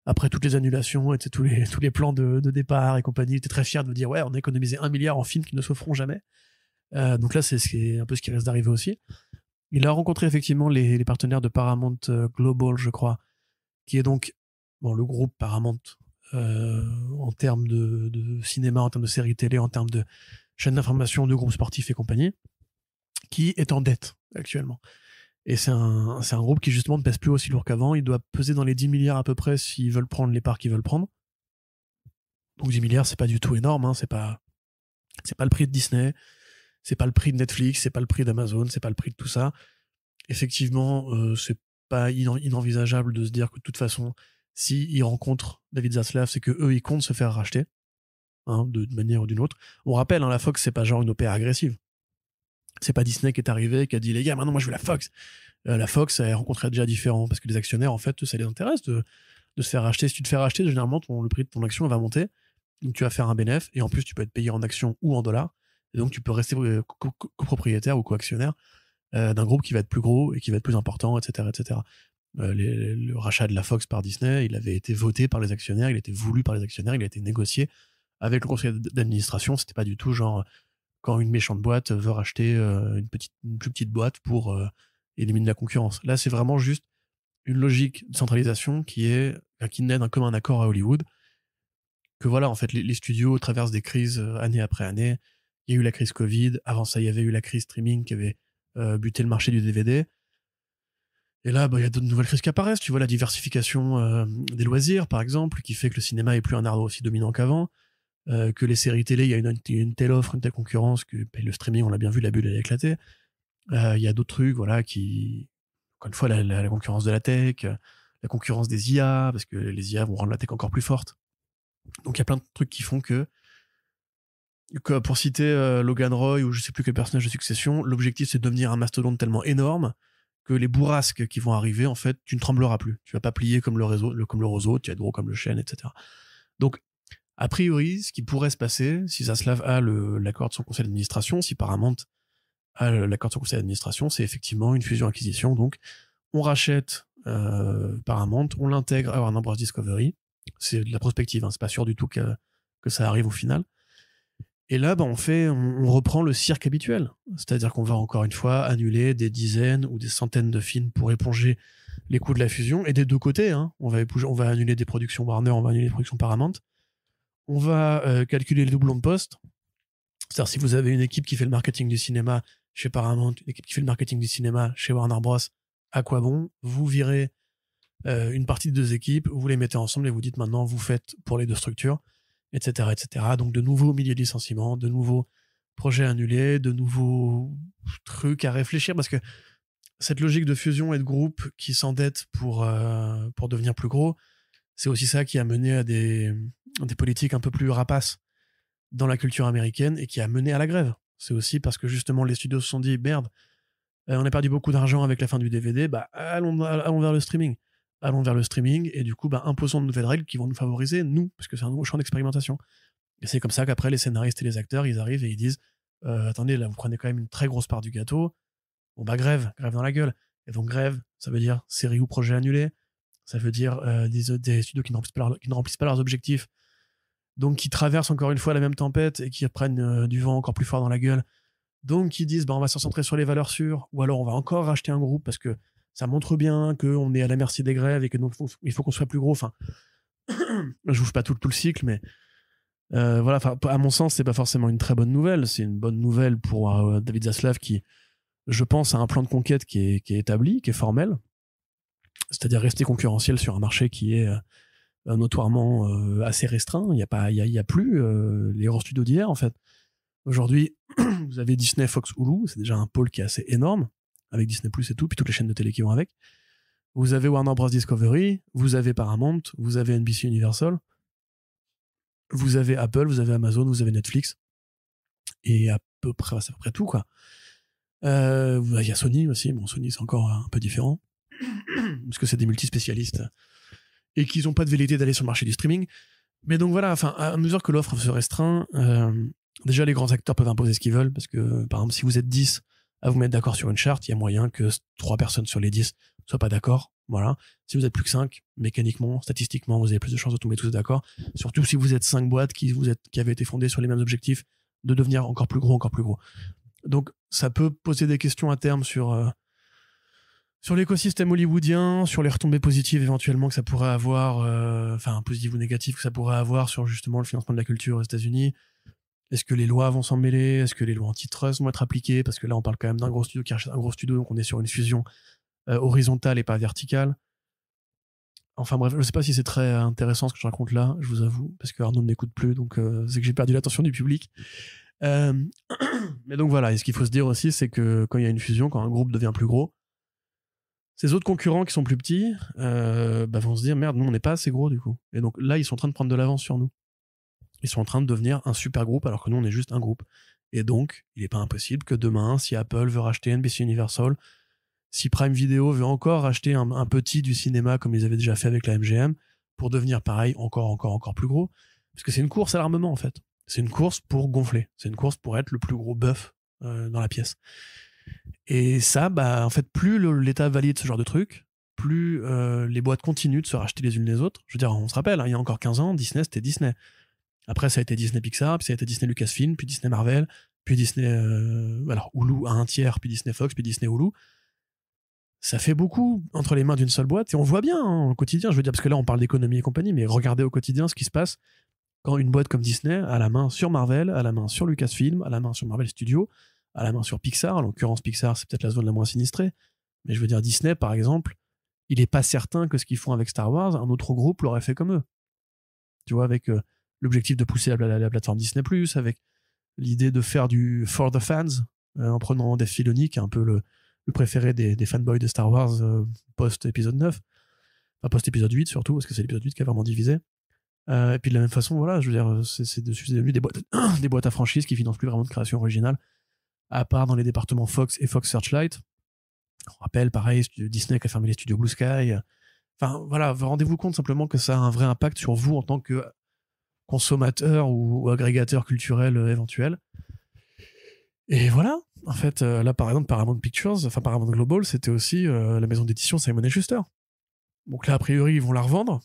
[SPEAKER 2] Après toutes les annulations et tous les plans de départ et compagnie, ils étaient très fiers de dire, ouais, on a économisé 1 milliard en films qui ne se feront jamais. Donc là, c'est un peu ce qui risque d'arriver aussi. Il a rencontré effectivement les partenaires de Paramount Global, je crois, qui est donc le groupe Paramount en termes de cinéma, en termes de séries télé, en termes de chaînes d'information, de groupes sportifs et compagnie, qui est en dette actuellement. Et c'est un groupe qui justement ne pèse plus aussi lourd qu'avant. Il doit peser dans les 10 milliards à peu près s'ils veulent prendre les parts qu'ils veulent prendre. Donc 10 milliards, c'est pas du tout énorme, hein. C'est pas le prix de Disney, c'est pas le prix de Netflix, c'est pas le prix d'Amazon, c'est pas le prix de tout ça. Effectivement, c'est pas inenvisageable de se dire que de toute façon, s'ils rencontrent David Zaslav, c'est que eux ils comptent se faire racheter, hein, de manière ou d'une autre. On rappelle, hein, la Fox, c'est pas genre une opéra agressive. C'est pas Disney qui est arrivé, qui a dit les gars, maintenant moi je veux la Fox. La Fox, elle rencontrait déjà différent, parce que les actionnaires, en fait, ça les intéresse de se faire racheter. Si tu te fais racheter, généralement, le prix de ton action va monter, donc tu vas faire un bénéfice, et en plus tu peux être payé en actions ou en dollars, et donc tu peux rester copropriétaire ou coactionnaire d'un groupe qui va être plus gros et qui va être plus important, etc., etc. Le rachat de la Fox par Disney, il avait été voté par les actionnaires, il a été voulu par les actionnaires, il a été négocié avec le conseil d'administration. C'était pas du tout genre quand une méchante boîte veut racheter une plus petite boîte pour éliminer la concurrence. Là, c'est vraiment juste une logique de centralisation qui naît d'un commun accord à Hollywood. Que voilà, en fait, les studios traversent des crises année après année. Il y a eu la crise Covid, avant ça, il y avait eu la crise streaming qui avait buté le marché du DVD. Et là, il y a d'autres nouvelles crises qui apparaissent. Tu vois, la diversification des loisirs, par exemple, qui fait que le cinéma est plus un art aussi dominant qu'avant. Que les séries télé, il y a une telle offre, une telle concurrence, que le streaming, on l'a bien vu, la bulle elle a éclaté. Il y a d'autres trucs, voilà, qui, encore une fois, la concurrence de la tech, la concurrence des IA, parce que les IA vont rendre la tech encore plus forte. Donc il y a plein de trucs qui font que pour citer Logan Roy ou je sais plus quel personnage de Succession, l'objectif c'est de devenir un mastodonte tellement énorme que les bourrasques qui vont arriver, en fait, tu ne trembleras plus. Tu vas pas plier comme le roseau, tu vas être gros comme le chêne, etc. Donc, a priori, ce qui pourrait se passer, si Zaslav a l'accord de son conseil d'administration, si Paramount a l'accord de son conseil d'administration, c'est effectivement une fusion-acquisition. Donc, on rachète Paramount, on l'intègre à Warner Bros. Discovery. C'est de la prospective, hein, c'est pas sûr du tout que ça arrive au final. Et là, on reprend le cirque habituel. C'est-à-dire qu'on va encore une fois annuler des dizaines ou des centaines de films pour éponger les coûts de la fusion. Et des deux côtés, hein. On va annuler des productions Warner, on va annuler des productions Paramount. On va calculer les doublons de poste. C'est-à-dire, si vous avez une équipe qui fait le marketing du cinéma chez Paramount, une équipe qui fait le marketing du cinéma chez Warner Bros., à quoi bon? Vous virez une partie de deux équipes, vous les mettez ensemble et vous dites maintenant, vous faites pour les deux structures, etc., etc. Donc, de nouveaux milliers de licenciements, de nouveaux projets annulés, de nouveaux trucs à réfléchir, parce que cette logique de fusion et de groupe qui s'endettent pour devenir plus gros, c'est aussi ça qui a mené à des politiques un peu plus rapaces dans la culture américaine et qui a mené à la grève. C'est aussi parce que justement les studios se sont dit merde, on a perdu beaucoup d'argent avec la fin du DVD, allons vers le streaming. Allons vers le streaming et du coup imposons de nouvelles règles qui vont nous favoriser, nous, parce que c'est un nouveau champ d'expérimentation. Et c'est comme ça qu'après les scénaristes et les acteurs, ils arrivent et ils disent attendez, là vous prenez quand même une très grosse part du gâteau, grève dans la gueule. Et donc grève, ça veut dire série ou projet annulé, ça veut dire des studios qui ne remplissent pas leurs objectifs, donc qui traversent encore une fois la même tempête et qui prennent du vent encore plus fort dans la gueule, donc qui disent on va se concentrer sur les valeurs sûres, ou alors on va encore racheter un groupe parce que ça montre bien qu'on est à la merci des grèves et que donc il faut qu'on soit plus gros. Enfin, je vous fais pas tout le cycle, mais voilà. À mon sens, c'est pas forcément une très bonne nouvelle. C'est une bonne nouvelle pour David Zaslav qui, je pense, a un plan de conquête qui est établi, qui est formel, c'est-à-dire rester concurrentiel sur un marché qui est notoirement assez restreint. Il y a plus les gros studios d'hier en fait. Aujourd'hui, vous avez Disney, Fox, Hulu, c'est déjà un pôle qui est assez énorme, avec Disney+, et tout, puis toutes les chaînes de télé qui vont avec. Vous avez Warner Bros. Discovery, vous avez Paramount, vous avez NBC Universal, vous avez Apple, vous avez Amazon, vous avez Netflix, et c'est à peu près tout, quoi. Il y a Sony aussi, Sony c'est encore un peu différent, parce que c'est des multispécialistes, et qu'ils n'ont pas de velléité d'aller sur le marché du streaming. Mais donc voilà, à mesure que l'offre se restreint, déjà les grands acteurs peuvent imposer ce qu'ils veulent, parce que par exemple si vous êtes 10 à vous mettre d'accord sur une charte, il y a moyen que 3 personnes sur les 10 soient pas d'accord. Voilà. Si vous êtes plus que 5, mécaniquement, statistiquement, vous avez plus de chances de tomber tous d'accord. Surtout si vous êtes 5 boîtes qui avaient été fondées sur les mêmes objectifs, de devenir encore plus gros. Donc ça peut poser des questions à terme sur l'écosystème hollywoodien, sur les retombées positives éventuellement que ça pourrait avoir, positives ou négatives que ça pourrait avoir sur justement le financement de la culture aux États-Unis. Est-ce que les lois vont s'en mêler? Est-ce que les lois antitrust vont être appliquées? Parce que là, on parle quand même d'un gros studio qui rachète un gros studio, donc on est sur une fusion horizontale et pas verticale. Enfin bref, je sais pas si c'est très intéressant ce que je raconte là, je vous avoue, parce que Arnaud ne m'écoute plus, donc c'est que j'ai perdu l'attention du public. Mais donc voilà, et ce qu'il faut se dire aussi, c'est que quand il y a une fusion, quand un groupe devient plus gros, ces autres concurrents qui sont plus petits vont se dire merde, nous on n'est pas assez gros du coup. Et donc là, ils sont en train de prendre de l'avance sur nous. Ils sont en train de devenir un super groupe alors que nous on est juste un groupe. Et donc, il n'est pas impossible que demain, si Apple veut racheter NBC Universal, si Prime Video veut encore racheter un petit du cinéma comme ils avaient déjà fait avec la MGM, pour devenir pareil, encore plus gros. Parce que c'est une course à l'armement en fait. C'est une course pour gonfler. C'est une course pour être le plus gros bœuf dans la pièce. Et ça, en fait, plus l'État valide ce genre de truc, plus les boîtes continuent de se racheter les unes les autres. Je veux dire, on se rappelle, il y a encore 15 ans, Disney, c'était Disney. Après, ça a été Disney Pixar, puis ça a été Disney Lucasfilm, puis Disney Marvel, puis Disney Hulu à un tiers, puis Disney Fox, puis Disney Hulu. Ça fait beaucoup entre les mains d'une seule boîte, et on voit bien au quotidien, je veux dire, parce que là on parle d'économie et compagnie, mais regardez au quotidien ce qui se passe quand une boîte comme Disney a la main sur Marvel, a la main sur Lucasfilm, a la main sur Marvel Studios, a la main sur Pixar. En l'occurrence, Pixar, c'est peut-être la zone la moins sinistrée, mais je veux dire, Disney, par exemple, il est pas certain que ce qu'ils font avec Star Wars, un autre groupe l'aurait fait comme eux. Tu vois, avec l'objectif de pousser la plateforme Disney+, avec l'idée de faire du for the fans, en prenant Dave Filoni, qui est un peu le préféré des fanboys de Star Wars post-épisode 9, enfin post-épisode 8 surtout, parce que c'est l'épisode 8 qui a vraiment divisé. Et puis de la même façon, voilà, je veux dire, c'est devenu des boîtes à franchise qui financent plus vraiment de création originale, à part dans les départements Fox et Fox Searchlight. On rappelle, pareil, Disney qui a fermé les studios Blue Sky. Enfin, voilà, rendez-vous compte simplement que ça a un vrai impact sur vous en tant que consommateur ou agrégateur culturel éventuel. Et voilà, en fait, là par exemple, Paramount Global, c'était aussi la maison d'édition Simon & Schuster. Donc là, a priori, ils vont la revendre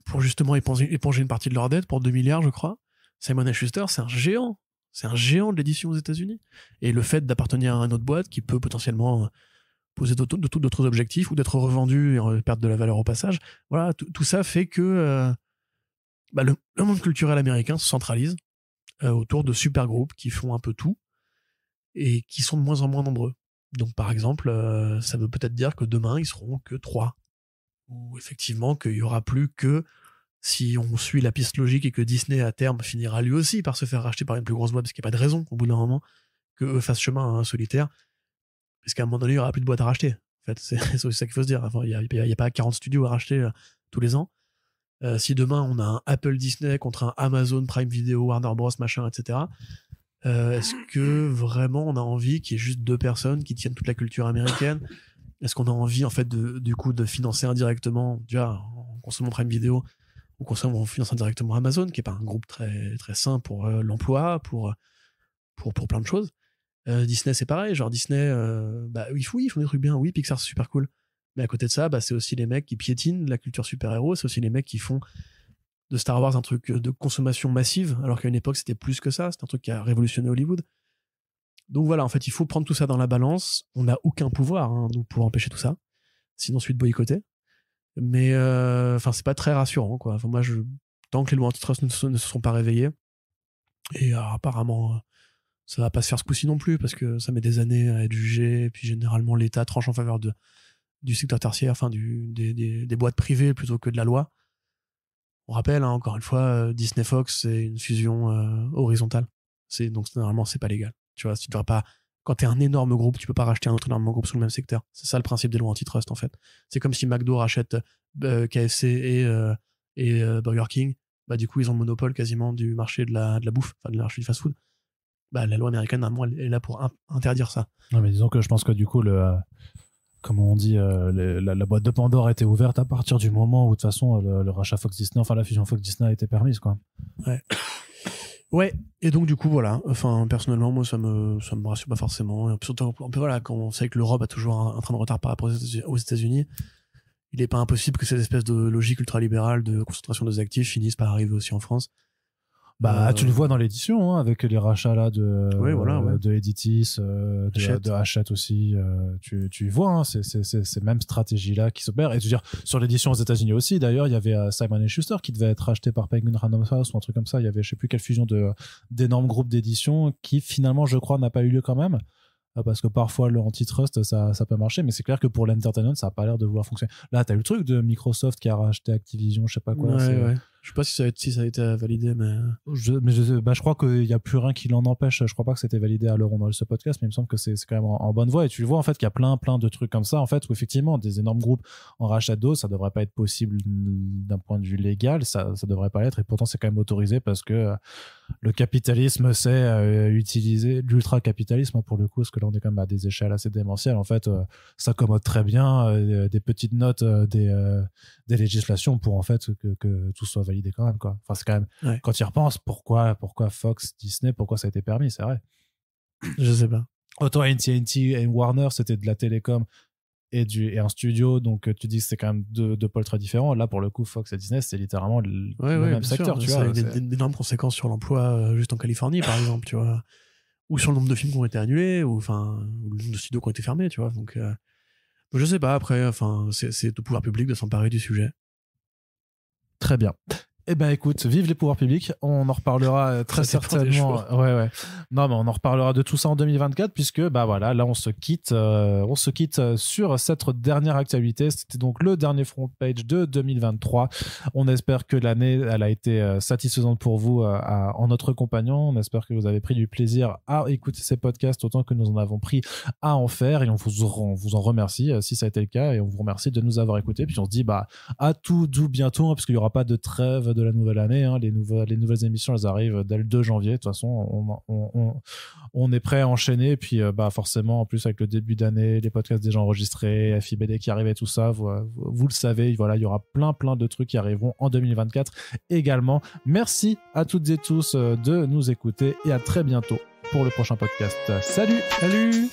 [SPEAKER 2] pour justement éponger une partie de leur dette pour 2 milliards, je crois. Simon & Schuster, c'est un géant C'est un géant de l'édition aux États-Unis. Et le fait d'appartenir à une autre boîte qui peut potentiellement poser d'autres objectifs ou d'être revendu et perdre de la valeur au passage, voilà, tout ça fait que le monde culturel américain se centralise autour de super groupes qui font un peu tout et qui sont de moins en moins nombreux. Donc par exemple, ça veut peut-être dire que demain, ils seront que 3. Ou effectivement qu'il y aura plus que, si on suit la piste logique et que Disney à terme finira lui aussi par se faire racheter par une plus grosse boîte, parce qu'il n'y a pas de raison au bout d'un moment que eux fassent chemin solitaire, parce qu'à un moment donné, il n'y aura plus de boîte à racheter. En fait, c'est aussi ça qu'il faut se dire. Enfin, il n'y a pas 40 studios à racheter tous les ans. Si demain on a un Apple Disney contre un Amazon Prime Video, Warner Bros, machin, etc., est-ce que vraiment on a envie qu'il y ait juste 2 personnes qui tiennent toute la culture américaine? Est-ce qu'on a envie en fait du coup de financer indirectement, déjà en consommant Prime Video, ou en finançant indirectement Amazon, qui est pas un groupe très très sain pour l'emploi, pour plein de choses. Disney c'est pareil, genre Disney ils font des trucs bien, oui, Pixar c'est super cool, mais à côté de ça c'est aussi les mecs qui piétinent la culture super-héros, c'est aussi les mecs qui font de Star Wars un truc de consommation massive, alors qu'à une époque c'était plus que ça, c'était un truc qui a révolutionné Hollywood. Donc voilà, en fait il faut prendre tout ça dans la balance. On n'a aucun pouvoir nous, pour empêcher tout ça, sinon celui de boycotter, mais c'est pas très rassurant quoi. Enfin, moi tant que les lois antitrust ne se sont pas réveillées, et apparemment ça va pas se faire ce coup-ci non plus, parce que ça met des années à être jugé, et puis généralement l'État tranche en faveur du secteur tertiaire, enfin des boîtes privées plutôt que de la loi. On rappelle, encore une fois, Disney Fox, c'est une fusion horizontale. Donc normalement c'est pas légal. Tu vois, tu devrais pas. Quand t'es un énorme groupe, tu peux pas racheter un autre énorme groupe sur le même secteur. C'est ça le principe des lois antitrust en fait. C'est comme si McDo rachète KFC et Burger King. Du coup ils ont le monopole quasiment du marché de la bouffe, enfin du marché du fast-food. La loi américaine normalement elle est là pour interdire ça.
[SPEAKER 1] Non, mais disons que je pense que du coup comment on dit, la boîte de Pandore a été ouverte à partir du moment où de toute façon le rachat Fox Disney, enfin la fusion Fox Disney a été permise quoi.
[SPEAKER 2] Ouais, et donc du coup voilà, enfin personnellement moi ça me rassure pas forcément, et surtout voilà, quand on sait que l'Europe a toujours un train de retard par rapport aux États-Unis, il est pas impossible que cette espèce de logique ultralibérale de concentration des actifs finisse par arriver aussi en France.
[SPEAKER 1] Tu le vois dans l'édition, avec les rachats là de Editis, de Hachette aussi. Tu vois, c'est ces mêmes stratégies là qui s'opèrent. Et tu veux dire, sur l'édition aux États-Unis aussi, d'ailleurs, il y avait Simon & Schuster qui devait être racheté par Penguin Random House ou un truc comme ça. Il y avait je sais plus quelle fusion d'énormes groupes d'édition qui finalement, je crois, n'a pas eu lieu quand même. Parce que parfois le antitrust ça peut marcher, mais c'est clair que pour l'entertainment ça a pas l'air de vouloir fonctionner. Là t'as eu le truc de Microsoft qui a racheté Activision, je sais pas quoi.
[SPEAKER 2] Ouais. Je sais pas si ça a été validé, mais
[SPEAKER 1] je crois qu'il y a plus rien qui l'en empêche. Je crois pas que c'était validé à l'heure où on a eu ce podcast, mais il me semble que c'est quand même en bonne voie. Et tu le vois en fait qu'il y a plein de trucs comme ça en fait où effectivement des énormes groupes en rachat d'autres, ça devrait pas être possible d'un point de vue légal, ça devrait pas l'être, et pourtant c'est quand même autorisé parce que le capitalisme c'est utiliser l'ultra-capitalisme pour le coup, parce que là on est quand même à des échelles assez démentielles en fait. Ça commode très bien des petites notes des législations pour en fait que tout soit validé quand même quoi. Enfin c'est quand même quand tu y repenses, pourquoi Fox, Disney, pourquoi ça a été permis, c'est vrai.
[SPEAKER 2] Je sais pas.
[SPEAKER 1] Autant AT&T et Warner c'était de la télécom et un studio, donc tu dis que c'est quand même deux pôles très différents. Là pour le coup Fox et Disney c'est littéralement le même secteur, tu vois.
[SPEAKER 2] Ça a d'énormes conséquences sur l'emploi juste en Californie par exemple, tu vois, ou sur le nombre de films qui ont été annulés, ou le nombre de studios qui ont été fermés, tu vois. Donc je sais pas, après c'est au pouvoir public de s'emparer du sujet.
[SPEAKER 1] Très bien. Eh ben écoute, vive les pouvoirs publics. On en reparlera très certainement. Ouais. Non, mais on en reparlera de tout ça en 2024 puisque voilà, là on se quitte sur cette dernière actualité. C'était donc le dernier front page de 2023. On espère que l'année elle a été satisfaisante pour vous en notre compagnon. On espère que vous avez pris du plaisir à écouter ces podcasts autant que nous en avons pris à en faire, et on vous en remercie si ça a été le cas, et on vous remercie de nous avoir écoutés. Puis on se dit à tout doux bientôt, parce qu'il n'y aura pas de trêve de la nouvelle année, les nouvelles émissions elles arrivent dès le 2 janvier. De toute façon on est prêt à enchaîner, et puis forcément en plus avec le début d'année, les podcasts déjà enregistrés, FIBD qui arrivait, tout ça, vous le savez, voilà, il y aura plein de trucs qui arriveront en 2024 également. Merci à toutes et tous de nous écouter, et à très bientôt pour le prochain podcast. Salut.